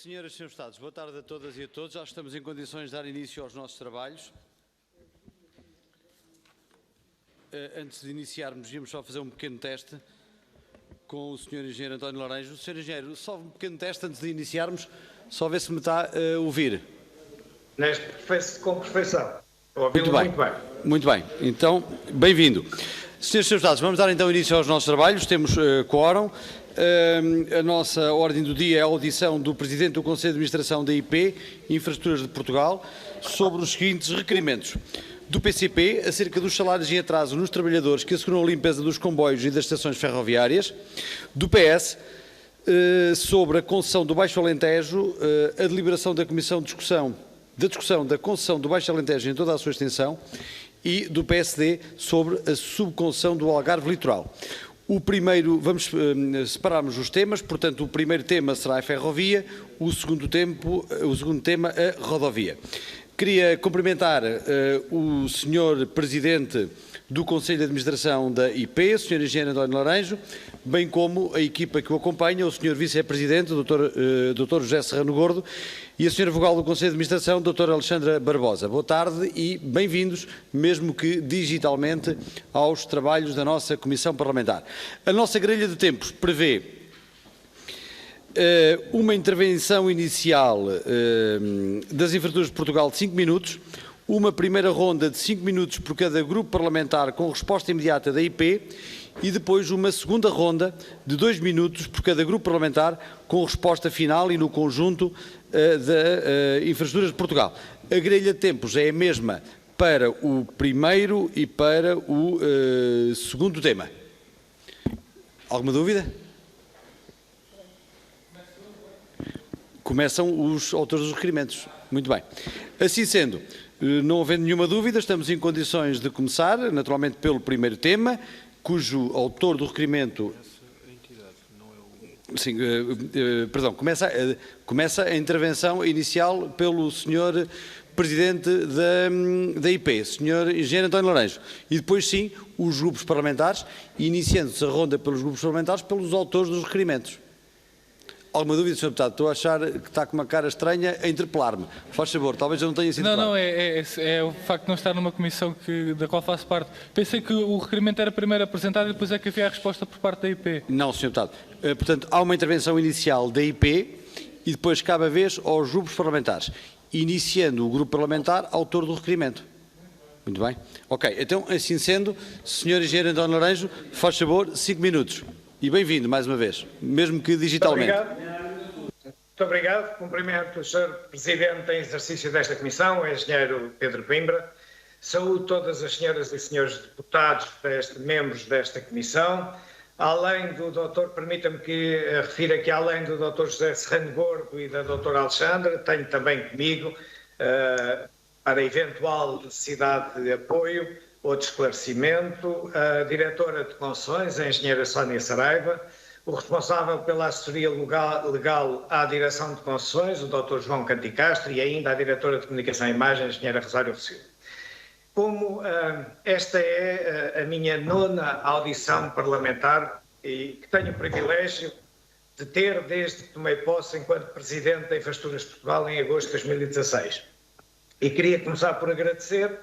Senhoras e senhores deputados, boa tarde a todas e a todos. Já estamos em condições de dar início aos nossos trabalhos. Antes de iniciarmos, íamos só fazer um pequeno teste com o Sr. Engenheiro António Laranjo. Sr. Engenheiro, só um pequeno teste antes de iniciarmos, só ver se me está a ouvir. Com perfeição. Ouvi-lo muito bem. Muito bem. Então, bem-vindo. Senhoras e senhores deputados, vamos dar então início aos nossos trabalhos. Temos quórum. A nossa ordem do dia é a audição do Presidente do Conselho de Administração da IP, Infraestruturas de Portugal, sobre os seguintes requerimentos. Do PCP, acerca dos salários em atraso nos trabalhadores que asseguram a limpeza dos comboios e das estações ferroviárias. Do PS, sobre a concessão do Baixo Alentejo, a deliberação da Comissão de discussão da concessão do Baixo Alentejo em toda a sua extensão. E do PSD, sobre a subconcessão do Algarve Litoral. O primeiro, vamos separarmos os temas, portanto o primeiro tema será a ferrovia, o segundo tema a rodovia. Queria cumprimentar o Sr. Presidente do Conselho de Administração da IP, o Sr. Engenheiro António Laranjo, bem como a equipa que o acompanha, o Sr. Vice-Presidente, o Dr. José Serrano Gordo, e a Sra. Vogal do Conselho de Administração, Dra. Alexandra Barbosa. Boa tarde e bem-vindos, mesmo que digitalmente, aos trabalhos da nossa Comissão Parlamentar. A nossa grelha de tempos prevê uma intervenção inicial das Infraestruturas de Portugal de 5 minutos, uma primeira ronda de 5 minutos por cada grupo parlamentar com resposta imediata da IP e depois uma segunda ronda de 2 minutos por cada grupo parlamentar com resposta final e no conjunto da Infraestruturas de Portugal. A grelha de tempos é a mesma para o primeiro e para o segundo tema. Alguma dúvida? Começam os autores dos requerimentos. Muito bem. Assim sendo, não havendo nenhuma dúvida, estamos em condições de começar, naturalmente pelo primeiro tema, cujo autor do requerimento... Sim, perdão, começa a intervenção inicial pelo Sr. Presidente da IP, Sr. Engenheiro António Laranjo, e depois sim os grupos parlamentares, iniciando-se a ronda pelos grupos parlamentares, pelos autores dos requerimentos. Alguma dúvida, Sr. Deputado? Estou a achar que está com uma cara estranha a interpelar-me. Faz favor, talvez eu não tenha sido claro. Não, é o facto de não estar numa comissão da qual faço parte. Pensei que o requerimento era primeiro apresentado e depois é que havia a resposta por parte da IP. Não, Sr. Deputado. Portanto, há uma intervenção inicial da IP e depois cabe a vez aos grupos parlamentares, iniciando o grupo parlamentar autor do requerimento. Muito bem. Ok, então, assim sendo, Sr. Engenheiro António Laranjo, faz favor, 5 minutos. E bem-vindo, mais uma vez, mesmo que digitalmente. Muito obrigado. Cumprimento o Sr. Presidente em exercício desta Comissão, o Engenheiro Pedro Coimbra. Saúdo todas as senhoras e senhores deputados, membros desta Comissão. Além do doutor, permita-me que refira que além do Dr. José Serrano Gordo e da Dra. Alexandra, tenho também comigo, para eventual necessidade de apoio ou de esclarecimento, a Diretora de Concessões, a Engenheira Sónia Saraiva, o responsável pela assessoria legal à Direção de Concessões, o Dr. João Canticastro, e ainda a Diretora de Comunicação e Imagem, a Engenheira Rosário Rossio. Como esta é a minha 9ª audição parlamentar e que tenho o privilégio de ter desde que tomei posse enquanto Presidente da Infraestruturas de Portugal em agosto de 2016. E queria começar por agradecer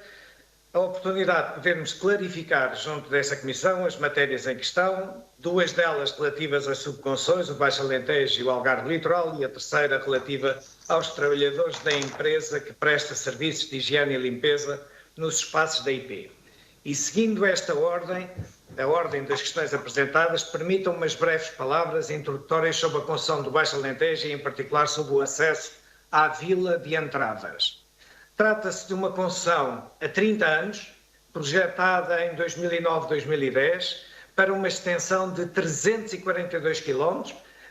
a oportunidade de podermos clarificar junto dessa Comissão as matérias em questão, 2 delas relativas às subconcessões, o Baixo Alentejo e o Algarve Litoral, e a terceira relativa aos trabalhadores da empresa que presta serviços de higiene e limpeza nos espaços da IP. E seguindo esta ordem, a ordem das questões apresentadas, permitam umas breves palavras introdutórias sobre a concessão do Baixo Alentejo e em particular sobre o acesso à Vila de Entradas. Trata-se de uma concessão a 30 anos, projetada em 2009-2010, para uma extensão de 342 km,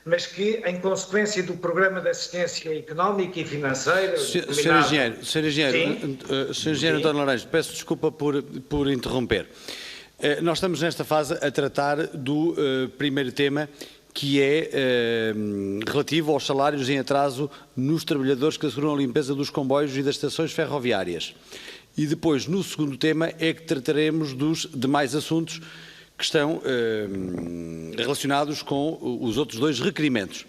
mas que, em consequência do Programa de Assistência Económica e Financeira... Sr. Engenheiro António Laranjo, peço desculpa por interromper. Nós estamos nesta fase a tratar do primeiro tema, que é relativo aos salários em atraso nos trabalhadores que asseguram a limpeza dos comboios e das estações ferroviárias. E depois, no segundo tema, é que trataremos dos demais assuntos que estão relacionados com os outros 2 requerimentos.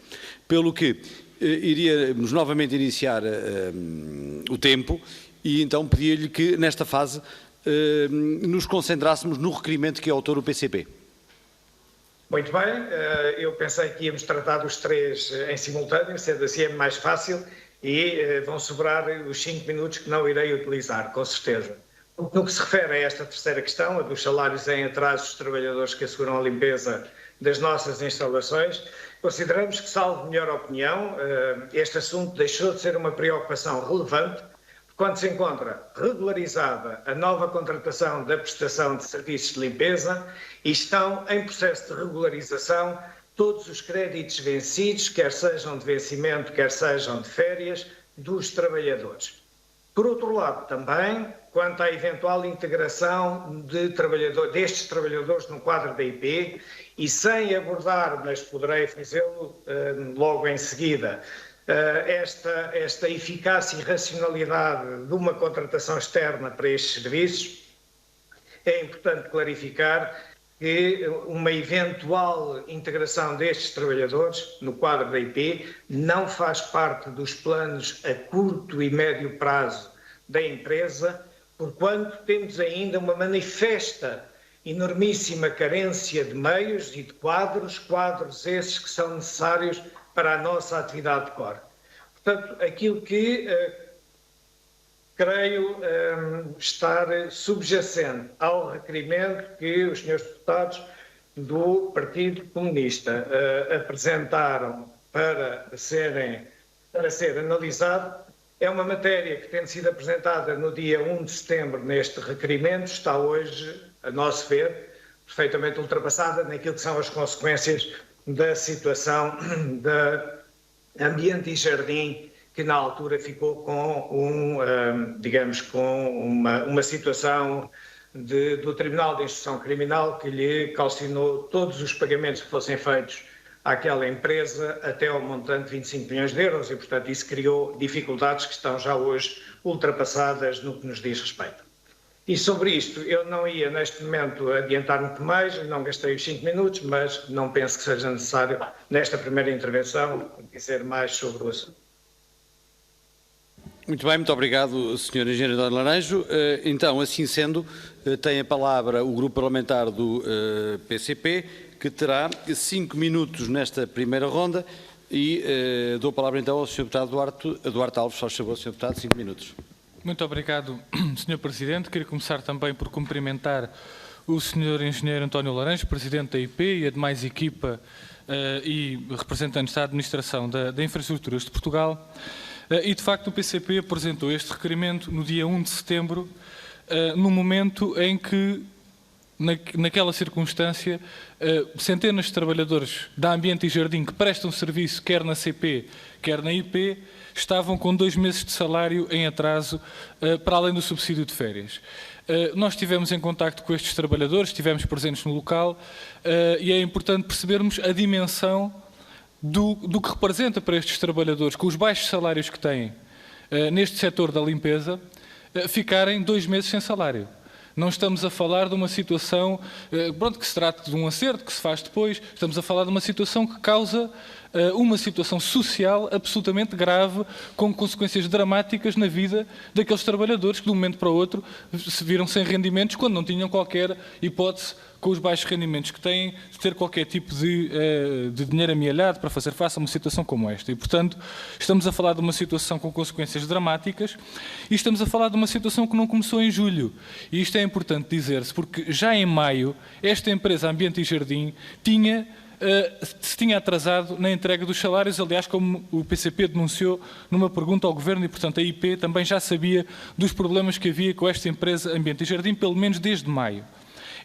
Pelo que iríamos novamente iniciar o tempo e então pedia-lhe que, nesta fase, nos concentrássemos no requerimento que é autor o PCP. Muito bem, eu pensei que íamos tratar dos três em simultâneo, sendo assim é mais fácil e vão sobrar os 5 minutos que não irei utilizar, com certeza. No que se refere a esta terceira questão, a dos salários em atraso dos trabalhadores que asseguram a limpeza das nossas instalações, consideramos que, salvo melhor opinião, este assunto deixou de ser uma preocupação relevante quando se encontra regularizada a nova contratação da prestação de serviços de limpeza e estão em processo de regularização todos os créditos vencidos, quer sejam de vencimento, quer sejam de férias, dos trabalhadores. Por outro lado, também, quanto à eventual integração destes trabalhadores no quadro da IP, e sem abordar, mas poderei fazê-lo logo em seguida, esta eficácia e racionalidade de uma contratação externa para estes serviços, é importante clarificar que uma eventual integração destes trabalhadores no quadro da IP não faz parte dos planos a curto e médio prazo da empresa, porquanto temos ainda uma manifesta enormíssima carência de meios e de quadros esses que são necessários para a nossa atividade de core. Portanto, aquilo que creio estar subjacente ao requerimento que os senhores deputados do Partido Comunista apresentaram para ser analisado, é uma matéria que, tendo sido apresentada no dia 1 de setembro neste requerimento, está hoje, a nosso ver, perfeitamente ultrapassada naquilo que são as consequências da situação da Ambiente e Jardim, que na altura ficou com uma situação do Tribunal de Instrução Criminal que lhe calcinou todos os pagamentos que fossem feitos àquela empresa até ao montante de 25 milhões de euros e, portanto, isso criou dificuldades que estão já hoje ultrapassadas no que nos diz respeito. E sobre isto, eu não ia neste momento adiantar muito mais, não gastei os 5 minutos, mas não penso que seja necessário, nesta primeira intervenção, dizer mais sobre o assunto. Muito bem, muito obrigado, Sr. Engenheiro António Laranjo. Então, assim sendo, tem a palavra o Grupo Parlamentar do PCP, que terá 5 minutos nesta primeira ronda e dou a palavra então ao Sr. Deputado Duarte Alves. Só chegou, Sr. Deputado, 5 minutos. Muito obrigado, Sr. Presidente. Queria começar também por cumprimentar o Sr. Engenheiro António Laranjo, Presidente da IP, e a demais equipa e representantes da Administração da Infraestruturas de Portugal. E, de facto, o PCP apresentou este requerimento no dia 1 de setembro, no momento em que, naquela circunstância, centenas de trabalhadores da Ambiente e Jardim que prestam serviço quer na CP, quer na IP, estavam com 2 meses de salário em atraso, para além do subsídio de férias. Nós estivemos em contacto com estes trabalhadores, estivemos presentes no local, e é importante percebermos a dimensão do que representa para estes trabalhadores, com os baixos salários que têm neste setor da limpeza, ficarem 2 meses sem salário. Não estamos a falar de uma situação, que se trata de um acerto que se faz depois, estamos a falar de uma situação que causa uma situação social absolutamente grave, com consequências dramáticas na vida daqueles trabalhadores que de um momento para o outro se viram sem rendimentos quando não tinham qualquer hipótese, com os baixos rendimentos que têm, de ter qualquer tipo de dinheiro amealhado para fazer face a uma situação como esta. E, portanto, estamos a falar de uma situação com consequências dramáticas e estamos a falar de uma situação que não começou em julho. E isto é importante dizer-se, porque já em maio, esta empresa Ambiente e Jardim se tinha atrasado na entrega dos salários, aliás, como o PCP denunciou numa pergunta ao Governo, e, portanto, a IP também já sabia dos problemas que havia com esta empresa Ambiente e Jardim, pelo menos desde maio.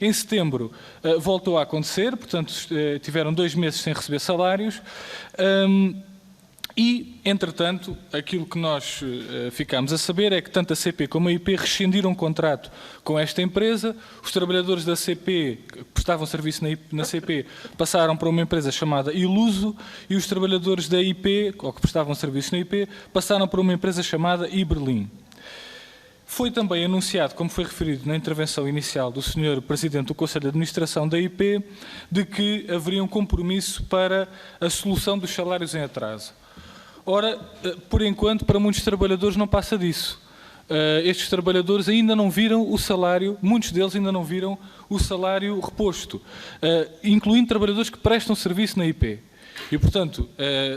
Em setembro voltou a acontecer, portanto, tiveram 2 meses sem receber salários e, entretanto, aquilo que nós ficámos a saber é que tanto a CP como a IP rescindiram o contrato com esta empresa. Os trabalhadores da CP, que prestavam serviço na CP, passaram para uma empresa chamada Iluso e os trabalhadores da IP, ou que prestavam serviço na IP, passaram para uma empresa chamada Iberlin. Foi também anunciado, como foi referido na intervenção inicial do Sr. Presidente do Conselho de Administração da IP, de que haveria um compromisso para a solução dos salários em atraso. Ora, por enquanto, para muitos trabalhadores não passa disso. Estes trabalhadores ainda não viram o salário, muitos deles ainda não viram o salário reposto, incluindo trabalhadores que prestam serviço na IP. E, portanto,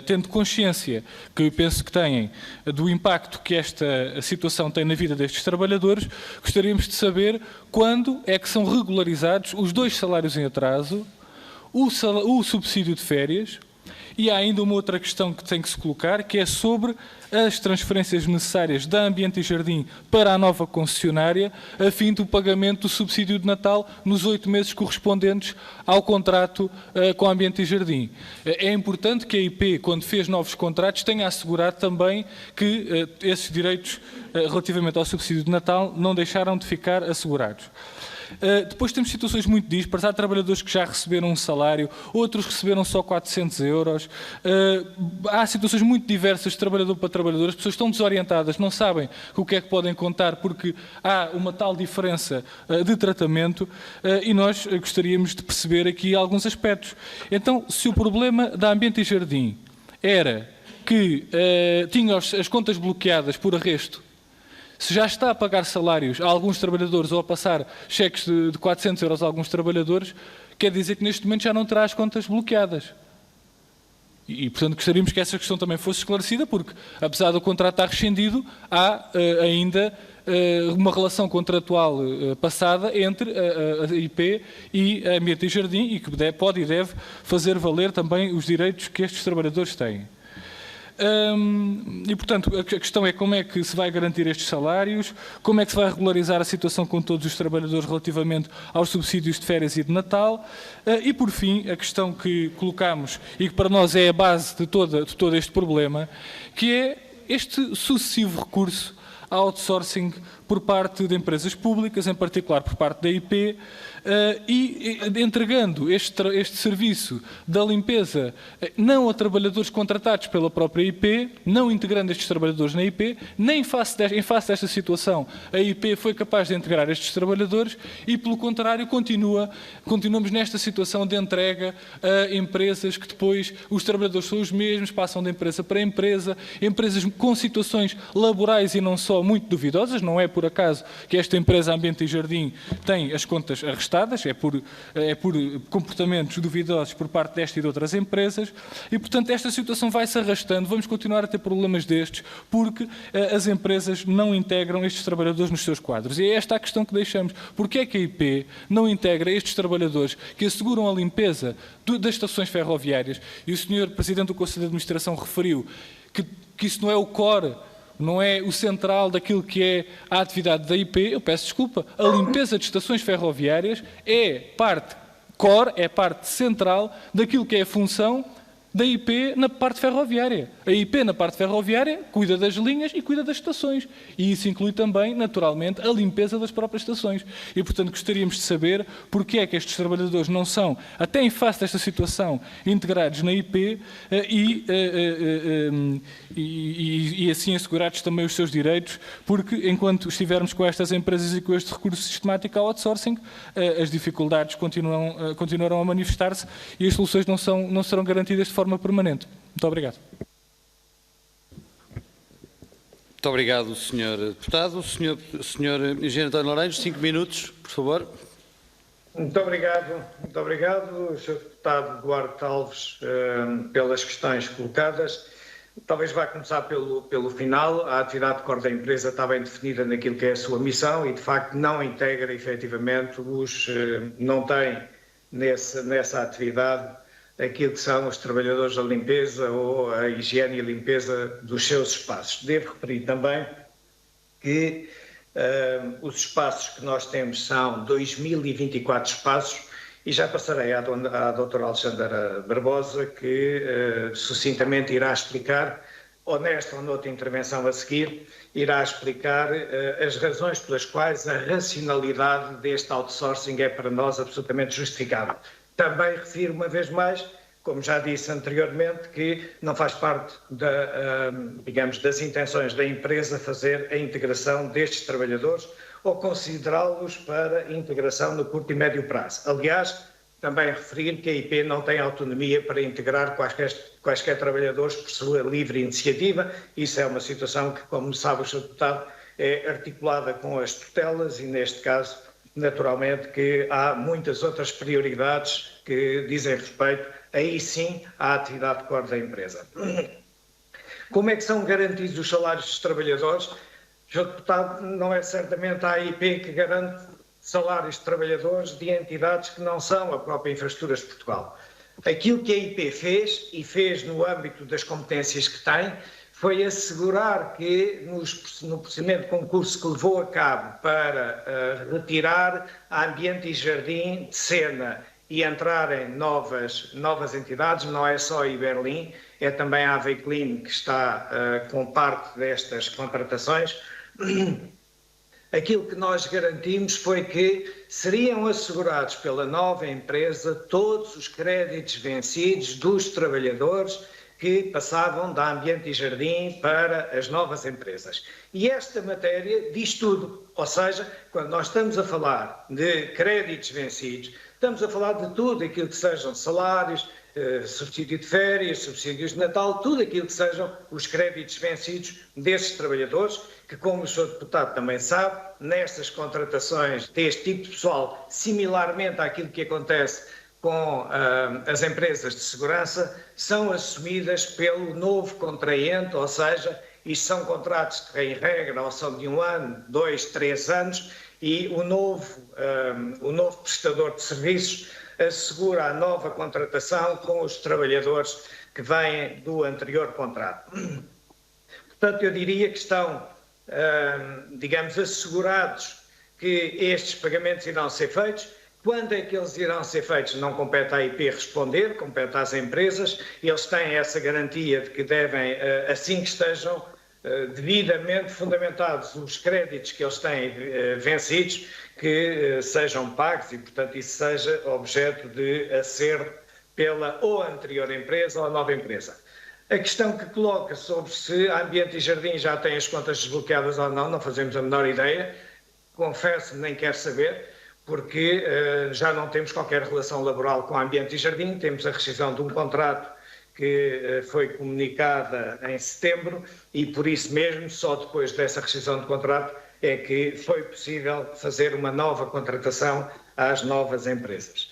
tendo consciência, que eu penso que têm, do impacto que esta situação tem na vida destes trabalhadores, gostaríamos de saber quando é que são regularizados os 2 salários em atraso, o subsídio de férias, e há ainda uma outra questão que tem que se colocar, que é sobre as transferências necessárias da Ambiente e Jardim para a nova concessionária, a fim do pagamento do subsídio de Natal nos 8 meses correspondentes ao contrato com a Ambiente e Jardim. É importante que a IP, quando fez novos contratos, tenha assegurado também que esses direitos relativamente ao subsídio de Natal não deixaram de ficar assegurados. Depois temos situações muito dispares. Há trabalhadores que já receberam um salário, outros receberam só 400 euros. Há situações muito diversas de trabalhador para trabalhador. As pessoas estão desorientadas, não sabem o que é que podem contar porque há uma tal diferença de tratamento e nós gostaríamos de perceber aqui alguns aspectos. Então, se o problema da Ambiente e Jardim era que tinha as contas bloqueadas por arresto, se já está a pagar salários a alguns trabalhadores ou a passar cheques de 400 euros a alguns trabalhadores, quer dizer que neste momento já não terá as contas bloqueadas. E portanto, gostaríamos que essa questão também fosse esclarecida, porque, apesar do contrato estar rescindido, há ainda uma relação contratual passada entre a IP e a Ambiente e Jardim e que pode e deve fazer valer também os direitos que estes trabalhadores têm. E, portanto, a questão é como é que se vai garantir estes salários, como é que se vai regularizar a situação com todos os trabalhadores relativamente aos subsídios de férias e de Natal e, por fim, a questão que colocamos e que para nós é a base de todo este problema, que é este sucessivo recurso ao outsourcing por parte de empresas públicas, em particular por parte da IP, e entregando este serviço da limpeza não a trabalhadores contratados pela própria IP, não integrando estes trabalhadores na IP, nem em face desta situação a IP foi capaz de integrar estes trabalhadores e, pelo contrário, continuamos nesta situação de entrega a empresas que depois os trabalhadores são os mesmos, passam de empresa para empresa, empresas com situações laborais e não só muito duvidosas, não é por acaso que esta empresa Ambiente e Jardim tem as contas arrestadas, é por comportamentos duvidosos por parte desta e de outras empresas e, portanto, esta situação vai-se arrastando, vamos continuar a ter problemas destes porque as empresas não integram estes trabalhadores nos seus quadros. E é esta a questão que deixamos. Porquê é que a IP não integra estes trabalhadores que asseguram a limpeza das estações ferroviárias? E o Sr. Presidente do Conselho de Administração referiu que isso não é o core, não é o central daquilo que é a atividade da IP. Eu peço desculpa, a limpeza de estações ferroviárias é parte core, é parte central daquilo que é a função da IP na parte ferroviária. A IP na parte ferroviária cuida das linhas e cuida das estações. E isso inclui também, naturalmente, a limpeza das próprias estações. E, portanto, gostaríamos de saber porque é que estes trabalhadores não são, até em face desta situação, integrados na IP e assim assegurados também os seus direitos, porque enquanto estivermos com estas empresas e com este recurso sistemático ao outsourcing, as dificuldades continuarão a manifestar-se e as soluções não serão garantidas de forma permanente. Muito obrigado. Muito obrigado, Sr. Deputado. Sr. Engenheiro António Laranjo, 5 minutos, por favor. Muito obrigado, Sr. Deputado Duarte Alves, pelas questões colocadas. Talvez vá começar pelo final. A atividade de core da empresa está bem definida naquilo que é a sua missão e, de facto, não integra, efetivamente, não tem nessa atividade aquilo que são os trabalhadores da limpeza ou a higiene e a limpeza dos seus espaços. Devo referir também que os espaços que nós temos são 2024 espaços e já passarei à doutora Alexandra Barbosa que sucintamente irá explicar, ou nesta ou noutra intervenção a seguir, irá explicar as razões pelas quais a racionalidade deste outsourcing é para nós absolutamente justificável. Também refiro uma vez mais, como já disse anteriormente, que não faz parte das intenções da empresa fazer a integração destes trabalhadores ou considerá-los para integração no curto e médio prazo. Aliás, também referir que a IP não tem autonomia para integrar quaisquer trabalhadores por sua livre iniciativa. Isso é uma situação que, como sabe o Sr. Deputado, é articulada com as tutelas e, neste caso, naturalmente, que há muitas outras prioridades que dizem respeito, aí sim, à atividade de core da empresa. Como é que são garantidos os salários dos trabalhadores? Sr. Deputado, não é certamente a AIP que garante salários de trabalhadores de entidades que não são a própria Infraestruturas de Portugal. Aquilo que a AIP fez, e fez no âmbito das competências que tem, foi assegurar que no procedimento de concurso que levou a cabo para retirar a Ambiente e Jardim de cena e entrarem novas entidades, não é só a Iberlin, é também a Aveclin que está com parte destas contratações. Aquilo que nós garantimos foi que seriam assegurados pela nova empresa todos os créditos vencidos dos trabalhadores que passavam da Ambiente e Jardim para as novas empresas. E esta matéria diz tudo, ou seja, quando nós estamos a falar de créditos vencidos, estamos a falar de tudo aquilo que sejam salários, subsídio de férias, subsídios de Natal, tudo aquilo que sejam os créditos vencidos desses trabalhadores, que, como o Sr. Deputado também sabe, nestas contratações deste tipo de pessoal, similarmente àquilo que acontece com as empresas de segurança, são assumidas pelo novo contraente, ou seja, isto são contratos que, em regra, ou são de 1 ano, 2, 3 anos, e o novo prestador de serviços assegura a nova contratação com os trabalhadores que vêm do anterior contrato. Portanto, eu diria que estão, digamos, assegurados que estes pagamentos irão ser feitos. Quando é que eles irão ser feitos? Não compete à IP responder, compete às empresas. Eles têm essa garantia de que devem, assim que estejam devidamente fundamentados os créditos que eles têm vencidos, que sejam pagos e, portanto, isso seja objeto de acerto pela ou anterior empresa ou a nova empresa. A questão que coloca sobre se a Ambiente e Jardim já tem as contas desbloqueadas ou não fazemos a menor ideia. Confesso, nem quero saber, porque já não temos qualquer relação laboral com a Ambiente e Jardim, temos a rescisão de um contrato que foi comunicada em setembro e, por isso mesmo, só depois dessa rescisão de contrato é que foi possível fazer uma nova contratação às novas empresas.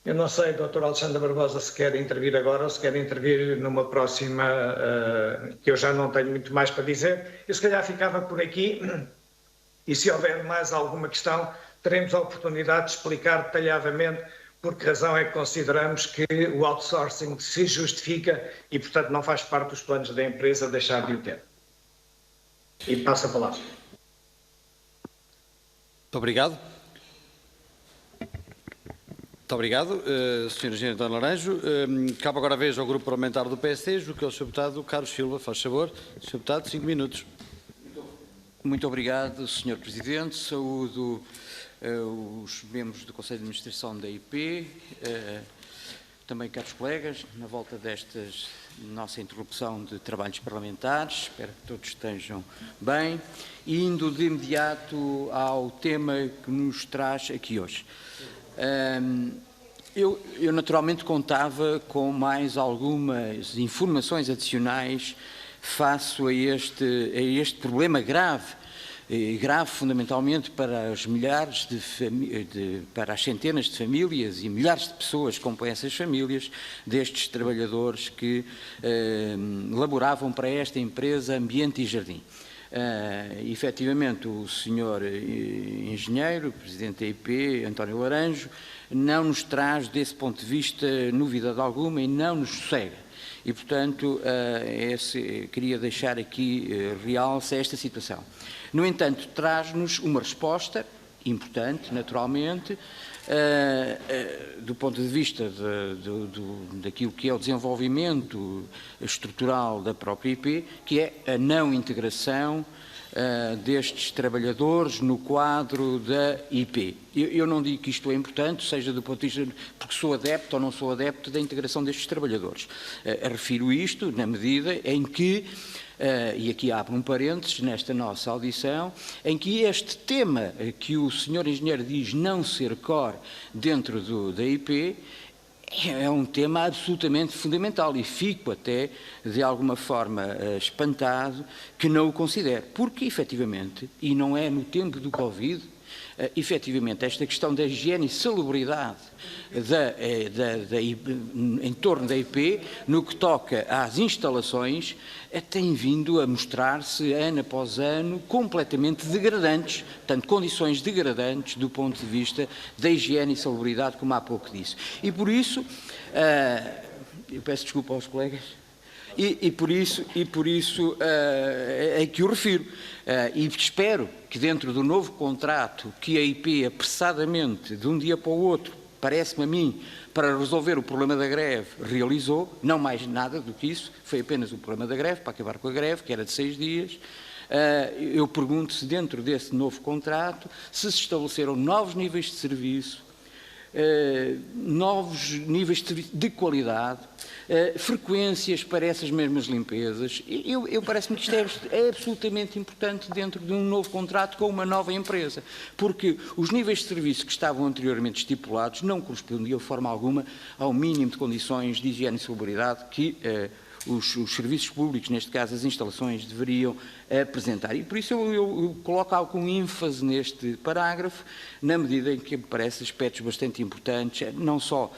Eu não sei, Dr. Alexandre Barbosa, se quer intervir agora ou se quer intervir numa próxima, que eu já não tenho muito mais para dizer. Eu, se calhar, ficava por aqui e, se houver mais alguma questão, teremos a oportunidade de explicar detalhadamente por que razão é que consideramos que o outsourcing se justifica e, portanto, não faz parte dos planos da empresa deixar de o ter. E passo a palavra. Muito obrigado. Muito obrigado, Sr. Engenheiro António Laranjo. Cabe agora a vez ao Grupo Parlamentar do PSD, julgo que é o Sr. Deputado Carlos Silva. Faz favor. Sr. Deputado, 5 minutos. Muito obrigado, Sr. Presidente. Saúdo os membros do Conselho de Administração da IP, também caros colegas, na volta desta nossa interrupção de trabalhos parlamentares. Espero que todos estejam bem. E indo de imediato ao tema que nos traz aqui hoje. Eu naturalmente contava com mais algumas informações adicionais face a este problema grave fundamentalmente para as para as centenas de famílias e milhares de pessoas que compõem essas famílias, destes trabalhadores que laboravam para esta empresa Ambiente e Jardim. Efetivamente, o Sr. Engenheiro, Presidente da IP, António Laranjo, não nos traz, desse ponto de vista, novidade alguma e não nos sossega. E, portanto, queria deixar aqui realce esta situação. No entanto, traz-nos uma resposta importante, naturalmente, do ponto de vista daquilo que é o desenvolvimento estrutural da própria IP, que é a não integração destes trabalhadores no quadro da IP. Eu não digo que isto é importante, seja do ponto de vista porque sou adepto ou não sou adepto da integração destes trabalhadores. Refiro isto na medida em que, e aqui abro um parênteses nesta nossa audição, em que este tema que o Sr. Engenheiro diz não ser core dentro da IP, é um tema absolutamente fundamental e fico até, de alguma forma, espantado que não o considere. Porque, efetivamente, e não é no tempo do Covid, efetivamente, esta questão da higiene e salubridade em torno da IP, no que toca às instalações, tem vindo a mostrar-se, ano após ano, completamente degradantes, portanto, condições degradantes do ponto de vista da higiene e salubridade, como há pouco disse. E por isso, eu peço desculpa aos colegas, e por isso é que o refiro. E espero que dentro do novo contrato que a IP apressadamente, de um dia para o outro, parece-me a mim, para resolver o problema da greve, realizou, não mais nada do que isso, foi apenas o problema da greve, para acabar com a greve, que era de 6 dias. Eu pergunto se dentro desse novo contrato se estabeleceram novos níveis de serviço, novos níveis de qualidade, frequências para essas mesmas limpezas. Parece-me que isto é absolutamente importante dentro de um novo contrato com uma nova empresa, porque os níveis de serviço que estavam anteriormente estipulados não correspondiam de forma alguma ao mínimo de condições de higiene e salubridade que os serviços públicos, neste caso as instalações, deveriam apresentar. E por isso eu coloco algum ênfase neste parágrafo, na medida em que me parece aspectos bastante importantes, não só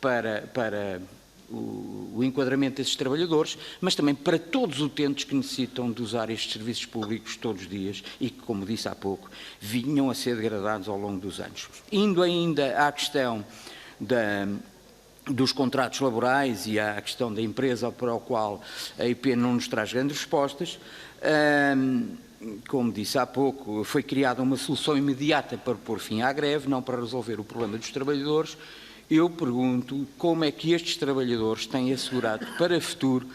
para o enquadramento desses trabalhadores, mas também para todos os utentes que necessitam de usar estes serviços públicos todos os dias e que, como disse há pouco, vinham a ser degradados ao longo dos anos. Indo ainda à questão dos contratos laborais e à questão da empresa para a qual a IP não nos traz grandes respostas, como disse há pouco, foi criada uma solução imediata para pôr fim à greve, não para resolver o problema dos trabalhadores. Eu pergunto como é que estes trabalhadores têm assegurado para o futuro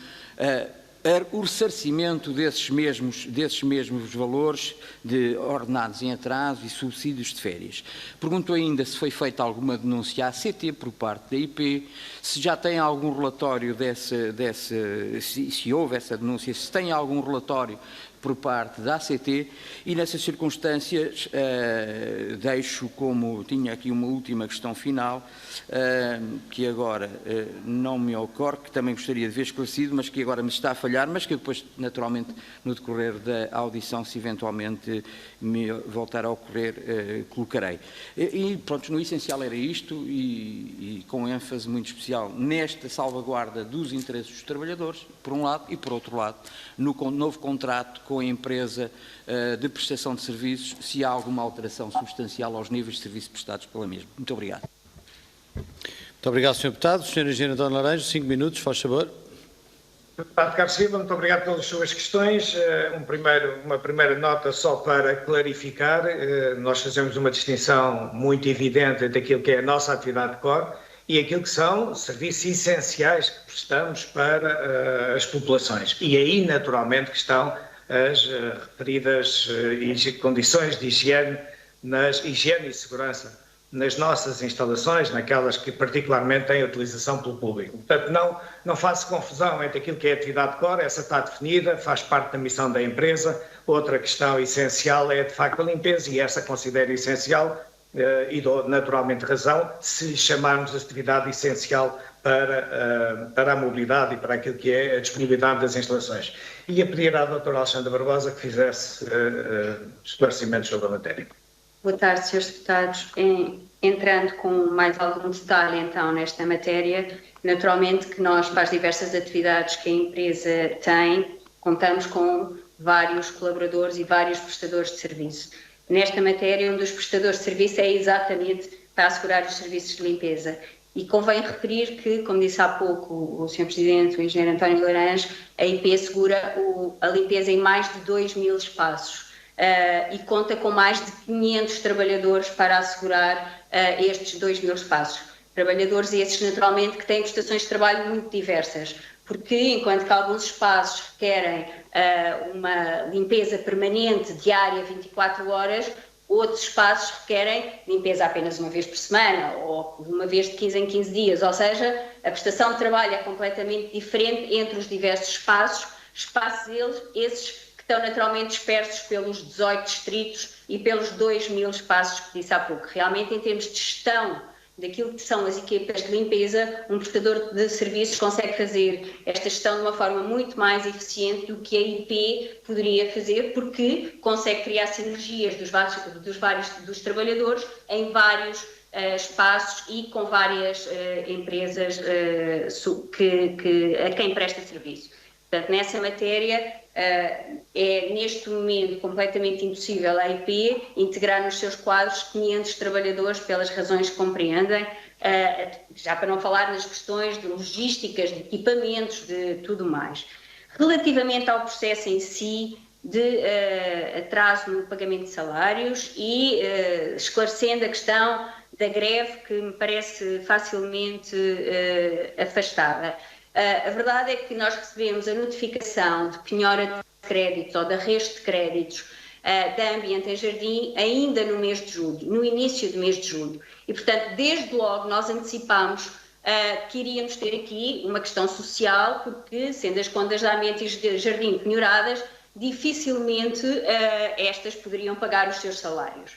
o ressarcimento desses mesmos valores de ordenados em atraso e subsídios de férias. Pergunto ainda se foi feita alguma denúncia à CT por parte da IP, se já tem algum relatório se houve essa denúncia, se tem algum relatório por parte da ACT, e nessas circunstâncias deixo como, tinha aqui uma última questão final, que agora não me ocorre, que também gostaria de ver esclarecido, mas que agora me está a falhar, mas que depois, naturalmente, no decorrer da audição, se eventualmente me voltar a ocorrer, colocarei. E pronto, no essencial era isto, e com ênfase muito especial nesta salvaguarda dos interesses dos trabalhadores, por um lado, e por outro lado, no novo contrato com a empresa de prestação de serviços, se há alguma alteração substancial aos níveis de serviço prestados pela mesma. Muito obrigado. Muito obrigado, Sr. Deputado. Sr. Engenheiro António Laranjo, 5 minutos, faz favor. Deputado Carlos Silva, muito obrigado pelas suas questões. Uma primeira nota só para clarificar. Nós fazemos uma distinção muito evidente entre aquilo que é a nossa atividade core e aquilo que são serviços essenciais que prestamos para as populações. E aí, naturalmente, que estão as referidas condições de higiene e segurança nas nossas instalações, naquelas que particularmente têm utilização pelo público. Portanto, não faço confusão entre aquilo que é a atividade core, essa está definida, faz parte da missão da empresa. Outra questão essencial é, de facto, a limpeza, e essa considero essencial, e dou naturalmente razão, se chamarmos a atividade essencial para a mobilidade e para aquilo que é a disponibilidade das instalações. E a pedir à doutora Alexandra Barbosa que fizesse esclarecimentos sobre a matéria. Boa tarde, Srs. Deputados. Entrando com mais algum detalhe, então, nesta matéria, naturalmente que nós, para as diversas atividades que a empresa tem, contamos com vários colaboradores e vários prestadores de serviço. Nesta matéria, um dos prestadores de serviço é exatamente para assegurar os serviços de limpeza. E convém referir que, como disse há pouco o Sr. Presidente, o Engenheiro António Laranjo, a IP assegura a limpeza em mais de 2.000 espaços. E conta com mais de 500 trabalhadores para assegurar estes 2.000 espaços. Trabalhadores esses, naturalmente, que têm prestações de trabalho muito diversas. porque enquanto que alguns espaços requerem uma limpeza permanente, diária, 24 horas, outros espaços requerem limpeza apenas uma vez por semana ou uma vez de 15 em 15 dias, ou seja, a prestação de trabalho é completamente diferente entre os diversos espaços esses que estão naturalmente dispersos pelos 18 distritos e pelos 2.000 espaços que disse há pouco. Realmente, em termos de gestão daquilo que são as equipas de limpeza, um prestador de serviços consegue fazer esta gestão de uma forma muito mais eficiente do que a IP poderia fazer, porque consegue criar sinergias dos trabalhadores em vários espaços e com várias empresas a quem presta serviço. Portanto, nessa matéria, é neste momento completamente impossível a IP integrar nos seus quadros 500 trabalhadores pelas razões que compreendem, já para não falar nas questões de logísticas, de equipamentos, de tudo mais. Relativamente ao processo em si de atraso no pagamento de salários e esclarecendo a questão da greve, que me parece facilmente afastada. A verdade é que nós recebemos a notificação de penhora de créditos ou de arresto de créditos da Ambiente em Jardim ainda no mês de julho, no início do mês de julho. E, portanto, desde logo nós antecipámos que iríamos ter aqui uma questão social, porque, sendo as contas da Ambiente em Jardim penhoradas, dificilmente estas poderiam pagar os seus salários.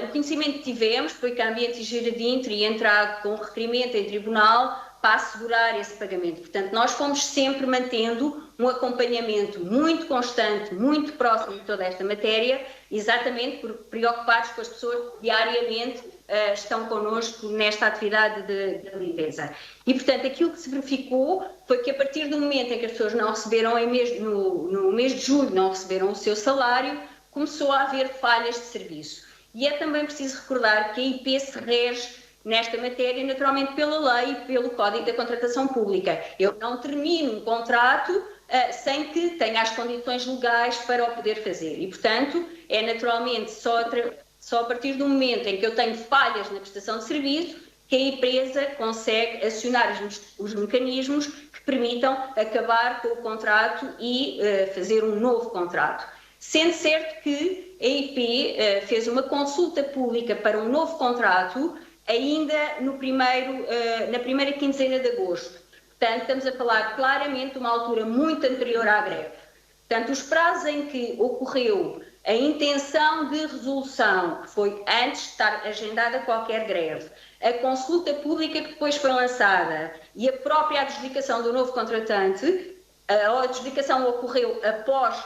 O conhecimento que tivemos foi que a Ambiente em Jardim teria entrado com um requerimento em tribunal para assegurar esse pagamento. Portanto, nós fomos sempre mantendo um acompanhamento muito constante, muito próximo de toda esta matéria, exatamente por preocupados com as pessoas que diariamente estão connosco nesta atividade de limpeza. E, portanto, aquilo que se verificou foi que a partir do momento em que as pessoas não receberam, no mês de julho, não receberam o seu salário, começou a haver falhas de serviço. E é também preciso recordar que a IP se rege nesta matéria, naturalmente, pela lei e pelo Código da Contratação Pública. Eu não termino um contrato sem que tenha as condições legais para o poder fazer. E, portanto, é naturalmente só a partir do momento em que eu tenho falhas na prestação de serviço que a empresa consegue acionar os mecanismos que permitam acabar com o contrato e fazer um novo contrato. Sendo certo que a IP fez uma consulta pública para um novo contrato ainda na primeira quinzena de agosto. Portanto, estamos a falar claramente de uma altura muito anterior à greve. Portanto, os prazos em que ocorreu a intenção de resolução, que foi antes de estar agendada qualquer greve, a consulta pública que depois foi lançada e a própria adjudicação do novo contratante, a adjudicação ocorreu após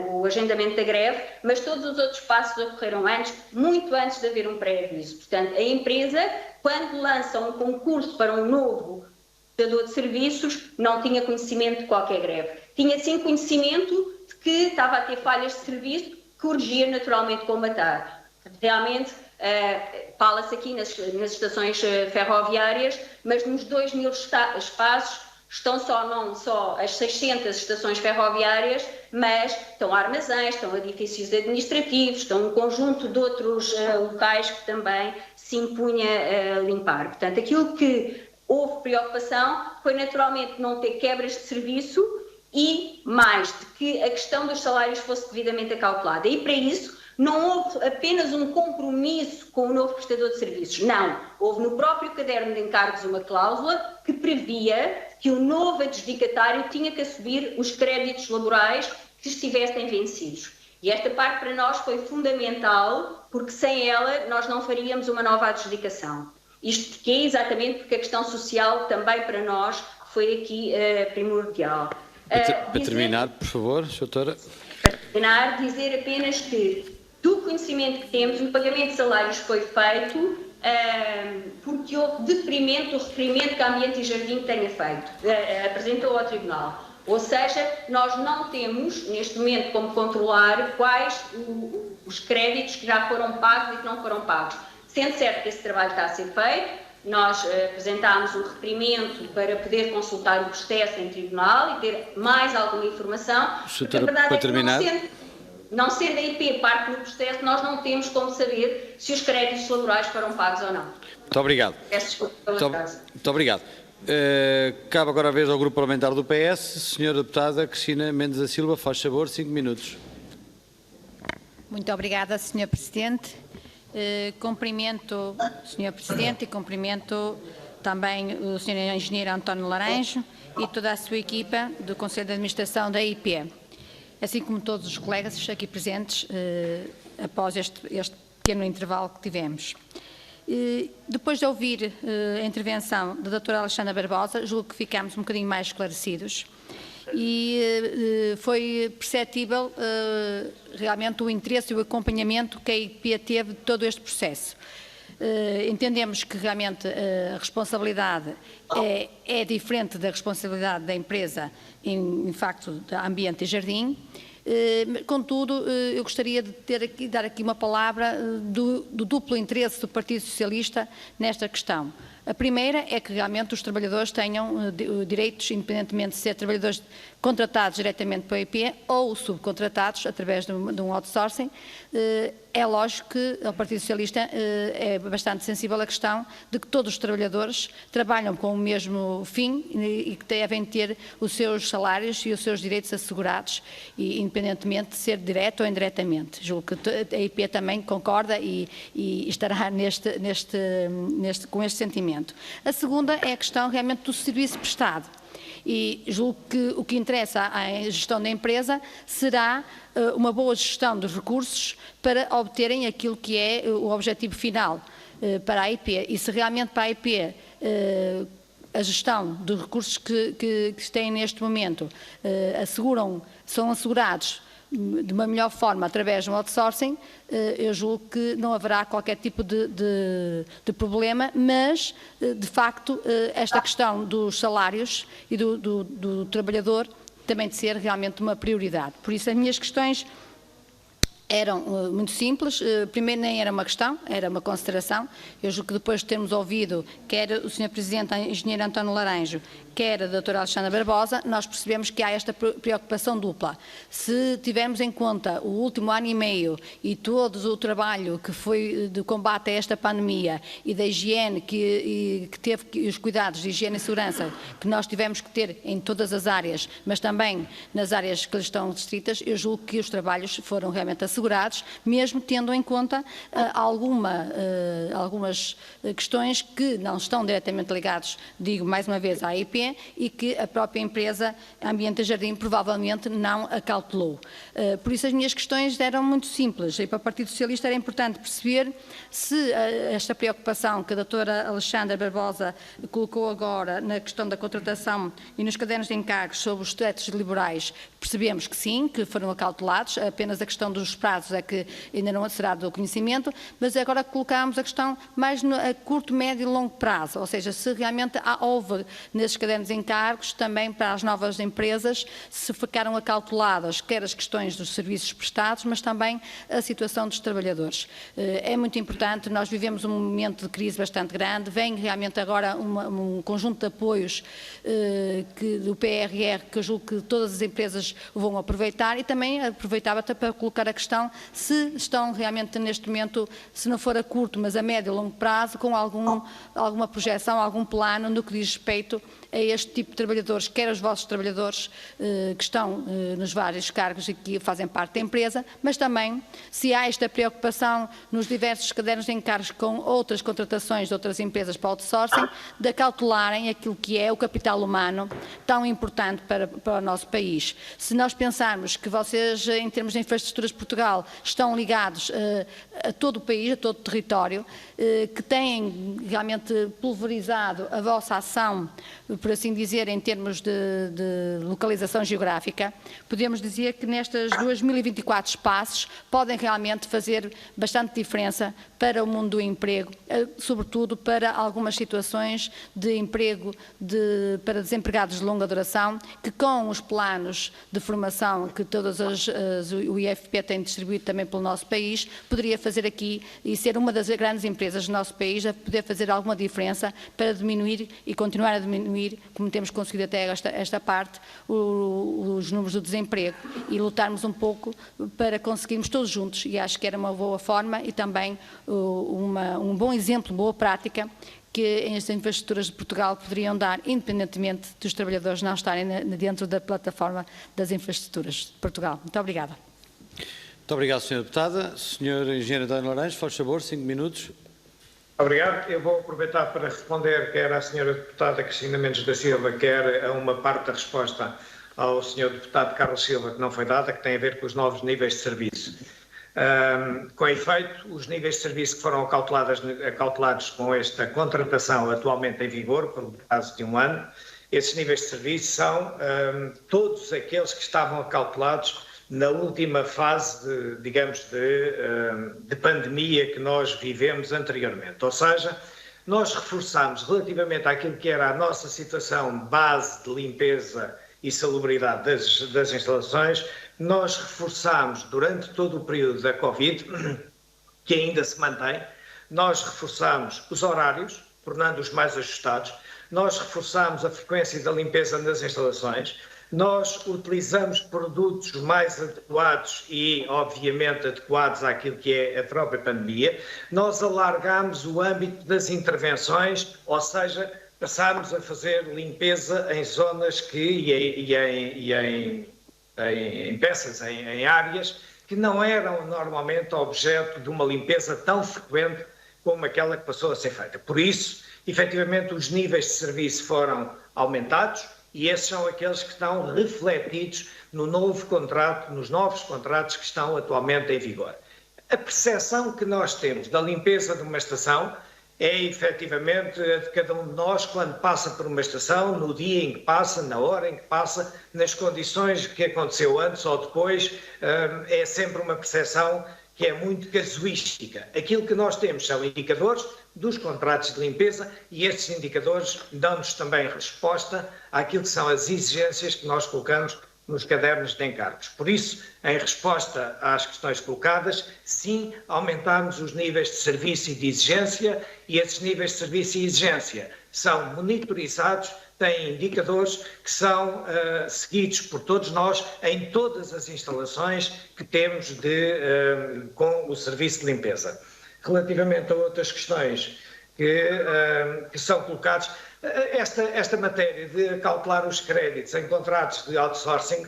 o agendamento da greve, mas todos os outros passos ocorreram antes, muito antes de haver um pré-aviso. Portanto, a empresa, quando lança um concurso para um novo prestador de serviços, não tinha conhecimento de qualquer greve. Tinha, sim, conhecimento de que estava a ter falhas de serviço que urgia naturalmente combater. Realmente, fala-se aqui nas estações ferroviárias, mas nos 2.000 espaços estão não só as 600 estações ferroviárias, mas estão armazéns, estão edifícios administrativos, estão um conjunto de outros locais que também se impunha limpar. Portanto, aquilo que houve preocupação foi naturalmente não ter quebras de serviço e mais de que a questão dos salários fosse devidamente acautelada. E para isso não houve apenas um compromisso com o novo prestador de serviços, não. Houve no próprio caderno de encargos uma cláusula que previa que o novo adjudicatário tinha que assumir os créditos laborais que estivessem vencidos. E esta parte para nós foi fundamental, porque sem ela nós não faríamos uma nova adjudicação. Isto porque é exatamente porque a questão social também para nós foi aqui primordial. Para terminar, por favor, doutora. Para terminar, dizer apenas que, do conhecimento que temos, o pagamento de salários foi feito porque houve deferimento do requerimento que a Ambiente e Jardim tenha feito, apresentou ao Tribunal. Ou seja, nós não temos, neste momento, como controlar quais os créditos que já foram pagos e que não foram pagos. Sendo certo que esse trabalho está a ser feito, nós apresentámos um requerimento para poder consultar o processo em Tribunal e ter mais alguma informação. Porque a verdade é que não sendo a IP parte do processo, nós não temos como saber se os créditos laborais foram pagos ou não. Muito obrigado. Peço desculpa pelo atraso. Muito obrigado. Cabe agora a vez ao Grupo Parlamentar do PS. Senhora Deputada Cristina Mendes da Silva, faz favor, 5 minutos. Muito obrigada, Sr. Presidente. Cumprimento o Sr. Presidente e cumprimento também o Sr. Engenheiro António Laranjo e toda a sua equipa do Conselho de Administração da IP, assim como todos os colegas aqui presentes após este pequeno intervalo que tivemos. Depois de ouvir a intervenção da doutora Alexandra Barbosa, julgo que ficámos um bocadinho mais esclarecidos e foi perceptível realmente o interesse e o acompanhamento que a IP teve de todo este processo. Entendemos que realmente a responsabilidade é diferente da responsabilidade da empresa em facto da Ambiente e Jardim. Contudo, eu gostaria de dar aqui uma palavra do duplo interesse do Partido Socialista nesta questão. A primeira é que realmente os trabalhadores tenham direitos, independentemente de ser trabalhadores contratados diretamente pela IP ou subcontratados através de um outsourcing. É lógico que o Partido Socialista é bastante sensível à questão de que todos os trabalhadores trabalham com o mesmo fim e que devem ter os seus salários e os seus direitos assegurados, independentemente de ser direto ou indiretamente. Julgo que a IP também concorda e estará com este sentimento. A segunda é a questão realmente do serviço prestado. E julgo que o que interessa à gestão da empresa será uma boa gestão dos recursos para obterem aquilo que é o objetivo final para a IP. E se realmente para a IP a gestão dos recursos que se têm neste momento são assegurados de uma melhor forma através de um outsourcing, eu julgo que não haverá qualquer tipo de problema, mas de facto esta questão dos salários e do trabalhador também de ser realmente uma prioridade. Por isso as minhas questões eram muito simples. Primeiro nem era uma questão, era uma consideração. Eu julgo que depois de termos ouvido quer o Sr. Presidente, Engenheiro António Laranjo, quer a doutora Alexandra Barbosa, nós percebemos que há esta preocupação dupla. Se tivermos em conta o último ano e meio e todo o trabalho que foi de combate a esta pandemia e da higiene que teve os cuidados de higiene e segurança que nós tivemos que ter em todas as áreas, mas também nas áreas que lhes estão distritas, eu julgo que os trabalhos foram realmente assegurados, mesmo tendo em conta algumas questões que não estão diretamente ligados, digo mais uma vez, à AIP, e que a própria empresa Ambiente e Jardim provavelmente não acautelou. Por isso as minhas questões eram muito simples e para o Partido Socialista era importante perceber se esta preocupação que a doutora Alexandra Barbosa colocou agora na questão da contratação e nos cadernos de encargos sobre os tetos liberais, percebemos que sim, que foram acautelados, apenas a questão dos prazos é que ainda não será do conhecimento, mas agora colocámos a questão mais a curto, médio e longo prazo, ou seja, se realmente houve nesses cadernos de encargos também para as novas empresas, se ficaram acauteladas quer as questões dos serviços prestados, mas também a situação dos trabalhadores. É muito importante, nós vivemos um momento de crise bastante grande, vem realmente agora um conjunto de apoios do PRR que eu julgo que todas as empresas vão aproveitar e também aproveitava para colocar a questão se estão realmente neste momento, se não for a curto, mas a médio e longo prazo, com alguma projeção, algum plano no que diz respeito a este tipo de trabalhadores, quer os vossos trabalhadores que estão nos vários cargos e que fazem parte da empresa, mas também se há esta preocupação nos diversos cadernos de encargos com outras contratações de outras empresas para outsourcing, de acautelarem aquilo que é o capital humano tão importante para o nosso país. Se nós pensarmos que vocês, em termos de infraestruturas de Portugal, estão ligados a todo o país, a todo o território, que têm realmente pulverizado a vossa ação, por assim dizer, em termos de localização geográfica, podemos dizer que nestas 2024 espaços podem realmente fazer bastante diferença para o mundo do emprego, sobretudo para algumas situações de emprego para desempregados de longa duração, que com os planos de formação que todas o IFP tem distribuído também pelo nosso país, poderia fazer aqui e ser uma das grandes empresas do nosso país a poder fazer alguma diferença para diminuir e continuar a diminuir, como temos conseguido até esta parte, os números do desemprego e lutarmos um pouco para conseguirmos todos juntos, e acho que era uma boa forma e também um bom exemplo, boa prática que as infraestruturas de Portugal poderiam dar, independentemente dos trabalhadores não estarem dentro da plataforma das infraestruturas de Portugal. Muito obrigada. Muito obrigado, Sra. Deputada. Sr. Engenheiro António Laranjo, faz favor, 5 minutos. Obrigado. Eu vou aproveitar para responder quer à Sra. Deputada Cristina Mendes da Silva, quer a uma parte da resposta ao Sr. Deputado Carlos Silva, que não foi dada, que tem a ver com os novos níveis de serviço. Com efeito, os níveis de serviço que foram acautelados com esta contratação atualmente em vigor, por prazo de 1 ano, esses níveis de serviço são todos aqueles que estavam acautelados na última fase, de pandemia que nós vivemos anteriormente. Ou seja, nós reforçámos relativamente àquilo que era a nossa situação base de limpeza e salubridade das instalações, nós reforçámos durante todo o período da Covid, que ainda se mantém, nós reforçámos os horários, tornando-os mais ajustados, nós reforçámos a frequência da limpeza nas instalações, nós utilizamos produtos mais adequados e, obviamente, adequados àquilo que é a própria pandemia, nós alargámos o âmbito das intervenções, ou seja, passámos a fazer limpeza em zonas em peças, em áreas que não eram normalmente objeto de uma limpeza tão frequente como aquela que passou a ser feita. Por isso, efetivamente, os níveis de serviço foram aumentados e esses são aqueles que estão refletidos no novo contrato, nos novos contratos que estão atualmente em vigor. A percepção que nós temos da limpeza de uma estação é efetivamente a de cada um de nós quando passa por uma estação, no dia em que passa, na hora em que passa, nas condições que aconteceu antes ou depois, é sempre uma percepção que é muito casuística. Aquilo que nós temos são indicadores dos contratos de limpeza e estes indicadores dão-nos também resposta àquilo que são as exigências que nós colocamos nos cadernos de encargos. Por isso, em resposta às questões colocadas, sim, aumentarmos os níveis de serviço e de exigência e esses níveis de serviço e exigência são monitorizados, têm indicadores que são seguidos por todos nós em todas as instalações que temos com o serviço de limpeza. Relativamente a outras questões que são colocadas, esta matéria de acautelar os créditos em contratos de outsourcing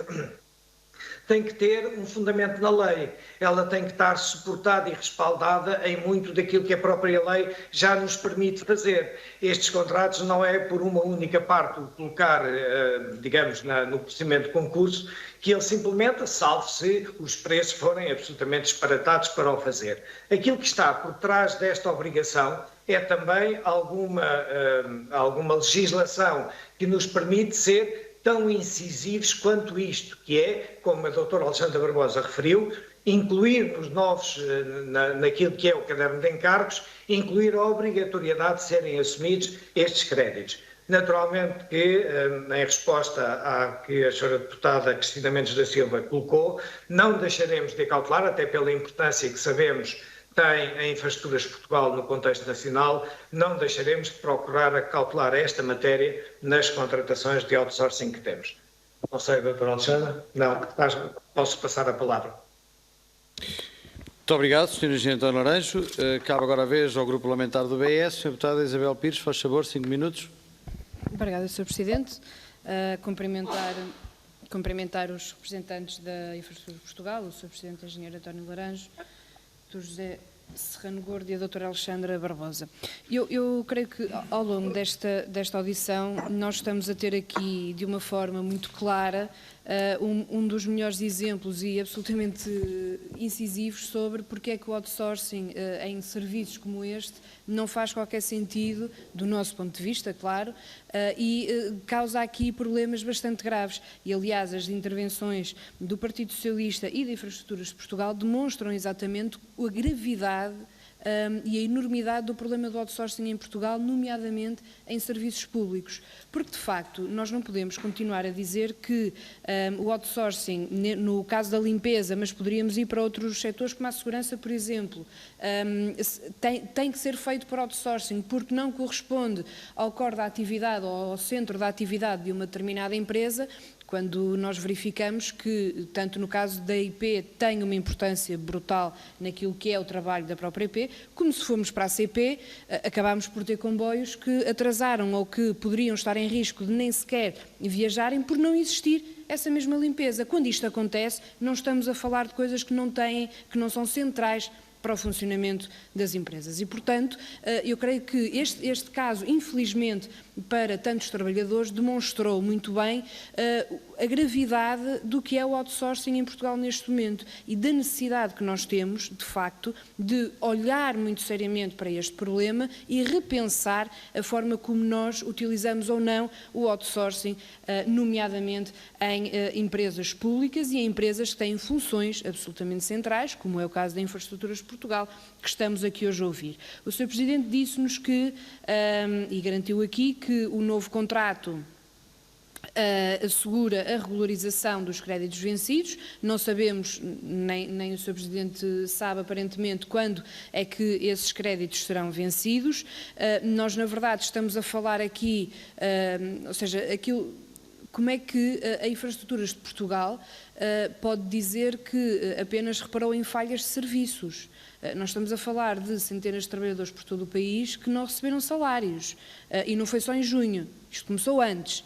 tem que ter um fundamento na lei. Ela tem que estar suportada e respaldada em muito daquilo que a própria lei já nos permite fazer. Estes contratos não é por uma única parte o colocar, no procedimento de concurso, que ele se implementa, salvo se os preços forem absolutamente disparatados para o fazer. Aquilo que está por trás desta obrigação é também alguma legislação que nos permite ser tão incisivos quanto isto, que é, como a doutora Alexandra Barbosa referiu, incluir nos novos, naquilo que é o caderno de encargos, incluir a obrigatoriedade de serem assumidos estes créditos. Naturalmente que, em resposta à que a senhora deputada Cristina Mendes da Silva colocou, não deixaremos de acautelar, até pela importância que sabemos tem a Infraestruturas de Portugal no contexto nacional, não deixaremos de procurar acautelar esta matéria nas contratações de outsourcing que temos. Não sei, Dr. Alexandre? Não, posso passar a palavra. Muito obrigado, Sr. Engenheiro António Laranjo. Cabe agora a vez ao Grupo Parlamentar do BS. Sra. Deputada Isabel Pires, faz favor, 5 minutos. Obrigada, Sr. Presidente. Cumprimentar os representantes da Infraestruturas de Portugal, o Sr. Presidente Engenheiro António Laranjo, Dr. José Serrano Gordo e a doutora Alexandra Barbosa. Eu creio que ao longo desta audição nós estamos a ter aqui de uma forma muito clara um dos melhores exemplos e absolutamente incisivos sobre porque é que o outsourcing em serviços como este não faz qualquer sentido, do nosso ponto de vista, claro, e causa aqui problemas bastante graves. E, aliás, as intervenções do Partido Socialista e da Infraestruturas de Portugal demonstram exatamente a gravidade e a enormidade do problema do outsourcing em Portugal, nomeadamente em serviços públicos. Porque, de facto, nós não podemos continuar a dizer que o outsourcing, no caso da limpeza, mas poderíamos ir para outros setores, como a segurança, por exemplo, tem que ser feito por outsourcing, porque não corresponde ao core da atividade ou ao centro da atividade de uma determinada empresa, quando nós verificamos que, tanto no caso da IP, tem uma importância brutal naquilo que é o trabalho da própria IP, como se formos para a CP, acabámos por ter comboios que atrasaram ou que poderiam estar em risco de nem sequer viajarem por não existir essa mesma limpeza. Quando isto acontece, não estamos a falar de coisas que não são centrais para o funcionamento das empresas. E, portanto, eu creio que este caso, infelizmente, para tantos trabalhadores, demonstrou muito bem a gravidade do que é o outsourcing em Portugal neste momento e da necessidade que nós temos, de facto, de olhar muito seriamente para este problema e repensar a forma como nós utilizamos ou não o outsourcing, nomeadamente em empresas públicas e em empresas que têm funções absolutamente centrais, como é o caso da Infraestruturas de Portugal, que estamos aqui hoje a ouvir. O Sr. Presidente disse-nos que, e garantiu aqui, que o novo contrato assegura a regularização dos créditos vencidos. Não sabemos, nem o Sr. Presidente sabe aparentemente, quando é que esses créditos serão vencidos. Nós, na verdade, estamos a falar aqui, ou seja, como é que a Infraestruturas de Portugal pode dizer que apenas reparou em falhas de serviços? Nós estamos a falar de centenas de trabalhadores por todo o país que não receberam salários, e não foi só em junho, isto começou antes,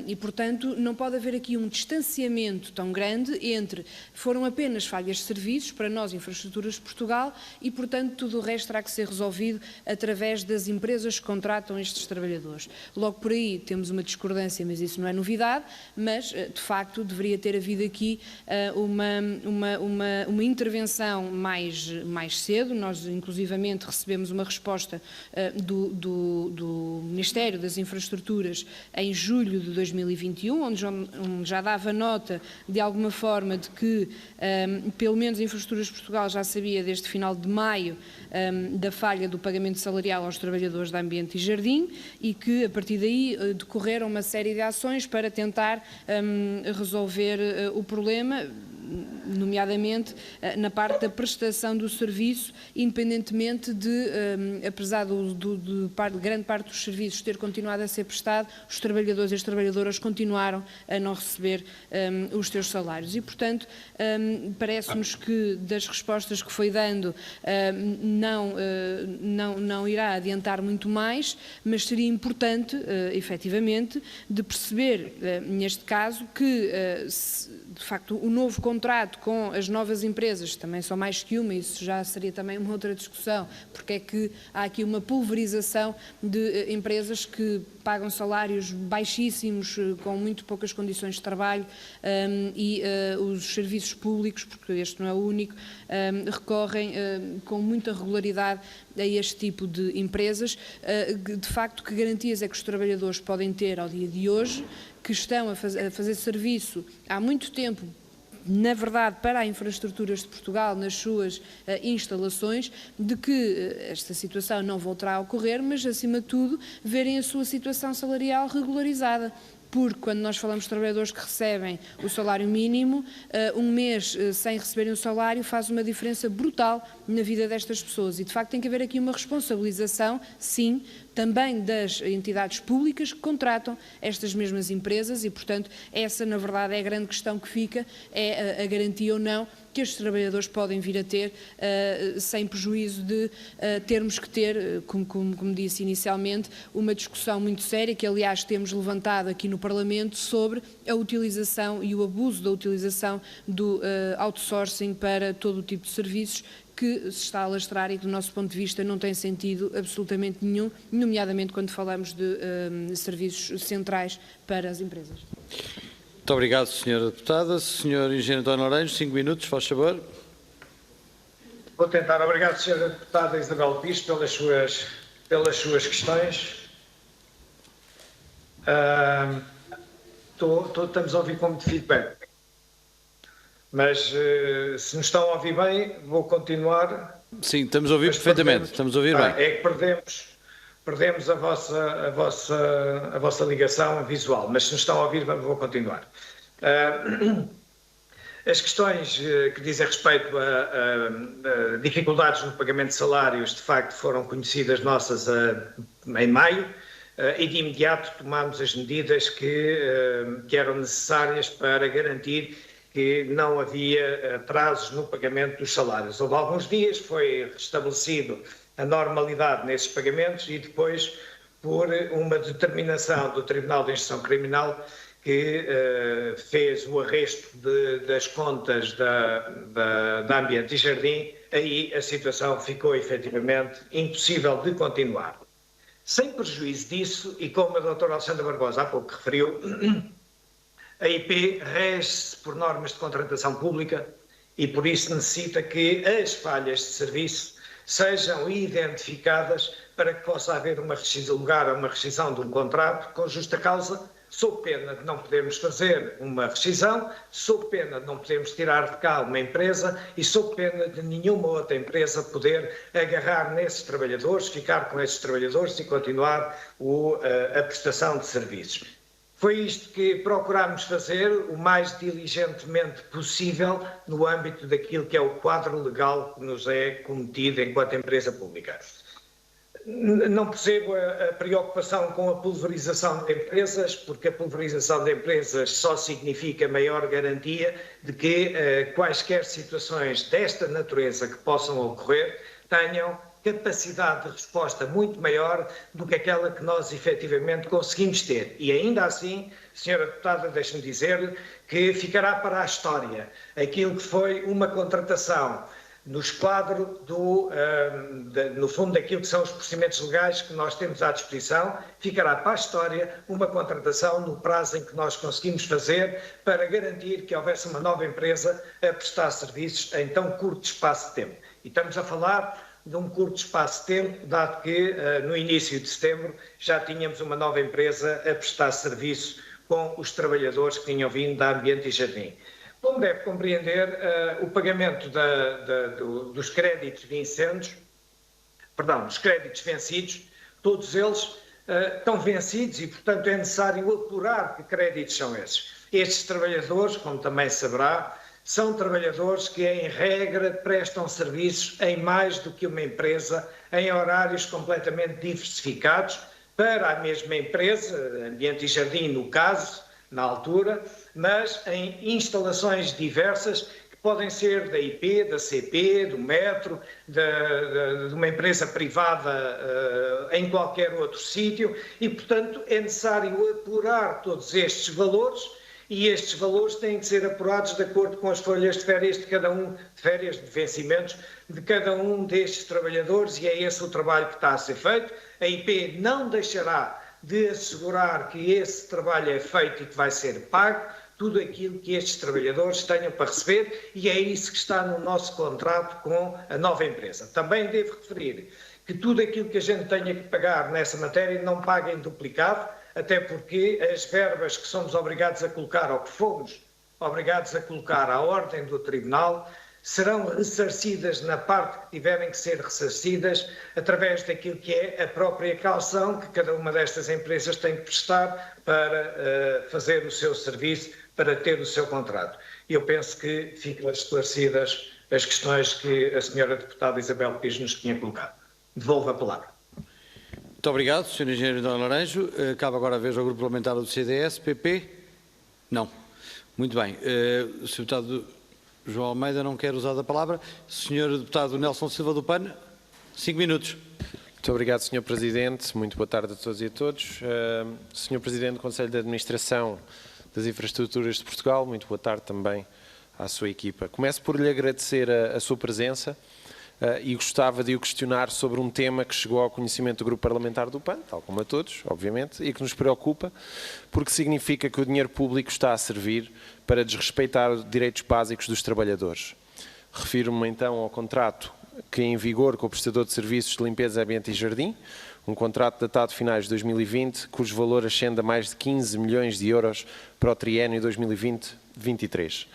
e portanto não pode haver aqui um distanciamento tão grande entre foram apenas falhas de serviços para nós, Infraestruturas de Portugal, e portanto tudo o resto terá que ser resolvido através das empresas que contratam estes trabalhadores. Logo por aí temos uma discordância, mas isso não é novidade, mas de facto deveria ter havido aqui uma intervenção mais cedo. Nós inclusivamente recebemos uma resposta do Ministério das Infraestruturas em julho de 2021, onde já dava nota de alguma forma de que pelo menos a Infraestruturas de Portugal já sabia desde final de maio da falha do pagamento salarial aos trabalhadores da Ambiente e Jardim e que a partir daí decorreram uma série de ações para tentar resolver o problema, nomeadamente na parte da prestação do serviço, independentemente de, apesar de grande parte dos serviços ter continuado a ser prestado, os trabalhadores e as trabalhadoras continuaram a não receber os seus salários. E, portanto, parece-nos que das respostas que foi dando não irá adiantar muito mais, mas seria importante, efetivamente, de perceber, neste caso, que, de facto, o novo contrato com as novas empresas, também são mais que uma, isso já seria também uma outra discussão, porque é que há aqui uma pulverização de empresas que pagam salários baixíssimos, com muito poucas condições de trabalho, e os serviços públicos, porque este não é o único, recorrem com muita regularidade a este tipo de empresas. De facto, que garantias é que os trabalhadores podem ter ao dia de hoje, que estão a fazer serviço há muito tempo, na verdade, para a Infraestruturas de Portugal, nas suas instalações, de que esta situação não voltará a ocorrer, mas, acima de tudo, verem a sua situação salarial regularizada. Porque quando nós falamos de trabalhadores que recebem o salário mínimo, um mês sem receberem o salário faz uma diferença brutal na vida destas pessoas. E, de facto, tem que haver aqui uma responsabilização, sim, também das entidades públicas que contratam estas mesmas empresas e, portanto, essa, na verdade, é a grande questão que fica, é a garantia ou não que estes trabalhadores podem vir a ter, sem prejuízo de termos que ter, como disse inicialmente, uma discussão muito séria, que aliás temos levantado aqui no Parlamento, sobre a utilização e o abuso da utilização do outsourcing para todo o tipo de serviços que se está a alastrar e que, do nosso ponto de vista, não tem sentido absolutamente nenhum, nomeadamente quando falamos de serviços centrais para as empresas. Muito obrigado, Sra. Deputada. Sr. Engenheiro António Lourenço, 5 minutos, faz favor. Vou tentar. Obrigado, Sra. Deputada Isabel Pires, pelas suas questões. Estamos a ouvir com muito feedback. Mas, se nos estão a ouvir bem, vou continuar. Sim, estamos a ouvir perfeitamente. Estamos a ouvir bem. É que perdemos a vossa ligação visual, mas se nos estão a ouvir, vou continuar. As questões que dizem respeito a dificuldades no pagamento de salários, de facto, foram conhecidas nossas em maio. e de imediato tomámos as medidas que eram necessárias para garantir que não havia atrasos no pagamento dos salários. Houve alguns dias, foi restabelecido a normalidade nesses pagamentos e depois, por uma determinação do Tribunal de Instrução Criminal, que fez o arresto das contas da Ambiente e Jardim, aí a situação ficou efetivamente impossível de continuar. Sem prejuízo disso, e como a doutora Alexandra Barbosa há pouco referiu, a IP rege-se por normas de contratação pública e por isso necessita que as falhas de serviço sejam identificadas para que possa haver lugar a uma rescisão de um contrato com justa causa, sob pena de não podermos fazer uma rescisão, sob pena de não podermos tirar de cá uma empresa e sob pena de nenhuma outra empresa poder agarrar nesses trabalhadores, ficar com esses trabalhadores e continuar a prestação de serviços. Foi isto que procurámos fazer o mais diligentemente possível no âmbito daquilo que é o quadro legal que nos é cometido enquanto empresa pública. Não percebo a preocupação com a pulverização de empresas, porque a pulverização de empresas só significa maior garantia de que quaisquer situações desta natureza que possam ocorrer tenham capacidade de resposta muito maior do que aquela que nós efetivamente conseguimos ter. E ainda assim, senhora deputada, deixe-me dizer-lhe que ficará para a história aquilo que foi uma contratação no esquadro no fundo, daquilo que são os procedimentos legais que nós temos à disposição, ficará para a história uma contratação no prazo em que nós conseguimos fazer para garantir que houvesse uma nova empresa a prestar serviços em tão curto espaço de tempo. E estamos a falar de um curto espaço de tempo, dado que no início de setembro já tínhamos uma nova empresa a prestar serviço com os trabalhadores que tinham vindo da Ambiente e Jardim. Como deve compreender, o pagamento dos créditos de incêndios, dos créditos vencidos, todos eles estão vencidos e, portanto, é necessário apurar que créditos são esses. Estes trabalhadores, como também saberá, são trabalhadores que, em regra, prestam serviços em mais do que uma empresa, em horários completamente diversificados, para a mesma empresa, Ambiente e Jardim, no caso, na altura, mas em instalações diversas que podem ser da IP, da CP, do Metro, de uma empresa privada em qualquer outro sítio e, portanto, é necessário apurar todos estes valores e estes valores têm que ser apurados de acordo com as folhas de férias de cada um, de férias de vencimentos de cada um destes trabalhadores e é esse o trabalho que está a ser feito. A IP não deixará de assegurar que esse trabalho é feito e que vai ser pago, tudo aquilo que estes trabalhadores tenham para receber e é isso que está no nosso contrato com a nova empresa. Também devo referir que tudo aquilo que a gente tenha que pagar nessa matéria não paga em duplicado, até porque as verbas que somos obrigados a colocar, ou que fomos obrigados a colocar à ordem do Tribunal, serão ressarcidas na parte que tiverem que ser ressarcidas através daquilo que é a própria caução que cada uma destas empresas tem que prestar para fazer o seu serviço, para ter o seu contrato. E eu penso que ficam esclarecidas as questões que a senhora deputada Isabel Pires nos tinha colocado. Devolvo a palavra. Muito obrigado, Sr. Engenheiro António Laranjo. Cabe agora a vez ao Grupo Parlamentar do CDS, PP? Não. Muito bem. O Sr. Deputado João Almeida não quer usar a palavra. Sr. Deputado Nelson Silva do PAN, 5 minutos. Muito obrigado, Sr. Presidente. Muito boa tarde a todos e a todos. Sr. Presidente do Conselho de Administração das Infraestruturas de Portugal, muito boa tarde também à sua equipa. Começo por lhe agradecer a sua presença e gostava de o questionar sobre um tema que chegou ao conhecimento do Grupo Parlamentar do PAN, tal como a todos, obviamente, e que nos preocupa, porque significa que o dinheiro público está a servir para desrespeitar os direitos básicos dos trabalhadores. Refiro-me então ao contrato que é em vigor com o prestador de serviços de limpeza, ambiente e jardim, um contrato datado de finais de 2020, cujo valor ascende a mais de 15 milhões de euros para o triênio 2023.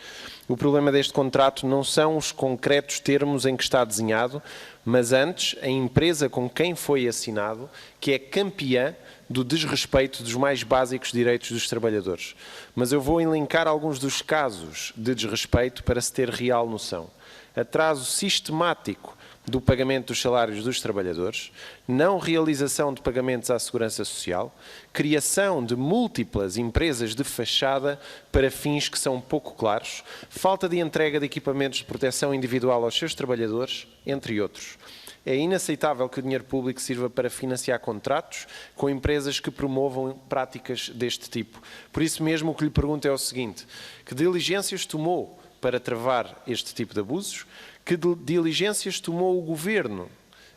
O problema deste contrato não são os concretos termos em que está desenhado, mas antes a empresa com quem foi assinado, que é campeã do desrespeito dos mais básicos direitos dos trabalhadores. Mas eu vou elencar alguns dos casos de desrespeito para se ter real noção. Atraso sistemático do pagamento dos salários dos trabalhadores, não realização de pagamentos à Segurança Social, criação de múltiplas empresas de fachada para fins que são pouco claros, falta de entrega de equipamentos de proteção individual aos seus trabalhadores, entre outros. É inaceitável que o dinheiro público sirva para financiar contratos com empresas que promovam práticas deste tipo. Por isso mesmo, o que lhe pergunto é o seguinte: que diligências tomou para travar este tipo de abusos? Que diligências tomou o Governo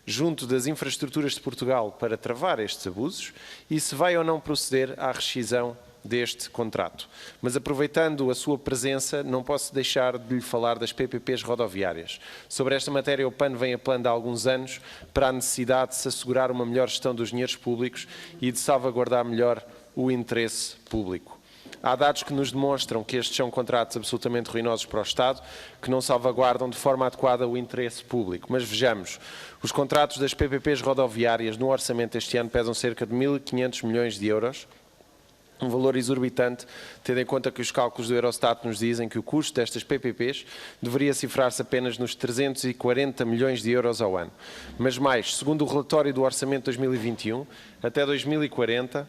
junto das infraestruturas de Portugal para travar estes abusos? E se vai ou não proceder à rescisão deste contrato? Mas aproveitando a sua presença, não posso deixar de lhe falar das PPPs rodoviárias. Sobre esta matéria, o PAN vem apelando há alguns anos para a necessidade de se assegurar uma melhor gestão dos dinheiros públicos e de salvaguardar melhor o interesse público. Há dados que nos demonstram que estes são contratos absolutamente ruinosos para o Estado, que não salvaguardam de forma adequada o interesse público. Mas vejamos, os contratos das PPPs rodoviárias no orçamento deste ano pesam cerca de 1.500 milhões de euros, um valor exorbitante, tendo em conta que os cálculos do Eurostat nos dizem que o custo destas PPPs deveria cifrar-se apenas nos 340 milhões de euros ao ano. Mas mais, segundo o relatório do Orçamento de 2021, até 2040,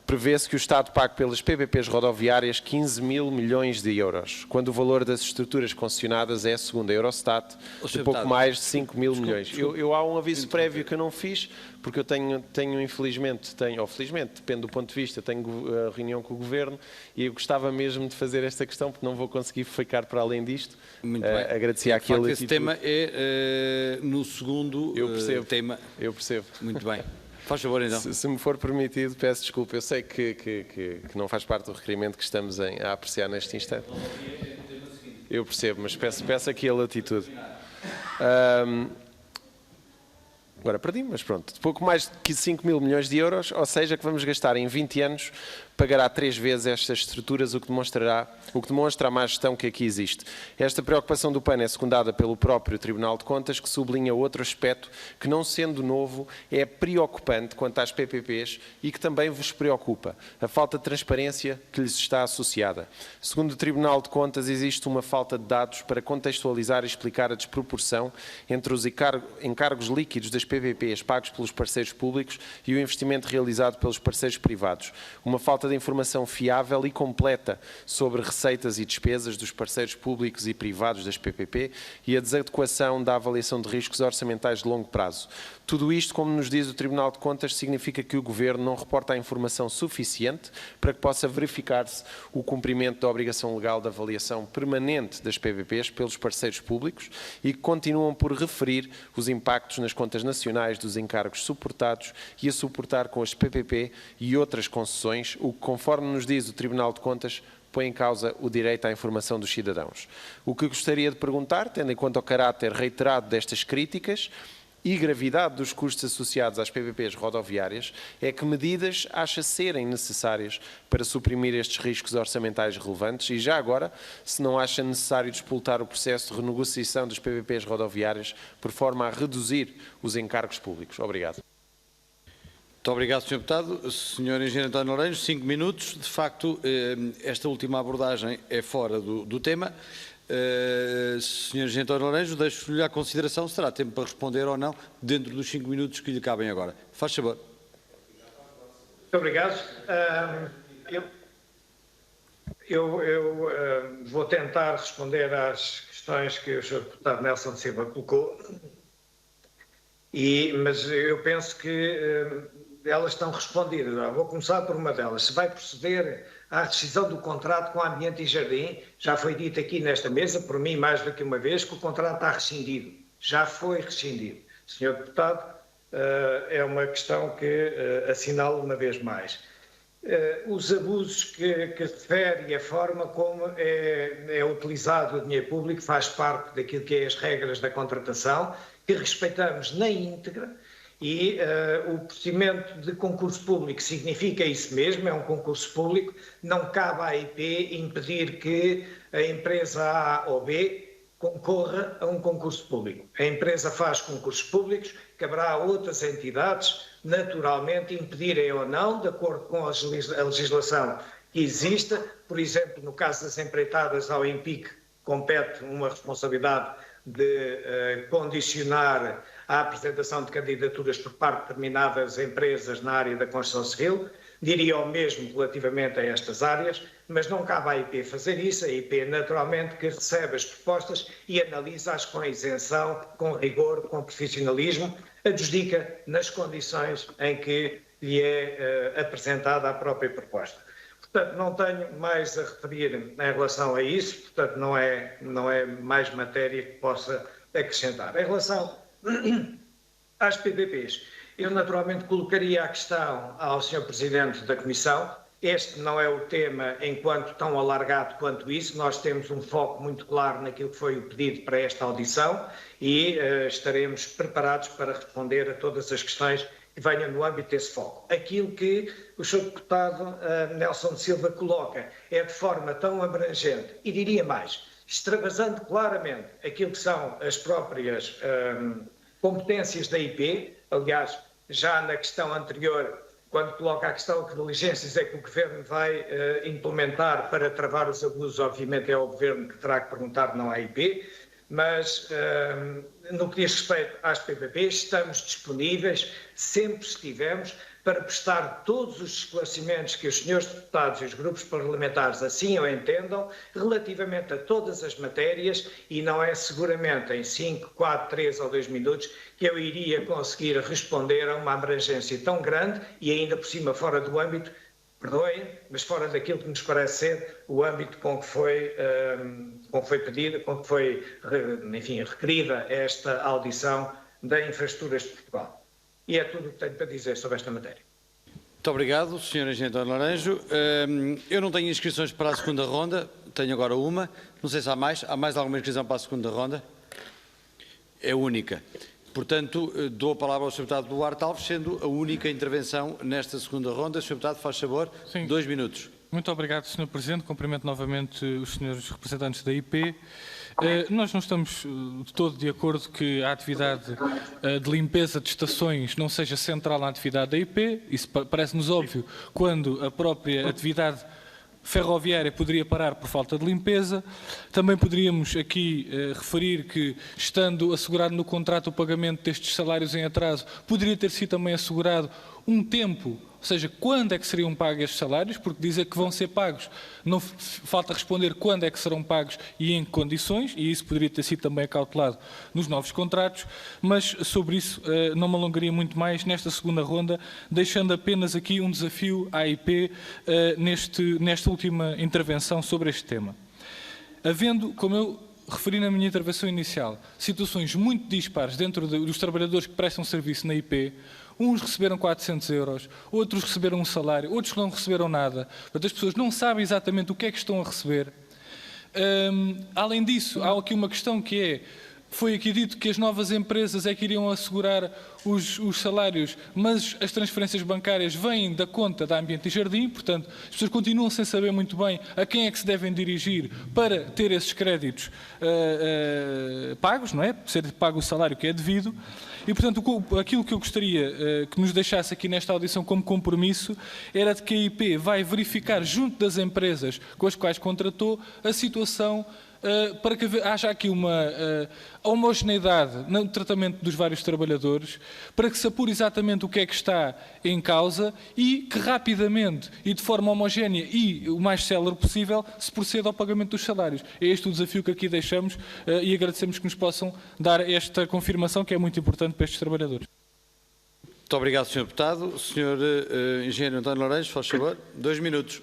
prevê-se que o Estado pague pelas PPPs rodoviárias 15 mil milhões de euros, quando o valor das estruturas concessionadas é, segundo a Eurostat, de pouco mais de 5 mil milhões. Eu há um aviso prévio que eu não fiz, porque eu tenho infelizmente, ou felizmente, depende do ponto de vista, tenho a reunião com o Governo e eu gostava mesmo de fazer esta questão, porque não vou conseguir ficar para além disto. Muito bem. Agradecer àquele esse tema é no segundo tema. Eu percebo. Muito bem. Faz favor, então. Se me for permitido, peço desculpa. Eu sei que não faz parte do requerimento que estamos a apreciar neste instante. Eu percebo, mas peço aqui a latitude. Agora perdi-me, mas pronto. De pouco mais de 5 mil milhões de euros, ou seja, que vamos gastar em 20 anos, pagará 3 vezes estas estruturas, o que demonstra a má gestão que aqui existe. Esta preocupação do PAN é secundada pelo próprio Tribunal de Contas, que sublinha outro aspecto que, não sendo novo, é preocupante quanto às PPPs e que também vos preocupa: a falta de transparência que lhes está associada. Segundo o Tribunal de Contas, existe uma falta de dados para contextualizar e explicar a desproporção entre os encargos líquidos das PPPs pagos pelos parceiros públicos e o investimento realizado pelos parceiros privados. Uma falta de informação fiável e completa sobre receitas e despesas dos parceiros públicos e privados das PPP e a desadequação da avaliação de riscos orçamentais de longo prazo. Tudo isto, como nos diz o Tribunal de Contas, significa que o Governo não reporta a informação suficiente para que possa verificar-se o cumprimento da obrigação legal de avaliação permanente das PPPs pelos parceiros públicos e que continuam por referir os impactos nas contas nacionais dos encargos suportados e a suportar com as PPP e outras concessões, o que, conforme nos diz o Tribunal de Contas, põe em causa o direito à informação dos cidadãos. O que gostaria de perguntar, tendo em conta o caráter reiterado destas críticas e gravidade dos custos associados às PPPs rodoviárias, é que medidas acha serem necessárias para suprimir estes riscos orçamentais relevantes e, já agora, se não acha necessário despoltar o processo de renegociação das PPPs rodoviárias por forma a reduzir os encargos públicos. Obrigado. Muito obrigado, Sr. Deputado. Sr. Engenheiro António Lourenço, 5 minutos. De facto, esta última abordagem é fora do tema. Sr. Engenheiro António Lourenço, deixo-lhe à consideração se terá tempo para responder ou não dentro dos 5 minutos que lhe cabem agora. Faz favor. Muito obrigado. Eu vou tentar responder às questões que o Sr. Deputado Nelson Silva colocou, mas eu penso que elas estão respondidas. Vou começar por uma delas. Se vai proceder à rescisão do contrato com a Ambiente e Jardim, já foi dito aqui nesta mesa, por mim mais do que uma vez, que o contrato está rescindido. Já foi rescindido. Sr. Deputado, é uma questão que assinalo uma vez mais. Os abusos que refere e a forma como é utilizado o dinheiro público faz parte daquilo que é as regras da contratação, que respeitamos na íntegra E o procedimento de concurso público significa isso mesmo, é um concurso público, não cabe à AIP impedir que a empresa A ou B concorra a um concurso público. A empresa faz concursos públicos, caberá a outras entidades, naturalmente, impedirem ou não, de acordo com a legislação que exista. Por exemplo, no caso das empreitadas, ao INPIC compete uma responsabilidade de condicionar a apresentação de candidaturas por parte de determinadas empresas na área da construção civil. Diria o mesmo relativamente a estas áreas, mas não cabe à IP fazer isso. A IP, naturalmente, que recebe as propostas e analisa-as com isenção, com rigor, com profissionalismo, adjudica nas condições em que lhe é apresentada a própria proposta. Portanto, não tenho mais a referir em relação a isso, portanto, não é mais matéria que possa acrescentar. Em relação às PPPs, eu naturalmente colocaria a questão ao Sr. Presidente da Comissão. Este não é o tema enquanto tão alargado quanto isso. Nós temos um foco muito claro naquilo que foi o pedido para esta audição e estaremos preparados para responder a todas as questões que venham no âmbito desse foco. Aquilo que o Sr. Deputado Nelson de Silva coloca é de forma tão abrangente e diria mais, extravasando claramente aquilo que são as próprias competências da IP. Aliás, já na questão anterior, quando coloca a questão que diligências é que o Governo vai implementar para travar os abusos, obviamente é o Governo que terá que perguntar, não à IP, mas no que diz respeito às PPPs, estamos disponíveis, sempre estivemos, para prestar todos os esclarecimentos que os senhores deputados e os grupos parlamentares assim o entendam, relativamente a todas as matérias, e não é seguramente em 5, 4, 3 ou 2 minutos que eu iria conseguir responder a uma abrangência tão grande e ainda por cima fora do âmbito, perdoem, mas fora daquilo que nos parece ser o âmbito com que foi pedido, com que foi, enfim, requerida esta audição da Infraestruturas de Portugal. E é tudo o que tenho para dizer sobre esta matéria. Muito obrigado, Sr. Engenheiro António Laranjo. Eu não tenho inscrições para a segunda ronda, tenho agora uma. Não sei se há mais. Há mais alguma inscrição para a segunda ronda? É única. Portanto, dou a palavra ao Sr. Deputado Duarte Alves, sendo a única intervenção nesta segunda ronda. Sr. Deputado, faz favor, Sim. 2 minutos. Muito obrigado, Sr. Presidente. Cumprimento novamente os senhores representantes da IP. Nós não estamos de todo de acordo que a atividade de limpeza de estações não seja central na atividade da IP. Isso parece-nos óbvio quando a própria atividade ferroviária poderia parar por falta de limpeza. Também poderíamos aqui referir que, estando assegurado no contrato o pagamento destes salários em atraso, poderia ter sido também assegurado um tempo, ou seja, quando é que seriam pagos estes salários, porque dizer que vão ser pagos, não falta responder quando é que serão pagos e em que condições, e isso poderia ter sido também acautelado nos novos contratos, mas sobre isso não me alongaria muito mais nesta segunda ronda, deixando apenas aqui um desafio à IP nesta última intervenção sobre este tema. Havendo, como eu referi na minha intervenção inicial, situações muito dispares dentro dos trabalhadores que prestam serviço na IP. Uns receberam 400 euros, outros receberam um salário, outros não receberam nada. Portanto, as pessoas não sabem exatamente o que é que estão a receber. Além disso, há aqui uma questão que é, foi aqui dito que as novas empresas é que iriam assegurar os salários, mas as transferências bancárias vêm da conta da Ambiente e Jardim, portanto, as pessoas continuam sem saber muito bem a quem é que se devem dirigir para ter esses créditos pagos, não é? Ser pago o salário que é devido. E, portanto, aquilo que eu gostaria que nos deixasse aqui nesta audição como compromisso era de que a IP vai verificar junto das empresas com as quais contratou a situação para que haja aqui uma homogeneidade no tratamento dos vários trabalhadores, para que se apure exatamente o que é que está em causa e que rapidamente e de forma homogénea e o mais célere possível se proceda ao pagamento dos salários. É este o desafio que aqui deixamos e agradecemos que nos possam dar esta confirmação que é muito importante para estes trabalhadores. Muito obrigado, Sr. Deputado. Sr. Engenheiro António Laranjo, faz favor, 2 minutos.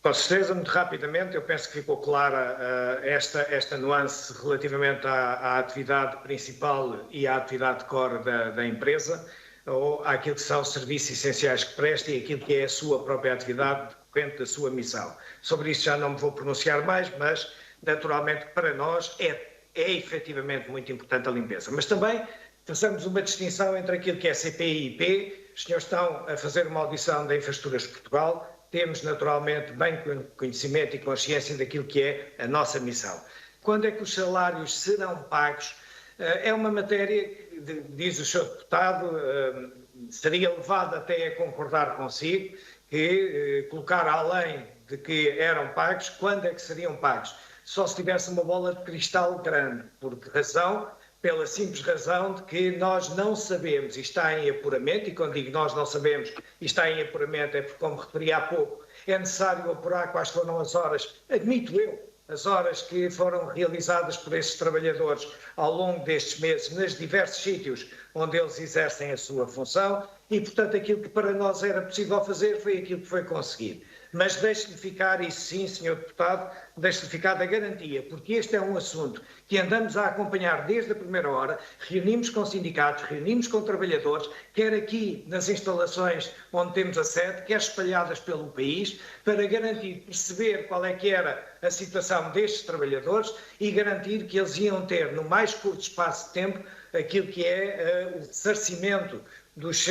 Com certeza, muito rapidamente, eu penso que ficou clara esta nuance relativamente à atividade principal e à atividade core da empresa, ou àquilo que são os serviços essenciais que presta e aquilo que é a sua própria atividade decorrente da sua missão. Sobre isso já não me vou pronunciar mais, mas naturalmente para nós é efetivamente muito importante a limpeza. Mas também façamos uma distinção entre aquilo que é CP e IP. Os senhores estão a fazer uma audição da Infraestruturas de Portugal. Temos, naturalmente, bem conhecimento e consciência daquilo que é a nossa missão. Quando é que os salários serão pagos? É uma matéria, diz o Sr. Deputado, seria levado até a concordar consigo, que colocar além de que eram pagos, quando é que seriam pagos? Só se tivesse uma bola de cristal grande. Por que razão? Pela simples razão de que nós não sabemos, e está em apuramento, e quando digo nós não sabemos, e está em apuramento, é porque, como referi há pouco, é necessário apurar quais foram as horas, admito eu, as horas que foram realizadas por esses trabalhadores ao longo destes meses, nos diversos sítios onde eles exercem a sua função, e, portanto, aquilo que para nós era possível fazer foi aquilo que foi conseguido. Mas deixe-lhe ficar, isso sim, Sr. Deputado, deixe-lhe ficar da garantia, porque este é um assunto que andamos a acompanhar desde a primeira hora, reunimos com sindicatos, reunimos com trabalhadores, quer aqui nas instalações onde temos a sede, quer espalhadas pelo país, para garantir, perceber qual é que era a situação destes trabalhadores e garantir que eles iam ter, no mais curto espaço de tempo, aquilo que é o ressarcimento dos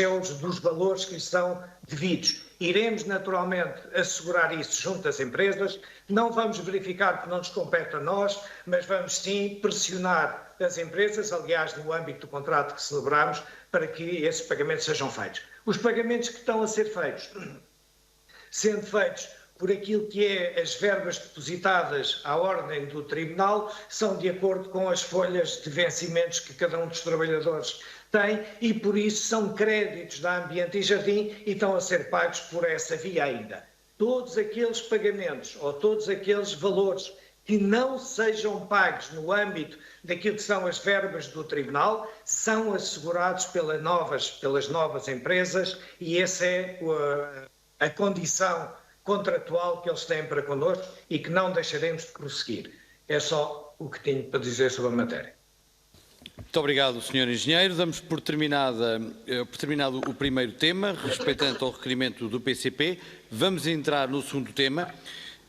valores que lhes são devidos. Iremos, naturalmente, assegurar isso junto às empresas. Não vamos verificar que não nos compete a nós, mas vamos sim pressionar as empresas, aliás, no âmbito do contrato que celebramos, para que esses pagamentos sejam feitos. Os pagamentos que estão a ser feitos, sendo feitos por aquilo que é as verbas depositadas à ordem do Tribunal, são de acordo com as folhas de vencimentos que cada um dos trabalhadores tem e, por isso, são créditos da Ambiente e Jardim e estão a ser pagos por essa via ainda. Todos aqueles pagamentos ou todos aqueles valores que não sejam pagos no âmbito daquilo que são as verbas do Tribunal são assegurados pelas novas empresas e essa é a condição contratual que eles têm para connosco e que não deixaremos de prosseguir. É só o que tenho para dizer sobre a matéria. Muito obrigado, Sr. Engenheiro. Damos por terminado o primeiro tema, respeitante ao requerimento do PCP. Vamos entrar no segundo tema,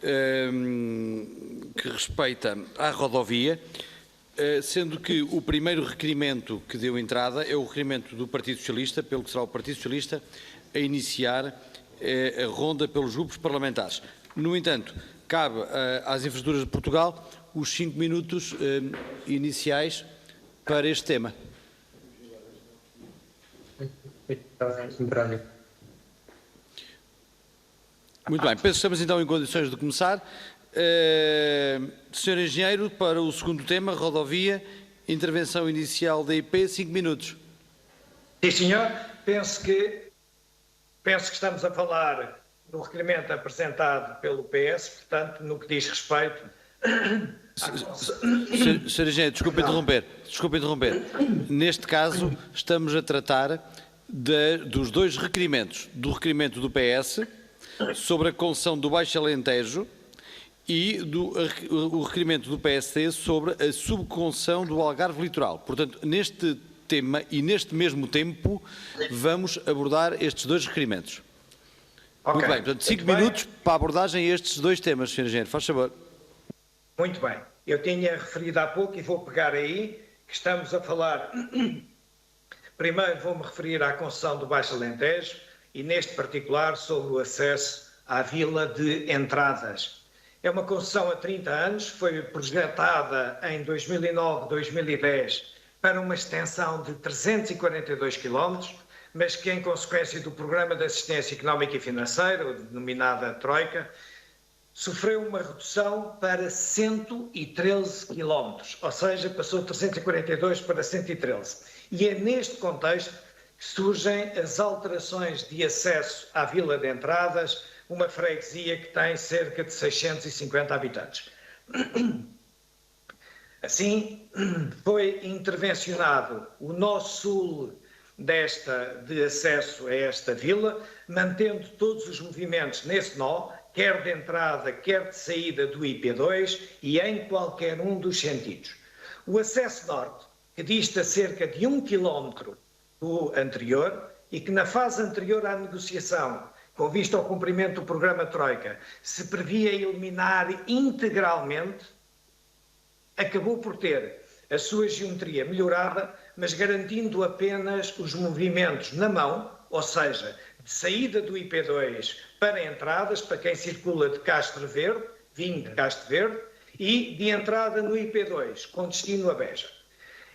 que respeita à rodovia, sendo que o primeiro requerimento que deu entrada é o requerimento do Partido Socialista, pelo que será o Partido Socialista a iniciar a ronda pelos grupos parlamentares. No entanto, cabe às Infraestruturas de Portugal os 5 minutos iniciais para este tema. Muito bem, penso que estamos então em condições de começar. Sr. Engenheiro, para o segundo tema, rodovia, intervenção inicial da IP, 5 minutos. Sim, senhor. Penso que estamos a falar do requerimento apresentado pelo PS, portanto, no que diz respeito... Sr. Engenheiro, desculpe interromper. Neste caso, estamos a tratar dos dois requerimentos. Do requerimento do PS sobre a concessão do Baixo Alentejo e o requerimento do PSD sobre a subconcessão do Algarve Litoral. Portanto, neste tema e neste mesmo tempo, vamos abordar estes dois requerimentos. Okay. Muito bem, portanto, 5 minutos para a abordagem a estes dois temas, Sr. Engenheiro. Faz favor. Muito bem. Eu tinha referido há pouco e vou pegar aí que estamos a falar... Primeiro vou-me referir à concessão do Baixo Alentejo e, neste particular, sobre o acesso à Vila de Entradas. É uma concessão a 30 anos, foi projetada em 2009-2010 para uma extensão de 342 km, mas que, em consequência do Programa de Assistência Económica e Financeira, denominada Troika, sofreu uma redução para 113 km, ou seja, passou de 342 para 113. E é neste contexto que surgem as alterações de acesso à Vila de Entradas, uma freguesia que tem cerca de 650 habitantes. Assim, foi intervencionado o nó sul de acesso a esta vila, mantendo todos os movimentos nesse nó, quer de entrada, quer de saída do IP2 e em qualquer um dos sentidos. O acesso norte, que dista cerca de 1 km do anterior e que na fase anterior à negociação, com vista ao cumprimento do programa Troika, se previa eliminar integralmente, acabou por ter a sua geometria melhorada, mas garantindo apenas os movimentos na mão, ou seja, de saída do IP2 para entradas, para quem circula de Castro Verde, vindo de Castro Verde, e de entrada no IP2, com destino a Beja.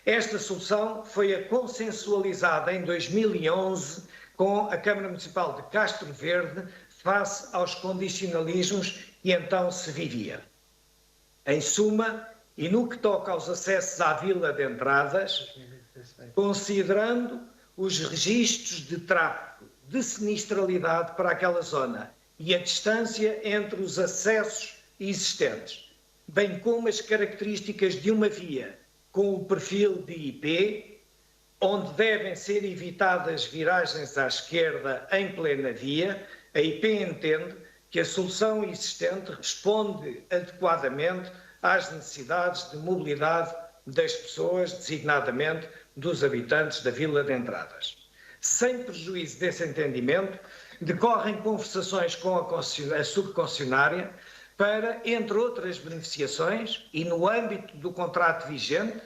Esta solução foi consensualizada em 2011 com a Câmara Municipal de Castro Verde, face aos condicionalismos que então se vivia. Em suma, e no que toca aos acessos à Vila de Entradas, considerando os registros de tráfego, de sinistralidade para aquela zona e a distância entre os acessos existentes, bem como as características de uma via com o perfil de IP, onde devem ser evitadas viragens à esquerda em plena via, a IP entende que a solução existente responde adequadamente às necessidades de mobilidade das pessoas, designadamente dos habitantes da Vila de Entradas. Sem prejuízo desse entendimento, decorrem conversações com a subconcessionária para, entre outras beneficiações, e no âmbito do contrato vigente,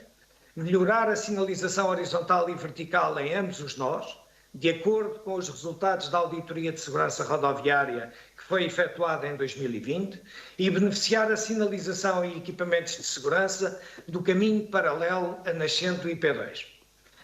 melhorar a sinalização horizontal e vertical em ambos os nós, de acordo com os resultados da Auditoria de Segurança Rodoviária que foi efetuada em 2020, e beneficiar a sinalização e equipamentos de segurança do caminho paralelo a nascente do IP2.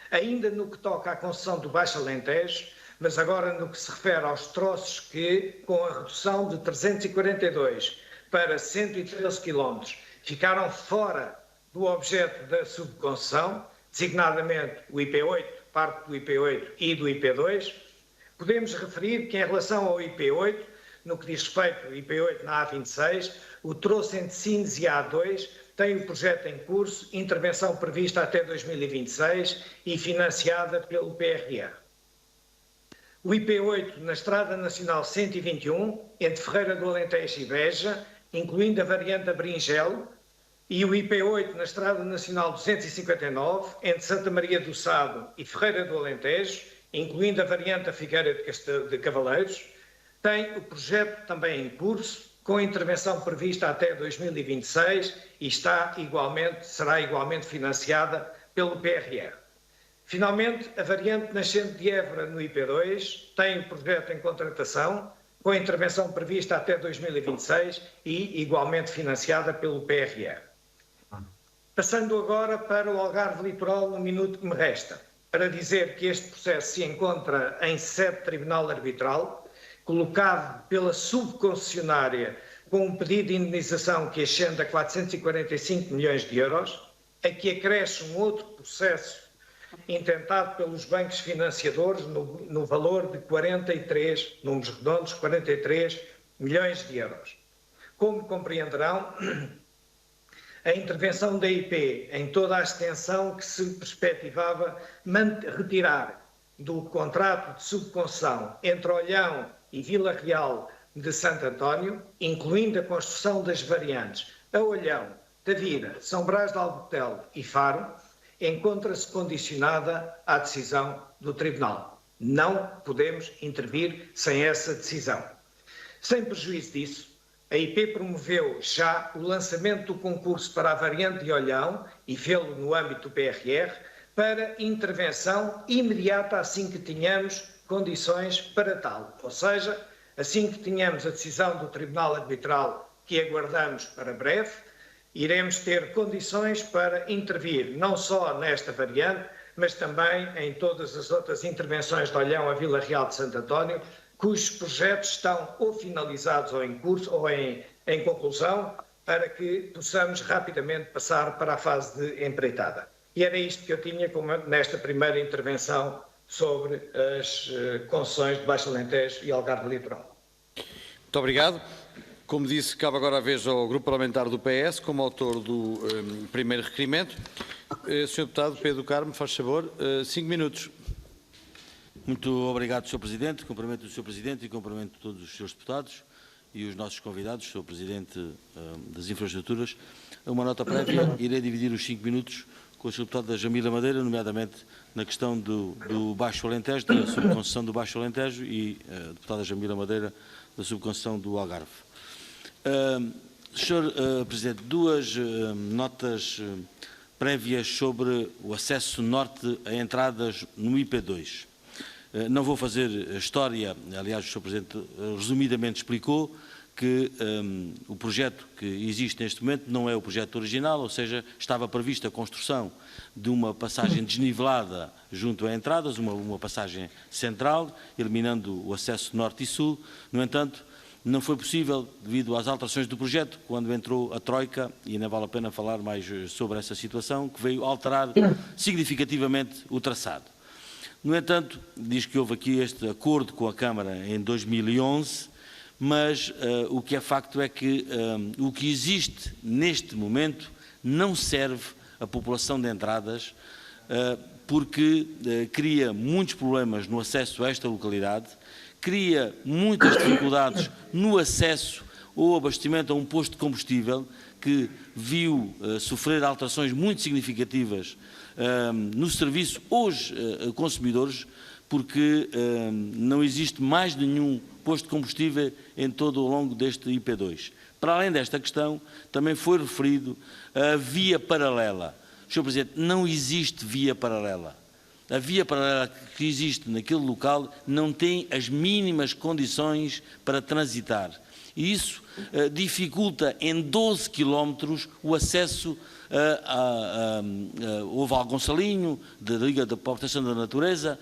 Ainda no que toca à concessão do Baixo Alentejo, mas agora no que se refere aos troços que, com a redução de 342 para 113 km, ficaram fora do objeto da subconcessão, designadamente o IP8, parte do IP8 e do IP2, podemos referir que em relação ao IP8, no que diz respeito ao IP8 na A26, o troço entre Sines e A2 tem o projeto em curso, intervenção prevista até 2026 e financiada pelo PRR. O IP8 na Estrada Nacional 121, entre Ferreira do Alentejo e Beja, incluindo a variante da Bringelo, e o IP8 na Estrada Nacional 259, entre Santa Maria do Sado e Ferreira do Alentejo, incluindo a variante da Figueira de Cavaleiros, tem o projeto também em curso, com intervenção prevista até 2026 e será igualmente financiada pelo PRR. Finalmente, a variante nascente de Évora no IP2 tem o projeto em contratação, com intervenção prevista até 2026 e igualmente financiada pelo PRR. Passando agora para o Algarve Litoral, no minuto que me resta, para dizer que este processo se encontra em sede de tribunal arbitral, colocado pela subconcessionária com um pedido de indemnização que ascende a 445 milhões de euros, a que acresce um outro processo intentado pelos bancos financiadores no valor de 43, números redondos, 43 milhões de euros. Como compreenderão, a intervenção da IP em toda a extensão que se perspectivava retirar do contrato de subconcessão entre Olhão e Vila Real de Santo António, incluindo a construção das variantes a Olhão, Tavira, São Brás de Albortel e Faro, encontra-se condicionada à decisão do Tribunal. Não podemos intervir sem essa decisão. Sem prejuízo disso, a IP promoveu já o lançamento do concurso para a variante de Olhão e fê-lo no âmbito do PRR para intervenção imediata assim que tenhamos condições para tal. Ou seja, assim que tenhamos a decisão do Tribunal Arbitral, que aguardamos para breve, iremos ter condições para intervir não só nesta variante, mas também em todas as outras intervenções de Olhão a Vila Real de Santo António, cujos projetos estão ou finalizados ou em curso ou em conclusão, para que possamos rapidamente passar para a fase de empreitada. E era isto que eu tinha nesta primeira intervenção sobre as concessões de Baixo Alentejo e Algarve Litoral. Muito obrigado. Como disse, cabe agora a vez ao Grupo Parlamentar do PS, como autor do primeiro requerimento. Sr. Deputado Pedro Carmo, faz favor, 5 minutos. Muito obrigado, Sr. Presidente. Cumprimento o Sr. Presidente e cumprimento todos os Srs. Deputados e os nossos convidados, Sr. Presidente das Infraestruturas. Uma nota prévia, irei dividir os 5 minutos com o Sr. Deputado da Jamila Madeira, nomeadamente na questão do Baixo Alentejo, da subconcessão do Baixo Alentejo e a Deputada Jamila Madeira da subconcessão do Algarve. Sr. Presidente, duas notas prévias sobre o acesso norte a entradas no IP2. Não vou fazer história, aliás, o Sr. Presidente resumidamente explicou que o projeto que existe neste momento não é o projeto original, ou seja, estava prevista a construção de uma passagem desnivelada junto a entradas, uma passagem central, eliminando o acesso norte e sul. No entanto, não foi possível devido às alterações do projeto, quando entrou a Troika, e não vale a pena falar mais sobre essa situação, que veio alterar significativamente o traçado. No entanto, diz que houve aqui este acordo com a Câmara em 2011, mas o que é facto é que o que existe neste momento não serve à população de entradas, porque cria muitos problemas no acesso a esta localidade, cria muitas dificuldades no acesso ou abastecimento a um posto de combustível, que viu sofrer alterações muito significativas no serviço aos consumidores, porque não existe mais nenhum posto de combustível em todo o longo deste IP2. Para além desta questão, também foi referido a via paralela. Sr. Presidente, não existe via paralela. A via paralela que existe naquele local não tem as mínimas condições para transitar. E isso dificulta em 12 quilómetros o acesso ao Val Gonçalinho, da Liga da Proteção da Natureza,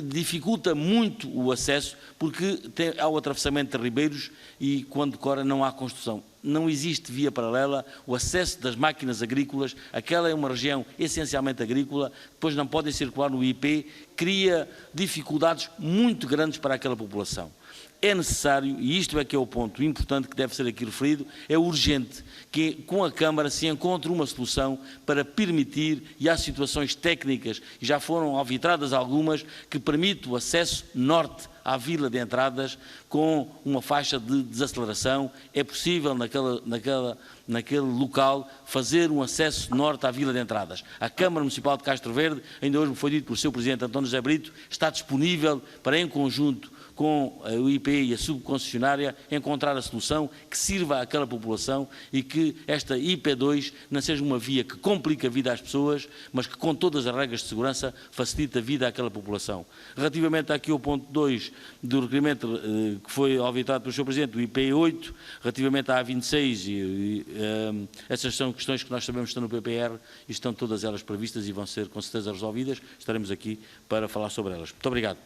dificulta muito o acesso, porque há o atravessamento de ribeiros e, quando decora, não há construção. Não existe via paralela, o acesso das máquinas agrícolas, aquela é uma região essencialmente agrícola, depois não podem circular no IP, cria dificuldades muito grandes para aquela população. É necessário, e isto é que é o ponto importante que deve ser aqui referido, é urgente que com a Câmara se encontre uma solução para permitir, e há situações técnicas, e já foram arbitradas algumas, que permite o acesso norte à vila de entradas com uma faixa de desaceleração. É possível naquele local fazer um acesso norte à vila de entradas. A Câmara Municipal de Castro Verde, ainda hoje me foi dito pelo Sr. Presidente António José Brito, está disponível para, em conjunto com o IP e a subconcessionária, encontrar a solução que sirva àquela população e que esta IP2 não seja uma via que complica a vida às pessoas, mas que, com todas as regras de segurança, facilita a vida àquela população. Relativamente aqui ao ponto 2 do requerimento que foi arbitrado pelo Sr. Presidente, do IP8, relativamente à A26, essas são questões que nós sabemos que estão no PPR e estão todas elas previstas e vão ser com certeza resolvidas. Estaremos aqui para falar sobre elas. Muito obrigado.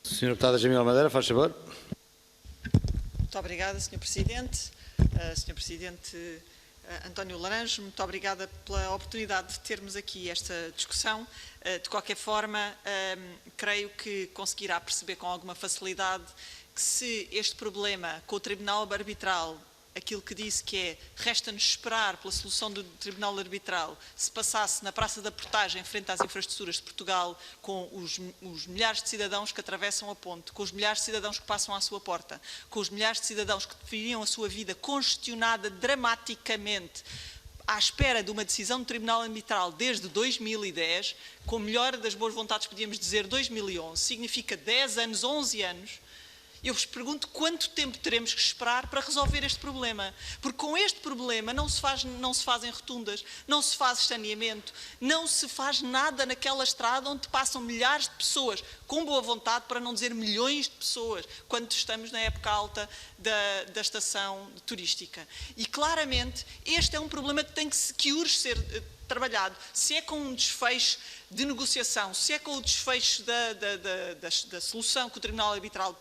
Senhora Deputada Jamila Madeira, faz favor. Muito obrigada, Sr. Presidente. Sr. Presidente António Laranjo, muito obrigada pela oportunidade de termos aqui esta discussão. De qualquer forma, creio que conseguirá perceber com alguma facilidade que, se este problema com o Tribunal Arbitral, aquilo que disse que é, resta-nos esperar pela solução do Tribunal Arbitral, se passasse na Praça da Portagem, frente às infraestruturas de Portugal, com os milhares de cidadãos que atravessam a ponte, com os milhares de cidadãos que passam à sua porta, com os milhares de cidadãos que viriam a sua vida congestionada dramaticamente, à espera de uma decisão do Tribunal Arbitral desde 2010, com a melhor das boas vontades podíamos dizer 2011, significa 10 anos, 11 anos. Eu vos pergunto quanto tempo teremos que esperar para resolver este problema. Porque com este problema não se fazem rotundas, não se faz saneamento, não se faz nada naquela estrada onde passam milhares de pessoas, com boa vontade, para não dizer milhões de pessoas, quando estamos na época alta da estação turística. E claramente este é um problema que urge ser trabalhado. Se é com um desfecho de negociação, se é com o desfecho da solução que o Tribunal Arbitral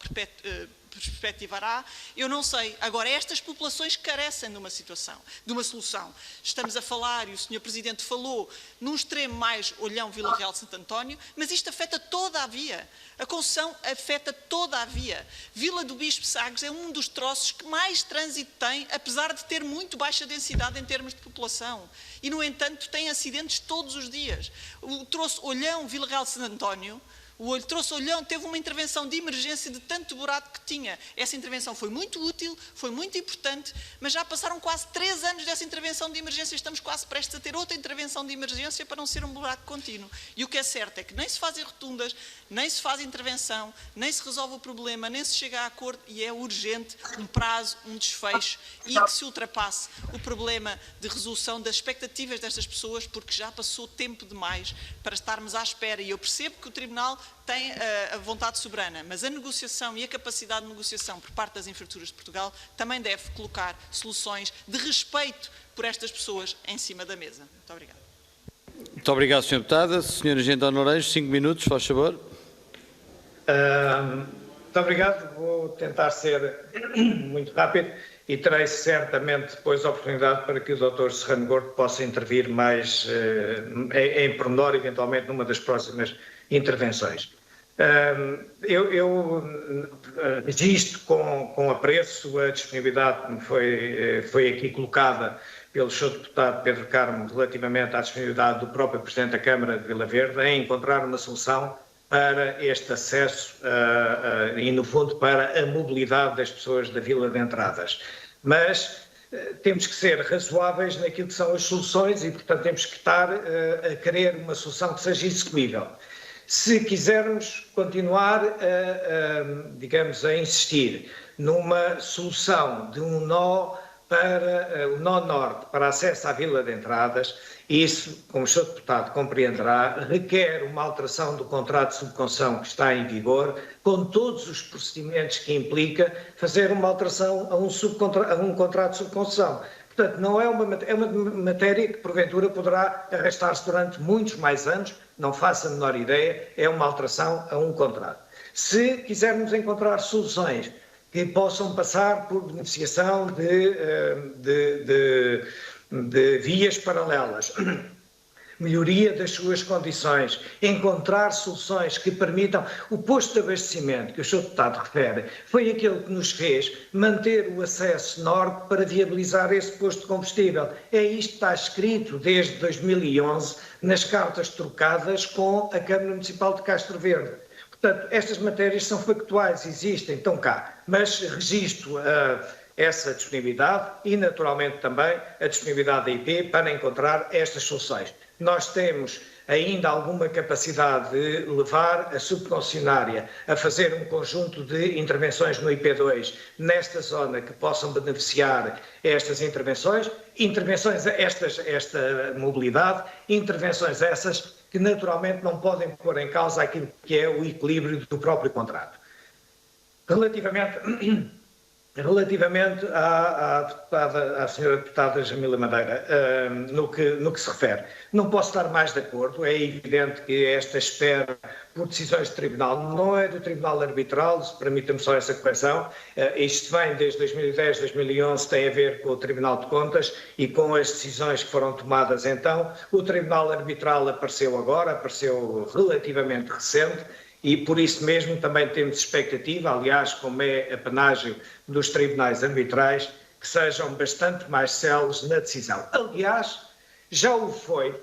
perspectivará, eu não sei. Agora, estas populações carecem de uma solução. Estamos a falar, e o Sr. Presidente falou, num extremo mais Olhão, Vila Real de Santo António, mas isto afeta toda a via. A concessão afeta toda a via. Vila do Bispo Sagres é um dos troços que mais trânsito tem, apesar de ter muito baixa densidade em termos de população. E, no entanto, tem acidentes todos os dias. O troço Olhão, Vila Real de Santo António, O olho trouxe olhão, teve uma intervenção de emergência de tanto buraco que tinha. Essa intervenção foi muito útil, foi muito importante, mas já passaram quase 3 anos dessa intervenção de emergência. Estamos quase prestes a ter outra intervenção de emergência para não ser um buraco contínuo. E o que é certo é que nem se fazem rotundas, nem se faz intervenção, nem se resolve o problema, nem se chega a acordo, e é urgente um prazo, um desfecho, e que se ultrapasse o problema de resolução das expectativas destas pessoas, porque já passou tempo demais para estarmos à espera. E eu percebo que o Tribunal tem a vontade soberana, mas a negociação e a capacidade de negociação por parte das Infraestruturas de Portugal também deve colocar soluções de respeito por estas pessoas em cima da mesa. Muito obrigada. Muito obrigado, Sr. Deputada. Sr. Agente Honorário, 5 minutos, faz favor. Muito obrigado. Vou tentar ser muito rápido e terei certamente depois a oportunidade para que o Dr. Serrano Gordo possa intervir mais em pormenor, eventualmente numa das próximas intervenções. Eu registro com apreço a disponibilidade que me foi aqui colocada pelo Sr. Deputado Pedro Carmo relativamente à disponibilidade do próprio Presidente da Câmara de Vila Verde em encontrar uma solução para este acesso e, no fundo, para a mobilidade das pessoas da Vila de Entradas. Mas temos que ser razoáveis naquilo que são as soluções e, portanto, temos que estar a querer uma solução que seja execuível. Se quisermos continuar, digamos, a insistir numa solução de um nó para o nó norte, para acesso à Vila de Entradas, isso, como o Sr. Deputado compreenderá, requer uma alteração do contrato de subconcessão que está em vigor, com todos os procedimentos que implica fazer uma alteração a um contrato de subconcessão. Portanto, não é uma matéria que, porventura, poderá arrastar-se durante muitos mais anos, não faço a menor ideia, é uma alteração a um contrato. Se quisermos encontrar soluções que possam passar por beneficiação de vias paralelas, melhoria das suas condições, encontrar soluções que permitam o posto de abastecimento que o Sr. Deputado refere, foi aquele que nos fez manter o acesso norte para viabilizar esse posto de combustível. É isto que está escrito desde 2011 nas cartas trocadas com a Câmara Municipal de Castro Verde. Portanto, estas matérias são factuais, existem, estão cá, mas registro essa disponibilidade e, naturalmente, também a disponibilidade da IP para encontrar estas soluções. Nós temos ainda alguma capacidade de levar a subconcessionária a fazer um conjunto de intervenções no IP2 nesta zona que possam beneficiar estas intervenções, esta mobilidade, intervenções essas que naturalmente não podem pôr em causa aquilo que é o equilíbrio do próprio contrato. Relativamente à senhora deputada Jamila Madeira, no que se refere, não posso estar mais de acordo. É evidente que esta espera por decisões de tribunal não é do tribunal arbitral, se permita-me só essa correção, isto vem desde 2010, 2011, tem a ver com o Tribunal de Contas e com as decisões que foram tomadas então. O tribunal arbitral apareceu relativamente recente, e por isso mesmo também temos expectativa, aliás, como é a panagem dos tribunais arbitrais, que sejam bastante mais céleres na decisão. Aliás, já o foi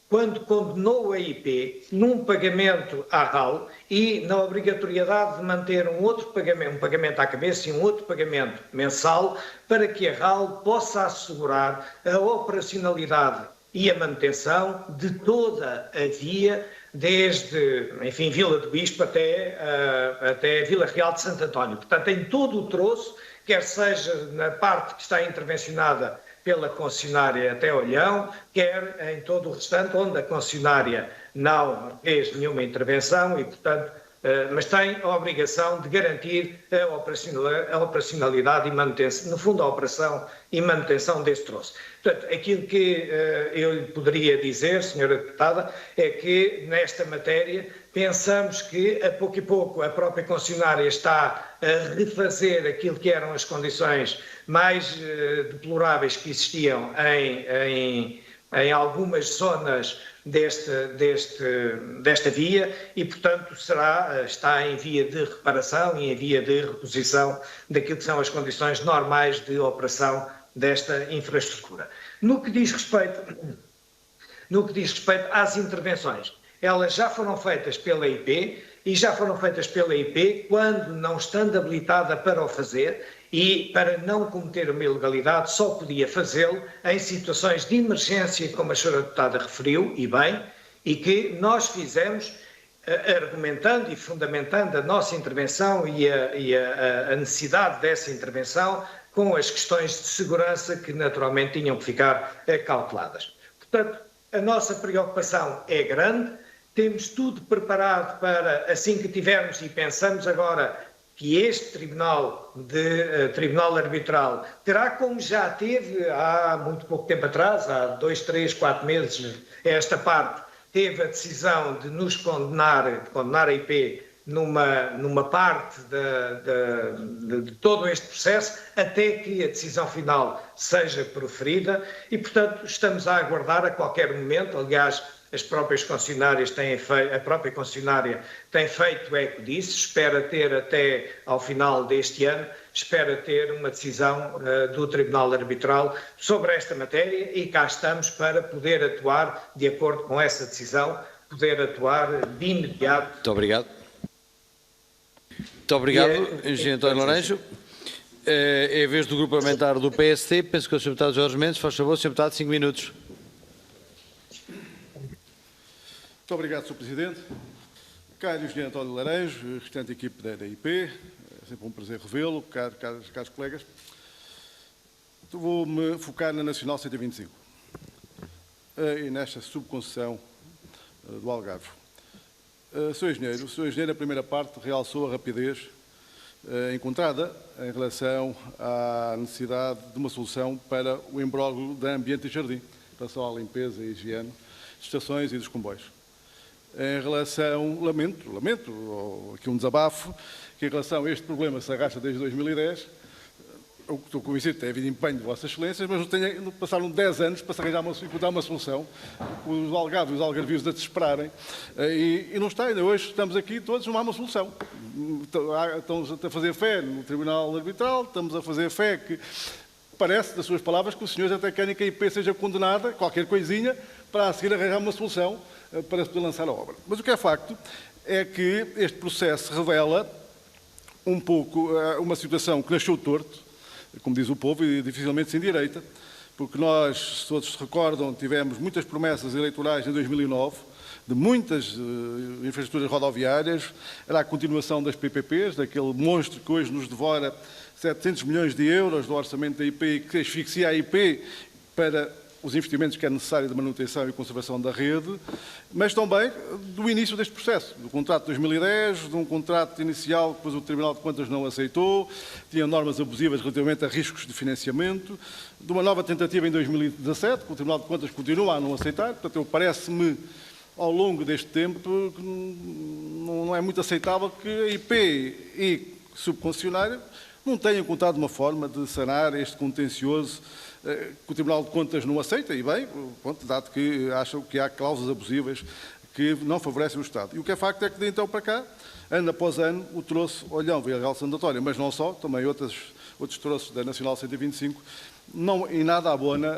quando condenou a IP num pagamento à RAL e na obrigatoriedade de manter um pagamento à cabeça e um outro pagamento mensal para que a RAL possa assegurar a operacionalidade e a manutenção de toda a via, desde, enfim, Vila do Bispo até Vila Real de Santo António. Portanto, em todo o troço, quer seja na parte que está intervencionada pela concessionária até Olhão, quer em todo o restante, onde a concessionária não fez nenhuma intervenção e, portanto, mas tem a obrigação de garantir a operacionalidade e manutenção, no fundo, a operação e manutenção desse troço. Portanto, aquilo que eu lhe poderia dizer, Sra. Deputada, é que nesta matéria pensamos que a pouco e pouco a própria concessionária está a refazer aquilo que eram as condições mais deploráveis que existiam em algumas zonas desta via e, portanto, está em via de reparação e em via de reposição daquilo que são as condições normais de operação desta infraestrutura. No que diz respeito às intervenções, elas já foram feitas pela IP e já foram feitas pela IP quando, não estando habilitada para o fazer e para não cometer uma ilegalidade, só podia fazê-lo em situações de emergência, como a senhora deputada referiu, e bem, e que nós fizemos argumentando e fundamentando a nossa intervenção e a necessidade dessa intervenção com as questões de segurança que naturalmente tinham que ficar cauteladas. Portanto, a nossa preocupação é grande, temos tudo preparado para, assim que tivermos, e pensamos agora que este Tribunal Arbitral terá, como já teve há muito pouco tempo atrás, há 2, 3, 4 meses, esta parte, teve a decisão de nos condenar a IP numa parte de todo este processo, até que a decisão final seja proferida e, portanto, estamos a aguardar a qualquer momento. Aliás, as próprias concessionárias a própria concessionária tem feito eco disso, espera ter até ao final deste ano, espera ter uma decisão do Tribunal Arbitral sobre esta matéria e cá estamos para poder atuar de acordo com essa decisão, poder atuar de imediato. Muito obrigado. Muito obrigado, Engenheiro António Laranjo. É a vez do Grupo Parlamentar do PST, penso que o Sr. Deputado Jorge Mendes, faz favor, Sr. Deputado, 5 minutos. Muito obrigado, Sr. Presidente. Caro Engenheiro António Laranjo, restante equipe da IP, é sempre um prazer revê-lo, caros colegas. Vou-me focar na Nacional 125 e nesta subconcessão do Algarve. Sr. Engenheiro, a primeira parte realçou a rapidez encontrada em relação à necessidade de uma solução para o imbróglio da Ambiente e Jardim, em relação à limpeza e higiene de estações e dos comboios. Em relação, lamento, aqui um desabafo, que em relação a este problema se arrasta desde 2010, eu estou convencido que tem havido empenho de Vossas Excelências, mas passaram 10 anos para se encontrar uma solução, os algarvios e os algarvios a desesperarem, e não está, ainda hoje estamos aqui todos, não há uma solução. Estamos a fazer fé no Tribunal Arbitral, estamos a fazer fé que, parece, das suas palavras, que os senhores até querem que a IP seja condenada, qualquer coisinha, para a seguir arranjar uma solução para se poder lançar a obra. Mas o que é facto é que este processo revela um pouco uma situação que nasceu torto, como diz o povo, e dificilmente sem direita, porque nós, se todos se recordam, tivemos muitas promessas eleitorais em 2009, de muitas infraestruturas rodoviárias, era a continuação das PPPs, daquele monstro que hoje nos devora 700 milhões de euros do orçamento da IP, que asfixia a IP para os investimentos que é necessário de manutenção e conservação da rede, mas também do início deste processo, do contrato de 2010, de um contrato inicial que depois o Tribunal de Contas não aceitou, tinha normas abusivas relativamente a riscos de financiamento, de uma nova tentativa em 2017, que o Tribunal de Contas continua a não aceitar. Portanto, parece-me, ao longo deste tempo, que não é muito aceitável que a IP e subconcessionária não tenham encontrado uma forma de sanar este contencioso que o Tribunal de Contas não aceita, e bem, dado que acham que há cláusulas abusivas que não favorecem o Estado. E o que é facto é que, de então para cá, ano após ano, o troço Olhão Vila Real Sandatório, mas não só, também outros troços da Nacional 125, não em nada abona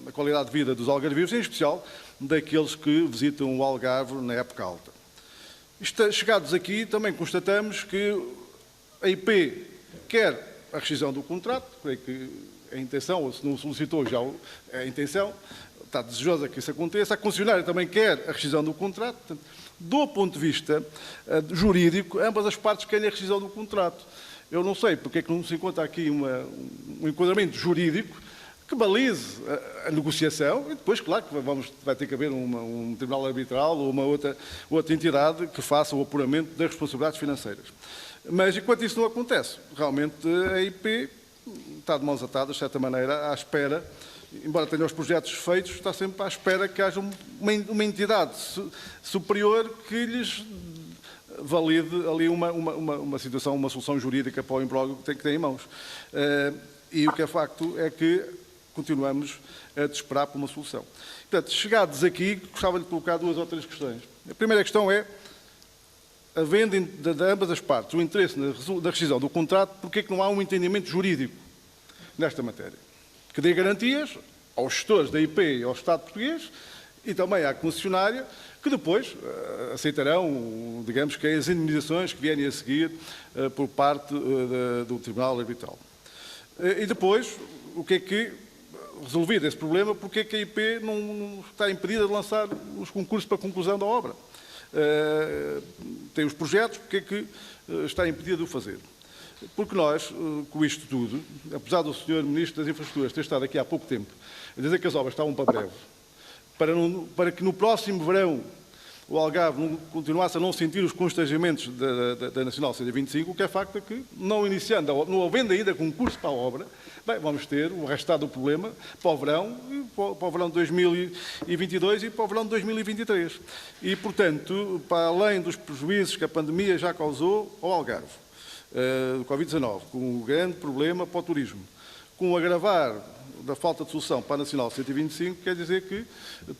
a qualidade de vida dos algarvios, em especial daqueles que visitam o Algarve na época alta. Chegados aqui, também constatamos que a IP quer a rescisão do contrato, creio que a intenção, ou se não solicitou já a intenção, está desejosa que isso aconteça. A concessionária também quer a rescisão do contrato. Portanto, do ponto de vista jurídico, ambas as partes querem a rescisão do contrato. Eu não sei porque é que não se encontra aqui um enquadramento jurídico que balize a negociação e depois, claro, que vai ter que haver um tribunal arbitral ou uma outra entidade que faça o apuramento das responsabilidades financeiras. Mas, enquanto isso não acontece, realmente a IP está de mãos atadas, de certa maneira, à espera, embora tenha os projetos feitos, está sempre à espera que haja uma entidade superior que lhes valide ali uma situação, uma solução jurídica para o imbróglio que tem em mãos. E o que é facto é que continuamos a desesperar por uma solução. Portanto, chegados aqui, gostava de colocar 2 ou 3 questões. A primeira questão é, havendo de ambas as partes o interesse da rescisão do contrato, porque é que não há um entendimento jurídico nesta matéria? Que dê garantias aos gestores da IP e ao Estado português e também à concessionária que depois aceitarão, digamos, que as indemnizações que vierem a seguir por parte do Tribunal Arbitral. E depois, o que é que, resolvido esse problema, porque é que a IP não está impedida de lançar os concursos para a conclusão da obra? Tem os projetos, porque é que está impedida de o fazer? Porque nós, com isto tudo, apesar do Sr. Ministro das Infraestruturas ter estado aqui há pouco tempo a dizer que as obras estavam para breve, para que no próximo verão o Algarve não continuasse a não sentir os constrangimentos da Nacional 125, o que é facto é que, não havendo ainda concurso para a obra, bem, vamos ter o restado do problema para o verão de 2022 e para o verão de 2023. E, portanto, para além dos prejuízos que a pandemia já causou ao Algarve, do Covid-19, com um grande problema para o turismo, com o agravar da falta de solução para a Nacional 125, quer dizer que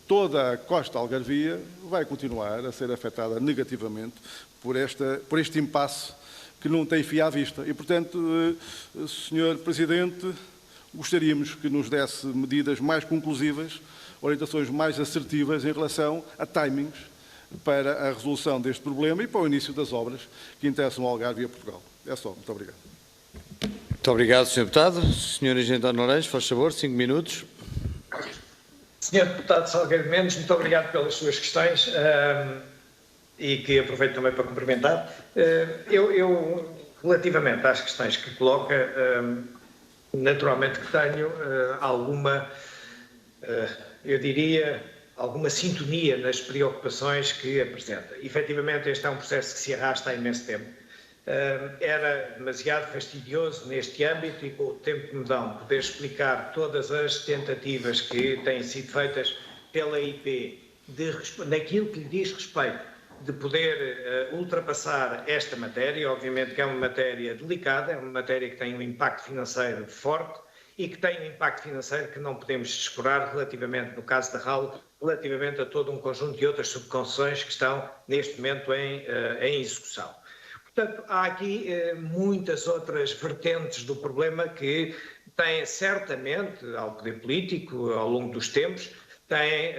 toda a costa algarvia vai continuar a ser afetada negativamente por este impasse que não tem fim à vista. E, portanto, Sr. Presidente, gostaríamos que nos desse medidas mais conclusivas, orientações mais assertivas em relação a timings para a resolução deste problema e para o início das obras que interessam ao Algarve e a Portugal. É só. Muito obrigado. Muito obrigado, Sr. Deputado. Sr. Engenheiro António Lourenço, faz favor, 5 minutos. Sr. Deputado Salgueiro Mendes, muito obrigado pelas suas questões e que aproveito também para cumprimentar. Eu, relativamente às questões que coloca, naturalmente que tenho alguma, eu diria, alguma sintonia nas preocupações que apresenta. Efetivamente, este é um processo que se arrasta há imenso tempo. Era demasiado fastidioso neste âmbito e, com o tempo que me dão, poder explicar todas as tentativas que têm sido feitas pela IP naquilo que lhe diz respeito de poder ultrapassar esta matéria. Obviamente que é uma matéria delicada, é uma matéria que tem um impacto financeiro forte e que tem um impacto financeiro que não podemos descurar relativamente, no caso da RAL, relativamente a todo um conjunto de outras subconcessões que estão neste momento em execução. Portanto, há aqui muitas outras vertentes do problema que têm certamente, ao poder político, ao longo dos tempos, têm,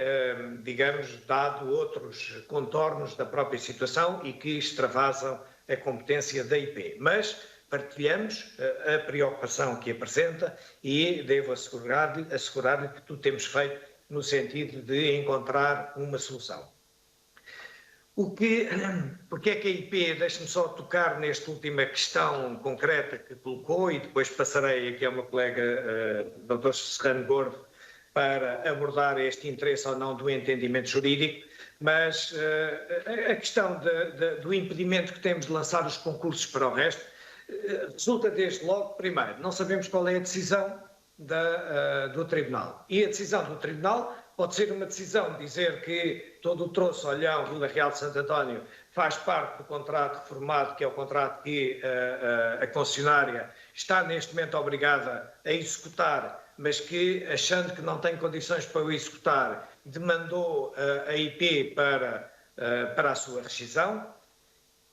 digamos, dado outros contornos da própria situação e que extravasam a competência da IP. Mas partilhamos a preocupação que apresenta e devo assegurar-lhe que tudo temos feito no sentido de encontrar uma solução. Porque é que a IP, deixe-me só tocar nesta última questão concreta que colocou e depois passarei aqui ao meu colega Dr. Serrano Gordo para abordar este interesse ou não do entendimento jurídico, mas a questão do impedimento que temos de lançar os concursos para o resto resulta desde logo, primeiro, não sabemos qual é a decisão do Tribunal. E a decisão do Tribunal pode ser uma decisão de dizer que todo o troço Olhão, Vila Real de Santo António faz parte do contrato reformado, que é o contrato que a concessionária está neste momento obrigada a executar, mas que, achando que não tem condições para o executar, demandou a IP para a sua rescisão.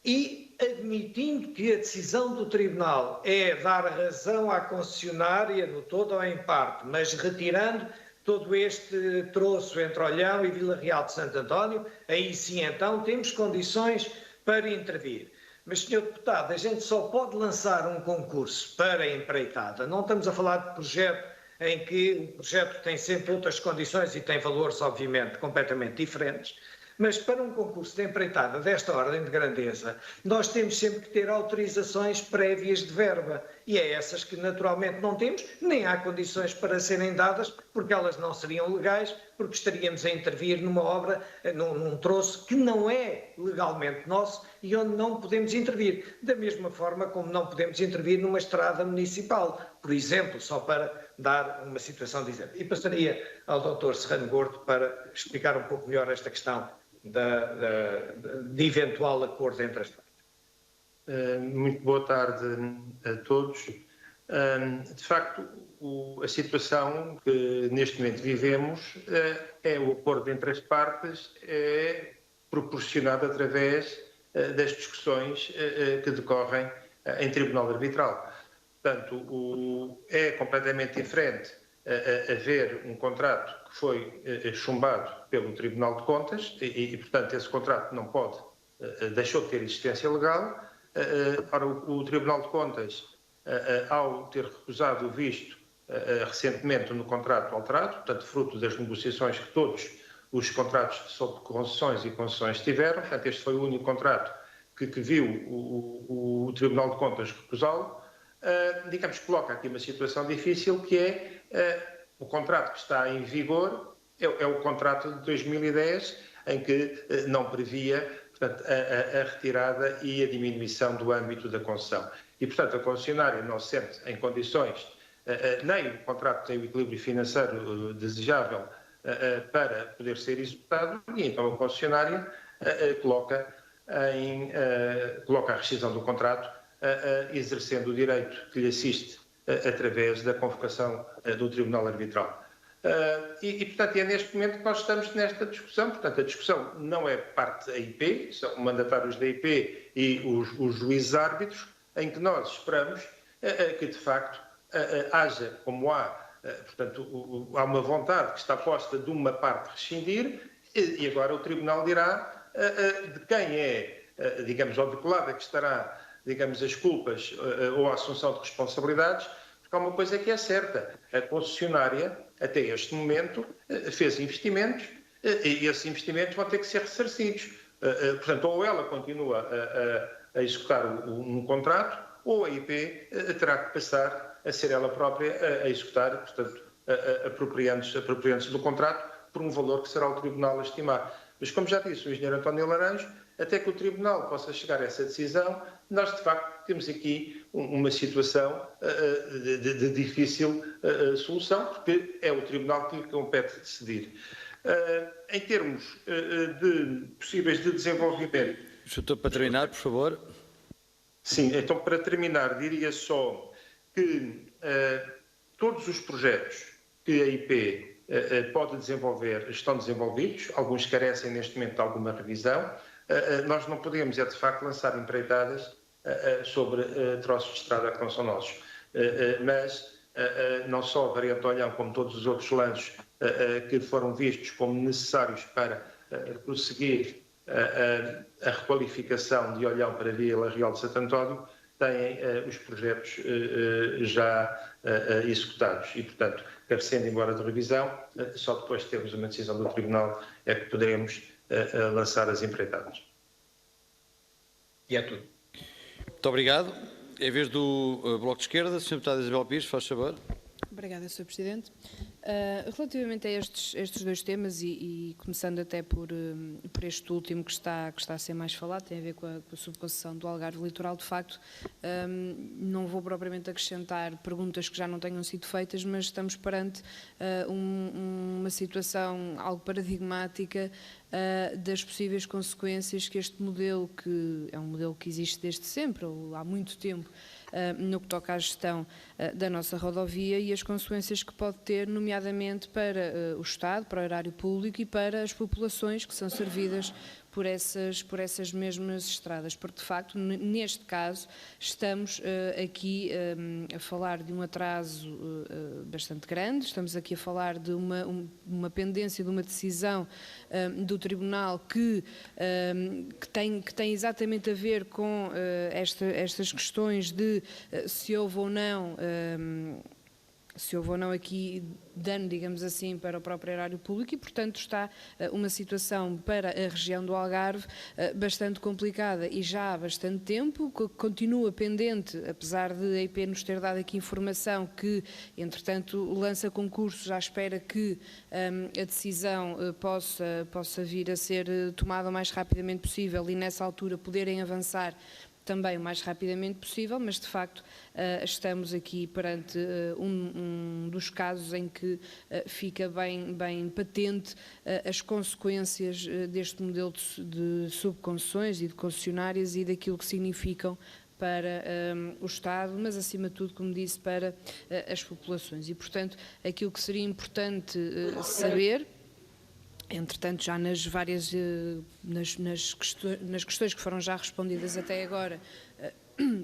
E admitindo que a decisão do Tribunal é dar razão à concessionária no todo ou em parte, mas retirando todo este troço entre Olhão e Vila Real de Santo António, aí sim então temos condições para intervir. Mas, Sr. Deputado, a gente só pode lançar um concurso para a empreitada. Não estamos a falar de projeto em que o projeto tem sempre outras condições e tem valores, obviamente, completamente diferentes. Mas para um concurso de empreitada desta ordem de grandeza, nós temos sempre que ter autorizações prévias de verba. E é essas que naturalmente não temos, nem há condições para serem dadas, porque elas não seriam legais, porque estaríamos a intervir numa obra, num troço que não é legalmente nosso e onde não podemos intervir. Da mesma forma como não podemos intervir numa estrada municipal, por exemplo, só para dar uma situação de exemplo. E passaria ao Dr. Serrano Gordo para explicar um pouco melhor esta questão de eventual acordo entre as partes. Muito boa tarde a todos. De facto, a situação que neste momento vivemos é o acordo entre as partes proporcionado através das discussões que decorrem em tribunal arbitral. Portanto, é completamente diferente haver um contrato que foi chumbado pelo Tribunal de Contas e, portanto, esse contrato não pode, deixou de ter existência legal. Ora, o Tribunal de Contas, ao ter recusado o visto recentemente no contrato alterado, portanto, fruto das negociações que todos os contratos sobre concessões e concessões tiveram, portanto, este foi o único contrato que viu o Tribunal de Contas recusá-lo, digamos que coloca aqui uma situação difícil, que é o contrato que está em vigor, é o contrato de 2010, em que não previa, portanto, a retirada e a diminuição do âmbito da concessão. E, portanto, a concessionária não se sente em condições, nem o contrato tem o equilíbrio financeiro desejável para poder ser executado, e então a concessionária coloca a rescisão do contrato, exercendo o direito que lhe assiste através da convocação do Tribunal Arbitral. Portanto, é neste momento que nós estamos nesta discussão. Portanto, a discussão não é parte da IP, são mandatários da IP e os juízes árbitros, em que nós esperamos que, de facto, haja, como portanto, há uma vontade que está posta de uma parte rescindir, e agora o Tribunal dirá de quem é, digamos, ou de que lado é que estará, digamos, as culpas ou a assunção de responsabilidades, porque há uma coisa que é certa: a concessionária, até este momento, fez investimentos e esses investimentos vão ter que ser ressarcidos. Portanto, ou ela continua a executar um contrato, ou a IP terá que passar a ser ela própria a executar, portanto, apropriando-se do contrato por um valor que será o Tribunal a estimar. Mas, como já disse o engenheiro António Laranjo, até que o Tribunal possa chegar a essa decisão, nós, de facto, temos aqui uma situação de difícil solução, porque é o Tribunal que lhe compete decidir. Em termos possíveis de desenvolvimento... Para terminar, por favor. Sim, então, para terminar, diria só que todos os projetos que a IP pode desenvolver estão desenvolvidos, alguns carecem neste momento de alguma revisão. Nós não podemos, de facto, lançar empreitadas sobre troços de estrada que não são nossos. Mas não só a variante Olhão, como todos os outros lanços que foram vistos como necessários para prosseguir a requalificação de Olhão para a Vila Real de Santo António, têm os projetos já executados e, portanto, carecendo embora de revisão, só depois de termos uma decisão do Tribunal é que poderemos lançar as empreitadas. E é tudo. Muito obrigado. É a vez do Bloco de Esquerda, Sr. Deputada Isabel Pires, faz favor. Obrigada, Sr. Presidente. Relativamente a estes dois temas, e começando até por este último que está a ser mais falado, tem a ver com a subconcessão do Algarve Litoral, de facto, não vou propriamente acrescentar perguntas que já não tenham sido feitas, mas estamos perante uma situação algo paradigmática das possíveis consequências que este modelo, que é um modelo que existe desde sempre, ou há muito tempo, no que toca à gestão da nossa rodovia, e as consequências que pode ter, nomeadamente para o Estado, para o erário público e para as populações que são servidas por essas mesmas estradas, porque de facto neste caso estamos aqui a falar de um atraso bastante grande, estamos aqui a falar de uma pendência de uma decisão do Tribunal que tem exatamente a ver com estas questões de se houve ou não aqui dano, digamos assim, para o próprio erário público, e, portanto, está uma situação para a região do Algarve bastante complicada e já há bastante tempo, continua pendente, apesar de a IP nos ter dado aqui informação que, entretanto, lança concursos à espera que a decisão possa vir a ser tomada o mais rapidamente possível e, nessa altura, poderem avançar também o mais rapidamente possível, mas de facto estamos aqui perante um dos casos em que fica bem patente as consequências deste modelo de subconcessões e de concessionárias e daquilo que significam para o Estado, mas acima de tudo, como disse, para as populações. E, portanto, aquilo que seria importante saber, entretanto, já nas várias nas questões que foram já respondidas até agora,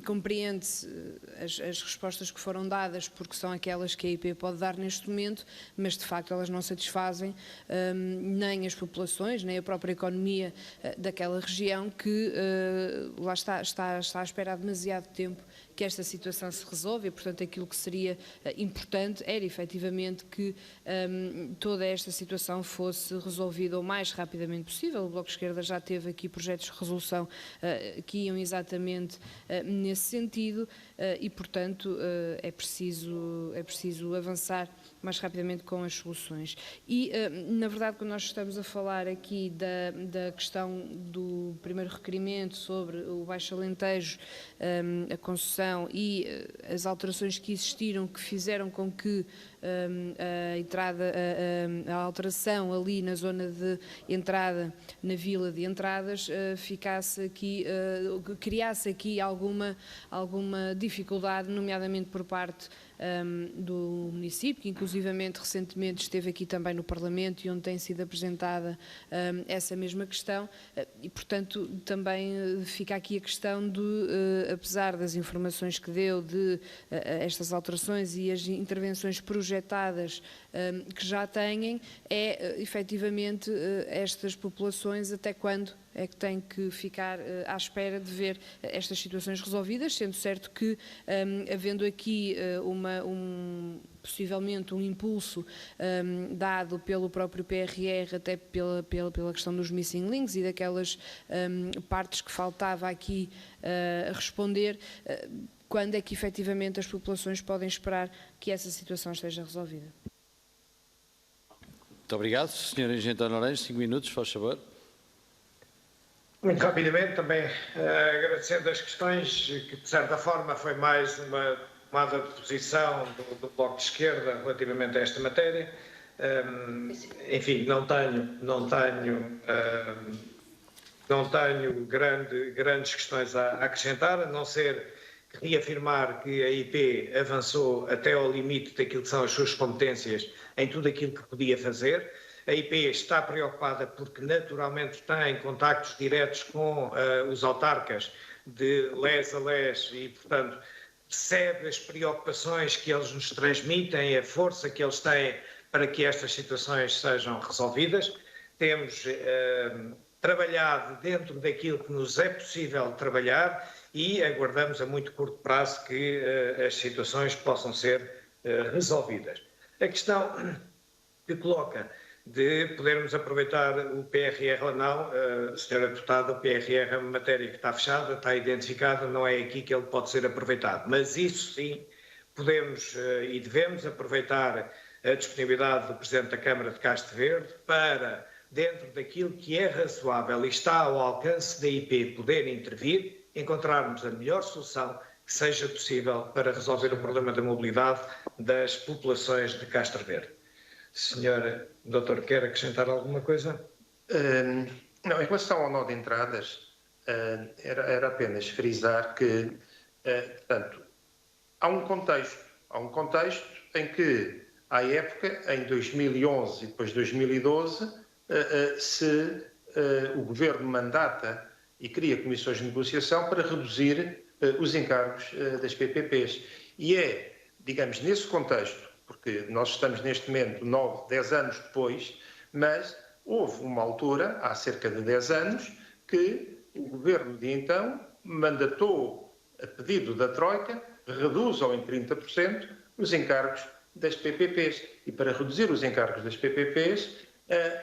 compreende-se as respostas que foram dadas, porque são aquelas que a EIP pode dar neste momento, mas de facto elas não satisfazem nem as populações, nem a própria economia daquela região, que lá está à espera há demasiado tempo que esta situação se resolva, e portanto aquilo que seria importante era efetivamente que toda esta situação fosse resolvida o mais rapidamente possível. O Bloco de Esquerda já teve aqui projetos de resolução que iam exatamente nesse sentido, e portanto é preciso avançar mais rapidamente com as soluções. E na verdade, quando nós estamos a falar aqui da questão do primeiro requerimento sobre o Baixo Alentejo, a concessão e as alterações que existiram, que fizeram com que a alteração ali na zona de entrada, na vila de entradas, criasse aqui alguma dificuldade, nomeadamente por parte do município, que inclusivamente recentemente esteve aqui também no Parlamento e onde tem sido apresentada essa mesma questão, e portanto também fica aqui a questão de, apesar das informações que deu de estas alterações e as intervenções projetadas que já têm, efetivamente estas populações até quando é que têm que ficar à espera de ver estas situações resolvidas, sendo certo que, havendo aqui possivelmente um impulso dado pelo próprio PRR, até pela questão dos missing links e daquelas partes que faltava aqui a responder, quando é que efetivamente as populações podem esperar que essa situação esteja resolvida? Muito obrigado. Sr. Engenheiro António Lourenço, 5 minutos, faz favor. Muito rapidamente, também agradecendo as questões, que de certa forma foi mais uma tomada de posição do Bloco de Esquerda relativamente a esta matéria. Enfim, não tenho grandes questões a acrescentar, a não ser que reafirmar que a IP avançou até ao limite daquilo que são as suas competências em tudo aquilo que podia fazer. A IP está preocupada porque naturalmente tem contactos diretos com os autarcas de les a les e, portanto, percebe as preocupações que eles nos transmitem, a força que eles têm para que estas situações sejam resolvidas. Temos trabalhado dentro daquilo que nos é possível trabalhar e aguardamos a muito curto prazo que as situações possam ser resolvidas. A questão que coloca de podermos aproveitar o PRR ou não, Sra. Deputada, o PRR é uma matéria que está fechada, está identificada, não é aqui que ele pode ser aproveitado. Mas isso sim, podemos e devemos aproveitar a disponibilidade do Presidente da Câmara de Castro Verde para, dentro daquilo que é razoável e está ao alcance da IP poder intervir, encontrarmos a melhor solução que seja possível para resolver o problema da mobilidade das populações de Castro Verde. Senhor Doutor, quer acrescentar alguma coisa? Não, em relação ao nó de entradas, era apenas frisar que, portanto, há um contexto em que, à época, em 2011 e depois 2012, o Governo mandata e cria comissões de negociação para reduzir os encargos das PPPs. E é, digamos, nesse contexto, porque nós estamos neste momento 9, 10 anos depois, mas houve uma altura, há cerca de 10 anos, que o Governo de então mandatou, a pedido da Troika, reduzam em 30% os encargos das PPPs. E para reduzir os encargos das PPPs,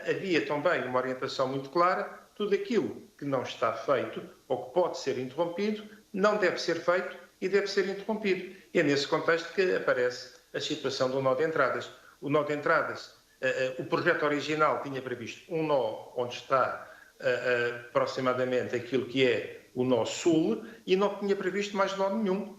havia também uma orientação muito clara: tudo aquilo que não está feito ou que pode ser interrompido, não deve ser feito e deve ser interrompido. E é nesse contexto que aparece a situação do nó de entradas. O nó de entradas, o projeto original tinha previsto um nó onde está aproximadamente aquilo que é o nó sul e não tinha previsto mais nó nenhum.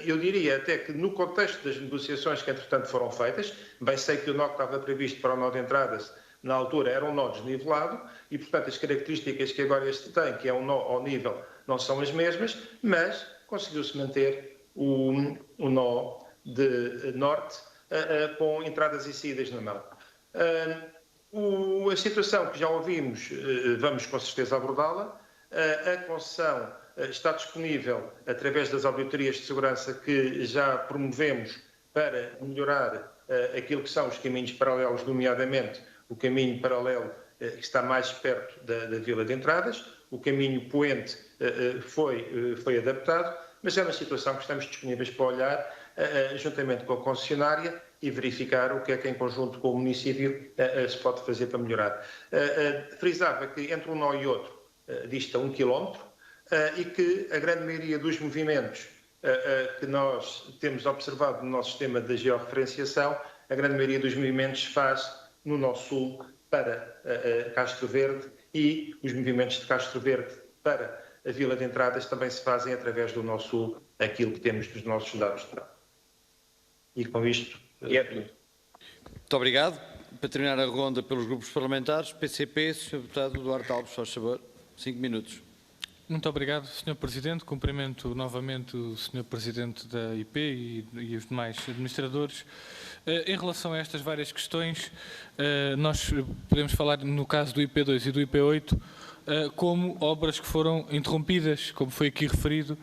Eu diria até que no contexto das negociações que entretanto foram feitas, bem sei que o nó que estava previsto para o nó de entradas na altura era um nó desnivelado e, portanto, as características que agora este tem, que é um nó ao nível, não são as mesmas, mas conseguiu-se manter o nó de norte com entradas e saídas na mão. A situação que já ouvimos, vamos com certeza abordá-la. A concessão está disponível através das auditorias de segurança que já promovemos para melhorar aquilo que são os caminhos paralelos, nomeadamente o caminho paralelo que está mais perto da Vila de Entradas. O caminho poente foi adaptado, mas é uma situação que estamos disponíveis para olhar juntamente com a concessionária e verificar o que é que em conjunto com o município se pode fazer para melhorar. Frisava que entre um nó e outro dista 1 km e que a grande maioria dos movimentos que nós temos observado no nosso sistema de georreferenciação, a grande maioria dos movimentos se faz no nó sul para Castro Verde e os movimentos de Castro Verde para a Vila de Entradas também se fazem através do nó sul, aquilo que temos dos nossos dados de trânsito. E com isto é tudo. Muito obrigado. Para terminar a ronda pelos grupos parlamentares, PCP, Sr. Deputado Duarte Alves, faz favor, 5 minutos. Muito obrigado, Sr. Presidente. Cumprimento novamente o Sr. Presidente da IP e os demais administradores. Em relação a estas várias questões, nós podemos falar, no caso do IP2 e do IP8, como obras que foram interrompidas, como foi aqui referido,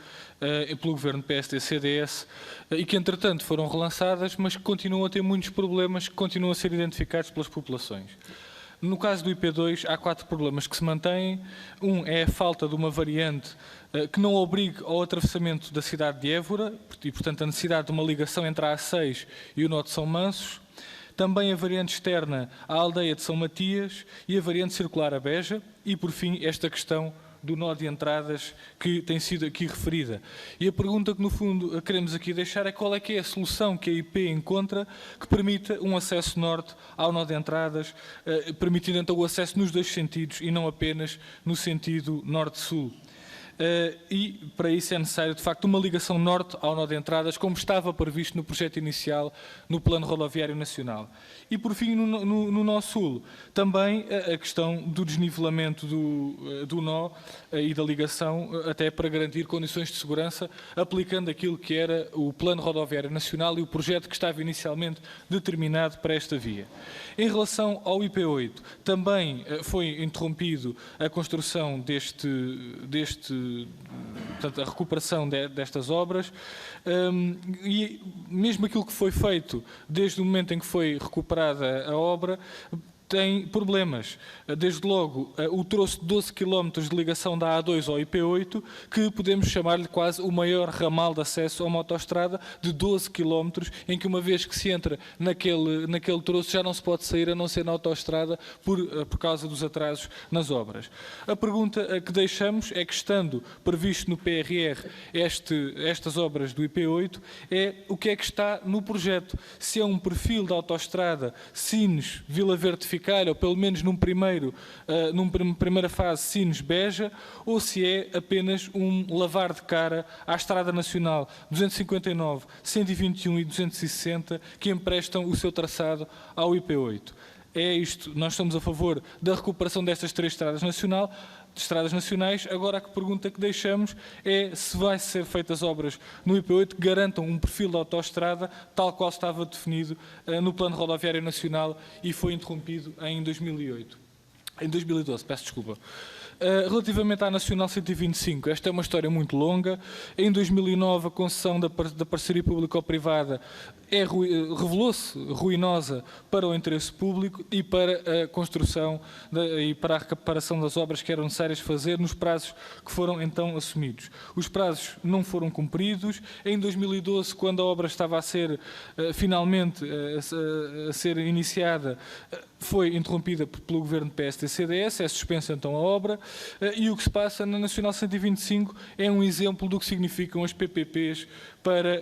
pelo Governo PSD-CDS, e que, entretanto, foram relançadas, mas que continuam a ter muitos problemas que continuam a ser identificados pelas populações. No caso do IP2, há 4 problemas que se mantêm. Um é a falta de uma variante que não obrigue ao atravessamento da cidade de Évora, e, portanto, a necessidade de uma ligação entre a A6 e o nó de São Mansos. Também a variante externa à aldeia de São Matias e a variante circular a Beja. E, por fim, esta questão do nó de entradas que tem sido aqui referida. E a pergunta que, no fundo, queremos aqui deixar é qual é que é a solução que a IP encontra que permita um acesso norte ao nó de entradas, permitindo então o acesso nos 2 sentidos e não apenas no sentido norte-sul. E para isso é necessário, de facto, uma ligação norte ao nó de entradas, como estava previsto no projeto inicial no Plano Rodoviário Nacional. E, por fim, no nó sul, também a questão do desnivelamento do nó e da ligação, até para garantir condições de segurança, aplicando aquilo que era o Plano Rodoviário Nacional e o projeto que estava inicialmente determinado para esta via. Em relação ao IP8, também foi interrompido a construção portanto, a recuperação destas obras, e mesmo aquilo que foi feito desde o momento em que foi recuperada a obra tem problemas. Desde logo, o troço de 12 km de ligação da A2 ao IP8, que podemos chamar-lhe quase o maior ramal de acesso a uma autoestrada de 12 km, em que uma vez que se entra naquele troço já não se pode sair a não ser na autoestrada por causa dos atrasos nas obras. A pergunta que deixamos é que, estando previsto no PRR estas obras do IP8, é o que é que está no projeto. Se é um perfil da autoestrada Sines-Vila Verde, ou pelo menos numa primeira fase Sines-Beja, ou se é apenas um lavar de cara à Estrada Nacional 259, 121 e 260 que emprestam o seu traçado ao IP8. É isto, nós estamos a favor da recuperação destas 3 estradas nacionais. Agora a pergunta que deixamos é se vai ser feitas obras no IP8 que garantam um perfil de autoestrada tal qual estava definido no Plano Rodoviário Nacional e foi interrompido em 2012, peço desculpa. Relativamente à Nacional 125, esta é uma história muito longa. Em 2009, a concessão da parceria público-privada revelou-se ruinosa para o interesse público e para a construção e para a reparação das obras que eram necessárias fazer nos prazos que foram então assumidos. Os prazos não foram cumpridos. Em 2012, quando a obra estava a ser finalmente a ser iniciada, foi interrompida pelo Governo PSD-CDS, é suspensa então a obra, e o que se passa na Nacional 125 é um exemplo do que significam as PPPs para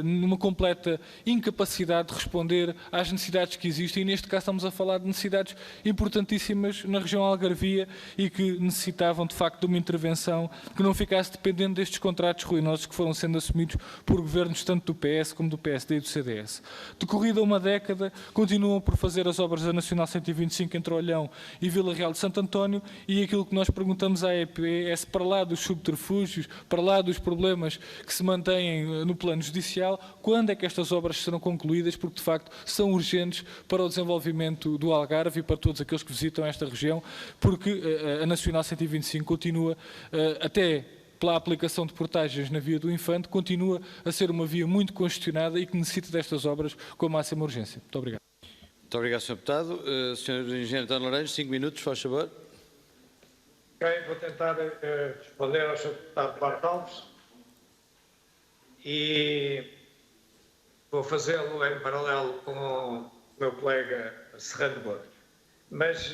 numa completa incapacidade de responder às necessidades que existem, e neste caso estamos a falar de necessidades importantíssimas na região Algarvia e que necessitavam de facto de uma intervenção que não ficasse dependente destes contratos ruinosos que foram sendo assumidos por governos tanto do PS como do PSD e do CDS. Decorrida uma década, continuam por fazer as obras da Nacional 125 entre Olhão e Vila Real de Santo António, e aquilo que nós perguntamos à EP é se, para lá dos subterfúgios, para lá dos problemas que se mantêm no plano judicial, quando é que estas obras serão concluídas, porque de facto são urgentes para o desenvolvimento do Algarve e para todos aqueles que visitam esta região, porque a Nacional 125 continua até pela aplicação de portagens na via do Infante, continua a ser uma via muito congestionada e que necessita destas obras com a máxima urgência. Muito obrigado. Muito obrigado, Sr. Deputado. Sr. Engenheiro António Laranjo, 5 minutos, faz favor. Ok, vou tentar responder ao Sr. Deputado Duarte Alves e vou fazê-lo em paralelo com o meu colega Serrano Gordo. Mas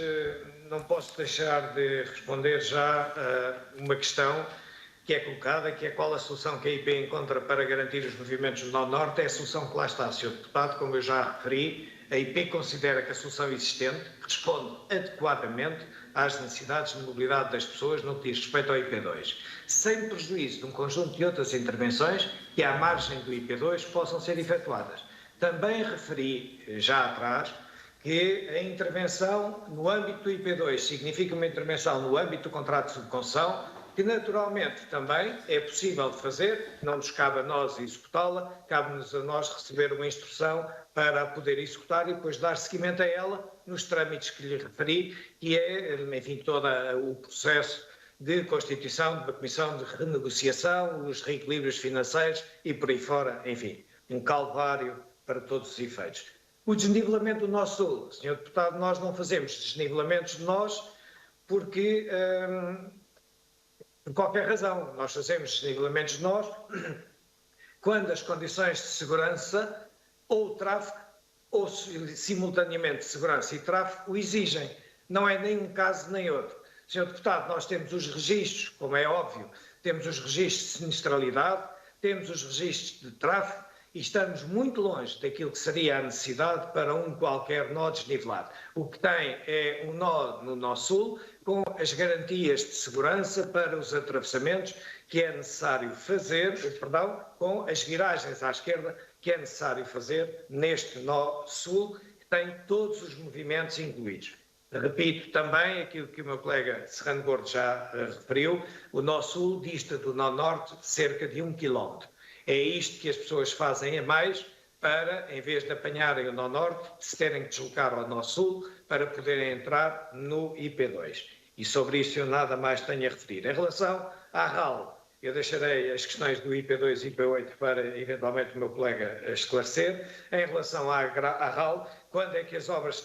não posso deixar de responder já uma questão que é colocada, que é qual a solução que a IP encontra para garantir os movimentos no Norte. É a solução que lá está, Sr. Deputado, como eu já referi. A IP considera que a solução existente responde adequadamente às necessidades de mobilidade das pessoas no que diz respeito ao IP2, sem prejuízo de um conjunto de outras intervenções que, à margem do IP2, possam ser efetuadas. Também referi, já atrás, que a intervenção no âmbito do IP2 significa uma intervenção no âmbito do contrato de subconcessão, que naturalmente também é possível de fazer, não nos cabe a nós executá-la, cabe-nos a nós receber uma instrução para a poder executar e depois dar seguimento a ela nos trâmites que lhe referi, que é, enfim, todo o processo de constituição de uma comissão de renegociação, os reequilíbrios financeiros e por aí fora, enfim, um calvário para todos os efeitos. O desnivelamento do nosso Sul, Sr. Deputado, nós não fazemos desnivelamentos de nós porque... por qualquer razão, nós fazemos desnivelamentos de nós quando as condições de segurança ou tráfego, ou simultaneamente segurança e tráfego, o exigem. Não é nem um caso nem outro. Sr. Deputado, nós temos os registros, como é óbvio, temos os registros de sinistralidade, temos os registros de tráfego e estamos muito longe daquilo que seria a necessidade para um qualquer nó desnivelado. O que tem é um nó no nó sul, com as garantias de segurança para os atravessamentos que é necessário fazer, com as viragens à esquerda que é necessário fazer neste nó sul, que tem todos os movimentos incluídos. Repito também aquilo que o meu colega Serrano Gordo já referiu, o nó sul dista do nó norte cerca de 1 km. É isto que as pessoas fazem a mais para, em vez de apanharem o nó norte, se terem que deslocar ao nó sul para poderem entrar no IP2. E sobre isso eu nada mais tenho a referir. Em relação à RAL, eu deixarei as questões do IP2 e IP8 para, eventualmente, o meu colega esclarecer. Em relação à RAL, quando é que as obras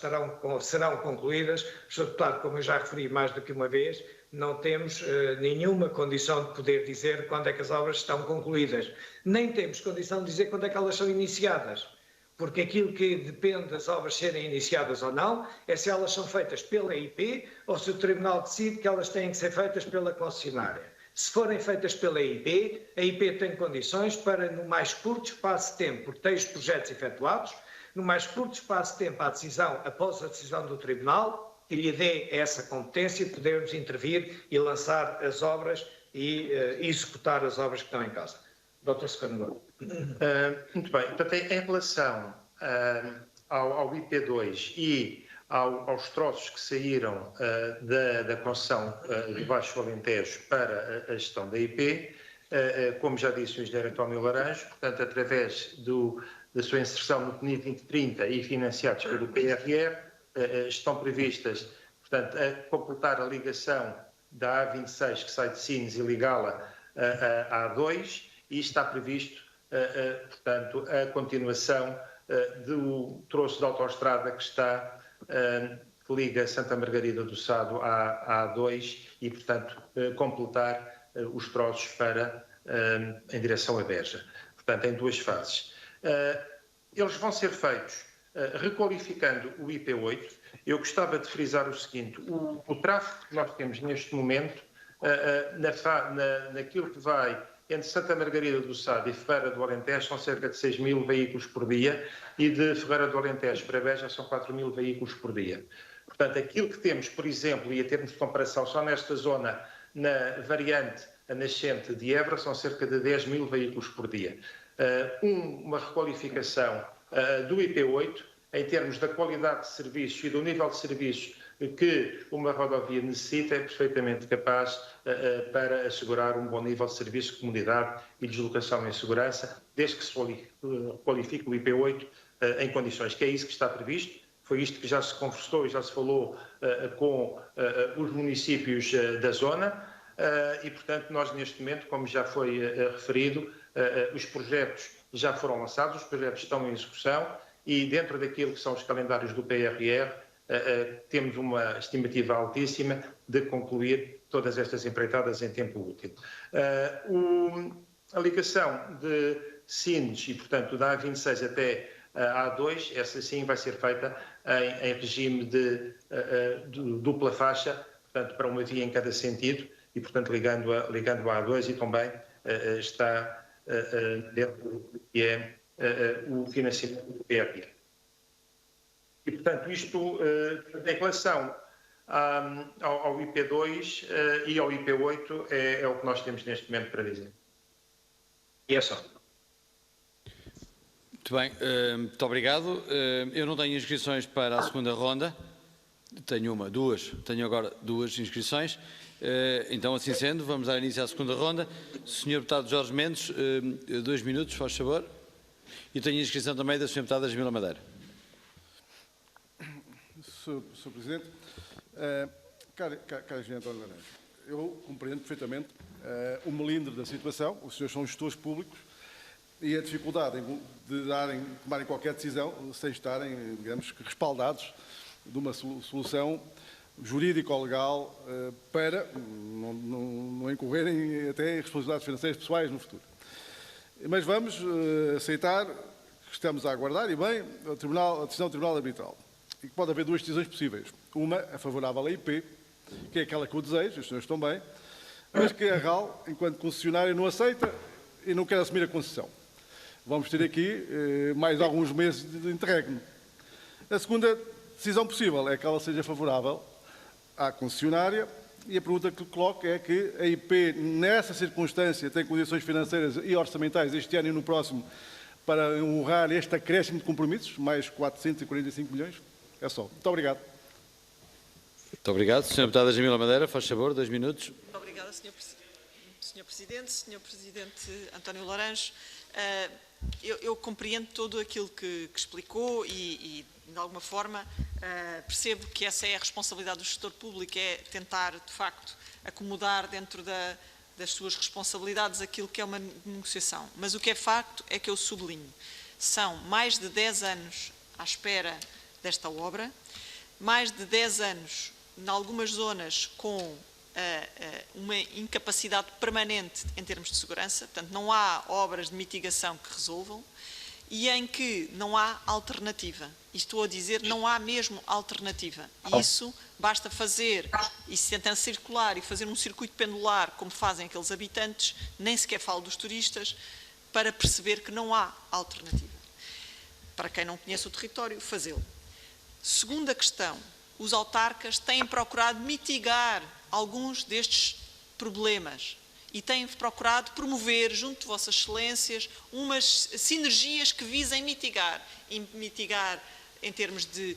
serão concluídas? Sr. Deputado, como eu já referi mais do que uma vez, não temos nenhuma condição de poder dizer quando é que as obras estão concluídas. Nem temos condição de dizer quando é que elas são iniciadas. Porque aquilo que depende das obras serem iniciadas ou não é se elas são feitas pela IP ou se o Tribunal decide que elas têm que ser feitas pela concessionária. Se forem feitas pela IP, a IP tem condições para, no mais curto espaço de tempo, porque tem os projetos efetuados, no mais curto espaço de tempo após a decisão do Tribunal, que lhe dê essa competência, podermos intervir e lançar as obras e executar as obras que estão em causa. Dr. Secretário. Muito bem. Portanto, em relação ao IP2 e aos troços que saíram da concessão do Baixo Alentejo para a gestão da IP, como já disse o engenheiro António Laranjo, portanto, através da sua inserção no PNI 2030 e financiados pelo PRR, estão previstas, portanto, a completar a ligação da A26 que sai de Sines e ligá-la à A2 e está previsto, portanto, a continuação do troço de autoestrada que liga Santa Margarida do Sado à A2 e, portanto, completar os troços em direção a Beja. Portanto, em 2 fases. Eles vão ser feitos requalificando o IP8. Eu gostava de frisar o seguinte: o tráfego que nós temos neste momento, naquilo que vai entre Santa Margarida do Sado e Ferreira do Alentejo, são cerca de 6.000 veículos por dia, e de Ferreira do Alentejo para Beja são 4.000 veículos por dia. Portanto, aquilo que temos, por exemplo, e a termos de comparação só nesta zona, na variante a nascente de Évora, são cerca de 10.000 veículos por dia. Uma requalificação do IP8, em termos da qualidade de serviços e do nível de serviços que uma rodovia necessita, é perfeitamente capaz para assegurar um bom nível de serviço de comunidade e deslocação em segurança, desde que se qualifique o IP8 em condições, que é isso que está previsto. Foi isto que já se conversou e já se falou com os municípios da zona. e, portanto, nós neste momento, como já foi referido, os projetos já foram lançados, os projetos estão em execução e dentro daquilo que são os calendários do PRR, temos uma estimativa altíssima de concluir todas estas empreitadas em tempo útil. A ligação de Sines e, portanto, da A26 até a A2, essa sim vai ser feita em regime de dupla faixa, portanto, para uma via em cada sentido e, portanto, ligando a A2 e também está dentro do que é o financiamento do PRR. E, portanto, isto em relação ao IP2 e ao IP8 é o que nós temos neste momento para dizer. E é só. Muito bem, muito obrigado. Eu não tenho inscrições para a segunda ronda. Tenho agora duas inscrições. Então, assim sendo, vamos dar início à segunda ronda. Sr. Deputado Jorge Mendes, 2 minutos, faz favor. E tenho inscrição também da Sra. Deputada Jamila Madeira. Sr. Presidente, caro Engenheiro António Laranjo, eu compreendo perfeitamente o melindre da situação, os senhores são gestores públicos e a dificuldade de tomarem qualquer decisão sem estarem, digamos, respaldados de uma solução jurídica ou legal para não incorrerem até em responsabilidades financeiras pessoais no futuro. Mas vamos aceitar que estamos a aguardar, e bem, a decisão do Tribunal Arbitral. E que pode haver duas decisões possíveis. Uma é favorável à IP, que é aquela que eu desejo, os senhores estão bem, mas que a RAL, enquanto concessionária, não aceita e não quer assumir a concessão. Vamos ter aqui mais alguns meses de interregno. A segunda decisão possível é que ela seja favorável à concessionária e a pergunta que coloco é que a IP, nessa circunstância, tem condições financeiras e orçamentais este ano e no próximo para honrar este acréscimo de compromissos, mais 445 milhões. É só. Muito obrigado. Muito obrigado. Sra. Deputada Jamila Madeira, faz favor, 2 minutos. Muito obrigada, Sr. Presidente. Sr. Presidente António Laranjo, eu compreendo tudo aquilo que explicou e, de alguma forma, percebo que essa é a responsabilidade do gestor público, é tentar, de facto, acomodar dentro das suas responsabilidades aquilo que é uma negociação. Mas o que é facto é que eu sublinho. São mais de 10 anos à espera desta obra, mais de 10 anos, em algumas zonas, com uma incapacidade permanente em termos de segurança, portanto, não há obras de mitigação que resolvam, e em que não há alternativa. E estou a dizer, não há mesmo alternativa. E isso basta fazer, e se tentar circular e fazer um circuito pendular, como fazem aqueles habitantes, nem sequer falo dos turistas, para perceber que não há alternativa. Para quem não conhece o território, fazê-lo. Segunda questão, os autarcas têm procurado mitigar alguns destes problemas e têm procurado promover, junto de Vossas Excelências, umas sinergias que visem mitigar em termos de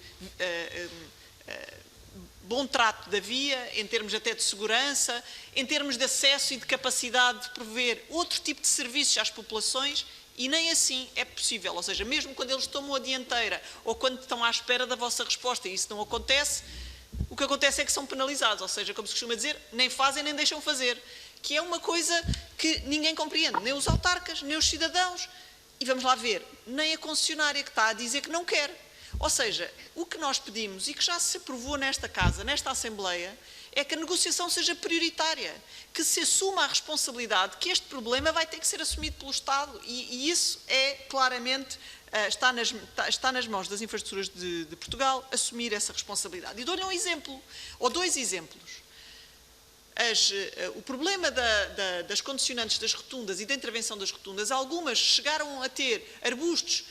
bom trato da via, em termos até de segurança, em termos de acesso e de capacidade de prover outro tipo de serviços às populações. E nem assim é possível, ou seja, mesmo quando eles tomam a dianteira ou quando estão à espera da vossa resposta e isso não acontece, o que acontece é que são penalizados, ou seja, como se costuma dizer, nem fazem nem deixam fazer, que é uma coisa que ninguém compreende, nem os autarcas, nem os cidadãos, e vamos lá ver, nem a concessionária que está a dizer que não quer. Ou seja, o que nós pedimos e que já se aprovou nesta casa, nesta Assembleia, é que a negociação seja prioritária, que se assuma a responsabilidade que este problema vai ter que ser assumido pelo Estado e isso é claramente, está nas mãos das infraestruturas de Portugal assumir essa responsabilidade. E dou-lhe um exemplo, ou 2 exemplos. O problema das condicionantes das rotundas e da intervenção das rotundas, algumas chegaram a ter arbustos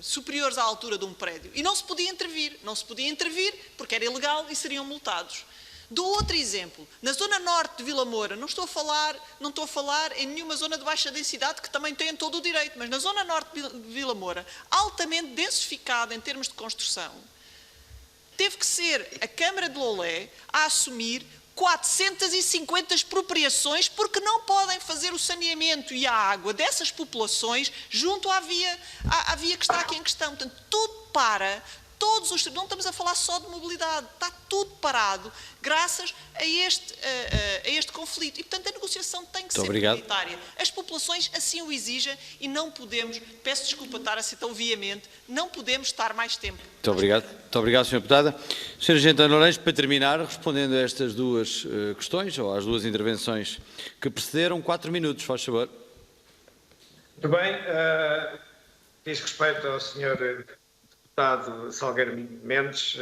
superiores à altura de um prédio e não se podia intervir porque era ilegal e seriam multados. Dou outro exemplo, na zona norte de Vila Moura, não estou a falar em nenhuma zona de baixa densidade que também têm todo o direito, mas na zona norte de Vila Moura, altamente densificada em termos de construção, teve que ser a Câmara de Loulé a assumir 450 expropriações porque não podem fazer o saneamento e a água dessas populações junto à via que está aqui em questão. Portanto, não estamos a falar só de mobilidade, está tudo parado graças a este conflito. E, portanto, a negociação tem que ser prioritária. As populações assim o exigem e não podemos, peço desculpa estar a ser tão veemente, não podemos estar mais tempo. Muito obrigado. Muito obrigado, Sr. Deputada. Sr. Agente António Lourenço, para terminar, respondendo a estas duas questões, ou às duas intervenções que precederam, 4 minutos, faz favor. Muito bem. Diz respeito ao Sr. Deputado Salgueiro Mendes,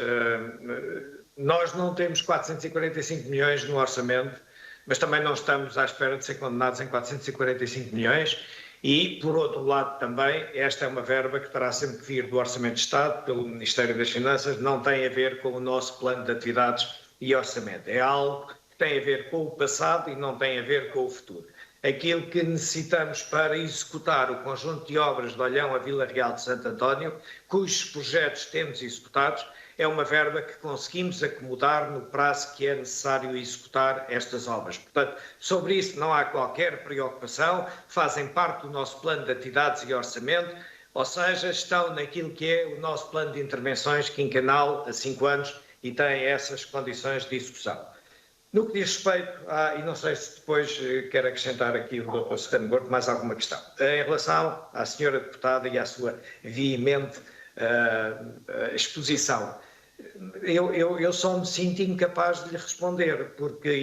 nós não temos 445 milhões no orçamento, mas também não estamos à espera de ser condenados em 445 milhões e, por outro lado, também, esta é uma verba que terá sempre que vir do Orçamento de Estado, pelo Ministério das Finanças, não tem a ver com o nosso plano de atividades e orçamento. É algo que tem a ver com o passado e não tem a ver com o futuro. Aquilo que necessitamos para executar o conjunto de obras de Olhão a Vila Real de Santo António, cujos projetos temos executados, é uma verba que conseguimos acomodar no prazo que é necessário executar estas obras. Portanto, sobre isso não há qualquer preocupação, fazem parte do nosso plano de atividades e orçamento, ou seja, estão naquilo que é o nosso plano de intervenções quinquenal a 5 anos e têm essas condições de execução. No que diz respeito, e não sei se depois quer acrescentar aqui o Dr. Serrano Gordo mais alguma questão, em relação à senhora deputada e à sua veemente exposição, eu só me sinto incapaz de lhe responder,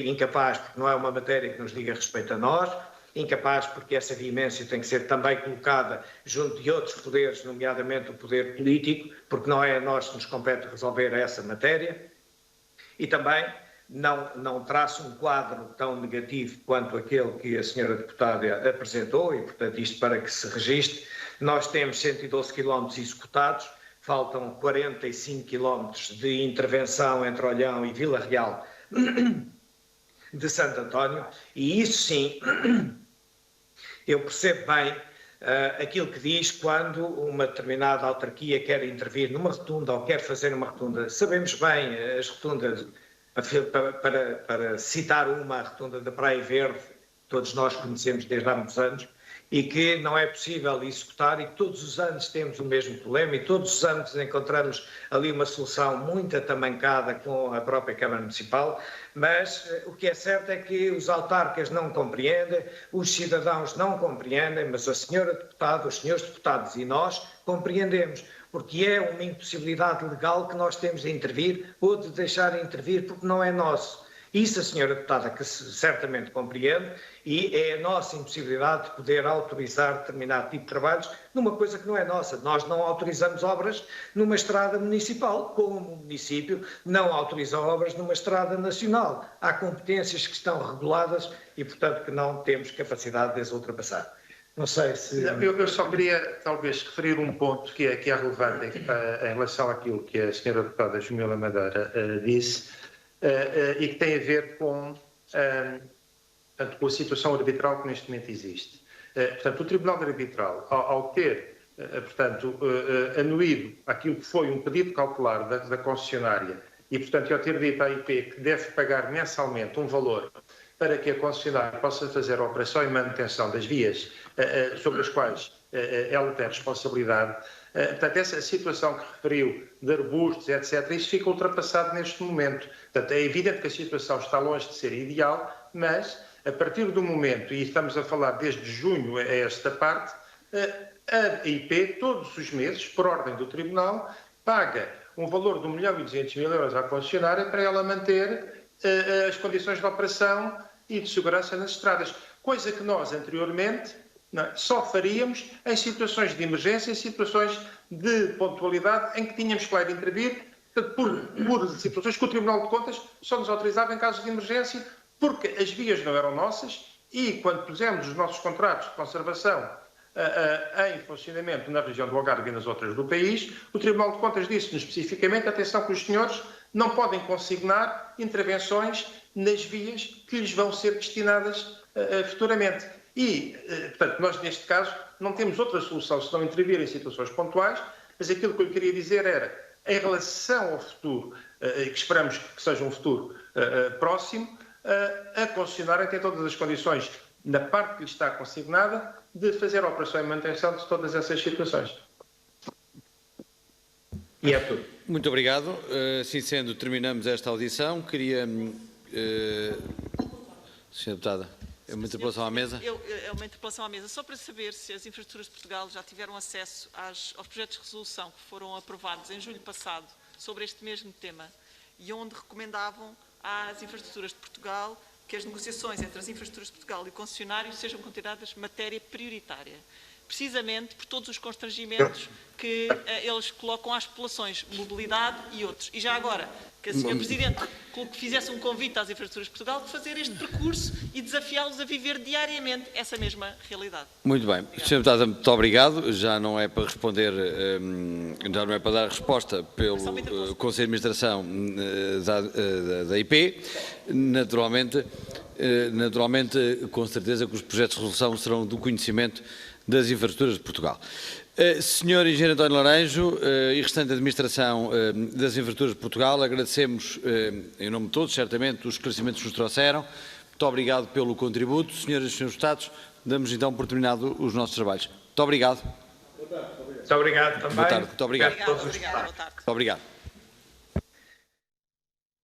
incapaz porque não é uma matéria que nos diga respeito a nós, incapaz porque essa veemência tem que ser também colocada junto de outros poderes, nomeadamente o poder político, porque não é a nós que nos compete resolver essa matéria, e também não traço um quadro tão negativo quanto aquele que a senhora deputada apresentou e, portanto, isto para que se registre. Nós temos 112 km executados, faltam 45 km de intervenção entre Olhão e Vila Real de Santo António e isso sim, eu percebo bem aquilo que diz quando uma determinada autarquia quer intervir numa rotunda ou quer fazer uma rotunda. Sabemos bem as rotundas. Para citar a rotunda da Praia Verde, todos nós conhecemos desde há muitos anos, e que não é possível executar e que todos os anos temos o mesmo problema e todos os anos encontramos ali uma solução muito atamancada com a própria Câmara Municipal, mas o que é certo é que os autarcas não compreendem, os cidadãos não compreendem, mas a senhora deputada, os senhores deputados e nós compreendemos, porque é uma impossibilidade legal que nós temos de intervir ou de deixar intervir, porque não é nosso. Isso a senhora deputada que certamente compreende e é a nossa impossibilidade de poder autorizar determinado tipo de trabalhos numa coisa que não é nossa. Nós não autorizamos obras numa estrada municipal, como o município não autoriza obras numa estrada nacional. Há competências que estão reguladas e, portanto, que não temos capacidade de as ultrapassar. Não sei se... Eu só queria, talvez, referir um ponto que é relevante em relação àquilo que a senhora deputada Jumila Madeira disse e que tem a ver com a situação arbitral que neste momento existe. Portanto, o Tribunal Arbitral, ao ter, anuído aquilo que foi um pedido cautelar da concessionária e, portanto, ao ter dito à IP que deve pagar mensalmente um valor para que a concessionária possa fazer a operação e manutenção das vias sobre as quais ela tem responsabilidade. Portanto, essa situação que referiu de arbustos, etc., isso fica ultrapassado neste momento. Portanto, é evidente que a situação está longe de ser ideal, mas a partir do momento, e estamos a falar desde junho a esta parte, a IP, todos os meses, por ordem do Tribunal, paga um valor de 1.200.000 euros à concessionária para ela manter as condições de operação e de segurança nas estradas, coisa que nós anteriormente só faríamos em situações de emergência, em situações de pontualidade em que tínhamos que lá intervir, por situações que o Tribunal de Contas só nos autorizava em casos de emergência, porque as vias não eram nossas e quando pusemos os nossos contratos de conservação em funcionamento na região do Algarve e nas outras do país, o Tribunal de Contas disse-nos especificamente, atenção que os senhores não podem consignar intervenções nas vias que lhes vão ser destinadas futuramente. E, portanto, nós neste caso não temos outra solução senão intervir em situações pontuais, mas aquilo que eu queria dizer era, em relação ao futuro, e que esperamos que seja um futuro próximo, a concessionária tem todas as condições, na parte que lhe está consignada, de fazer a operação e manutenção de todas essas situações. E é tudo. Muito obrigado. Assim sendo, terminamos esta audição. Queria, Sra. Deputada, uma interpelação à mesa. É uma interpelação à mesa, só para saber se as infraestruturas de Portugal já tiveram acesso aos projetos de resolução que foram aprovados em julho passado sobre este mesmo tema e onde recomendavam às infraestruturas de Portugal que as negociações entre as infraestruturas de Portugal e o concessionário sejam consideradas matéria prioritária, precisamente por todos os constrangimentos que eles colocam às populações, mobilidade e outros. E já agora, que a Sra. Presidente fizesse um convite às infraestruturas de Portugal de fazer este percurso e desafiá-los a viver diariamente essa mesma realidade. Muito bem. Sra. Deputada, muito obrigado. Já não é para responder, já não é para dar resposta pelo Conselho de Administração da IP. Naturalmente, com certeza que os projetos de resolução serão do conhecimento das infraestruturas de Portugal. Senhor Engenheiro António Laranjo e restante administração das infraestruturas de Portugal, agradecemos, em nome de todos, certamente, os esclarecimentos que nos trouxeram. Muito obrigado pelo contributo. Senhoras e senhores deputados, damos então por terminado os nossos trabalhos. Muito obrigado. Muito obrigado também. Boa tarde. Muito obrigado. Obrigada, boa tarde. Muito obrigado.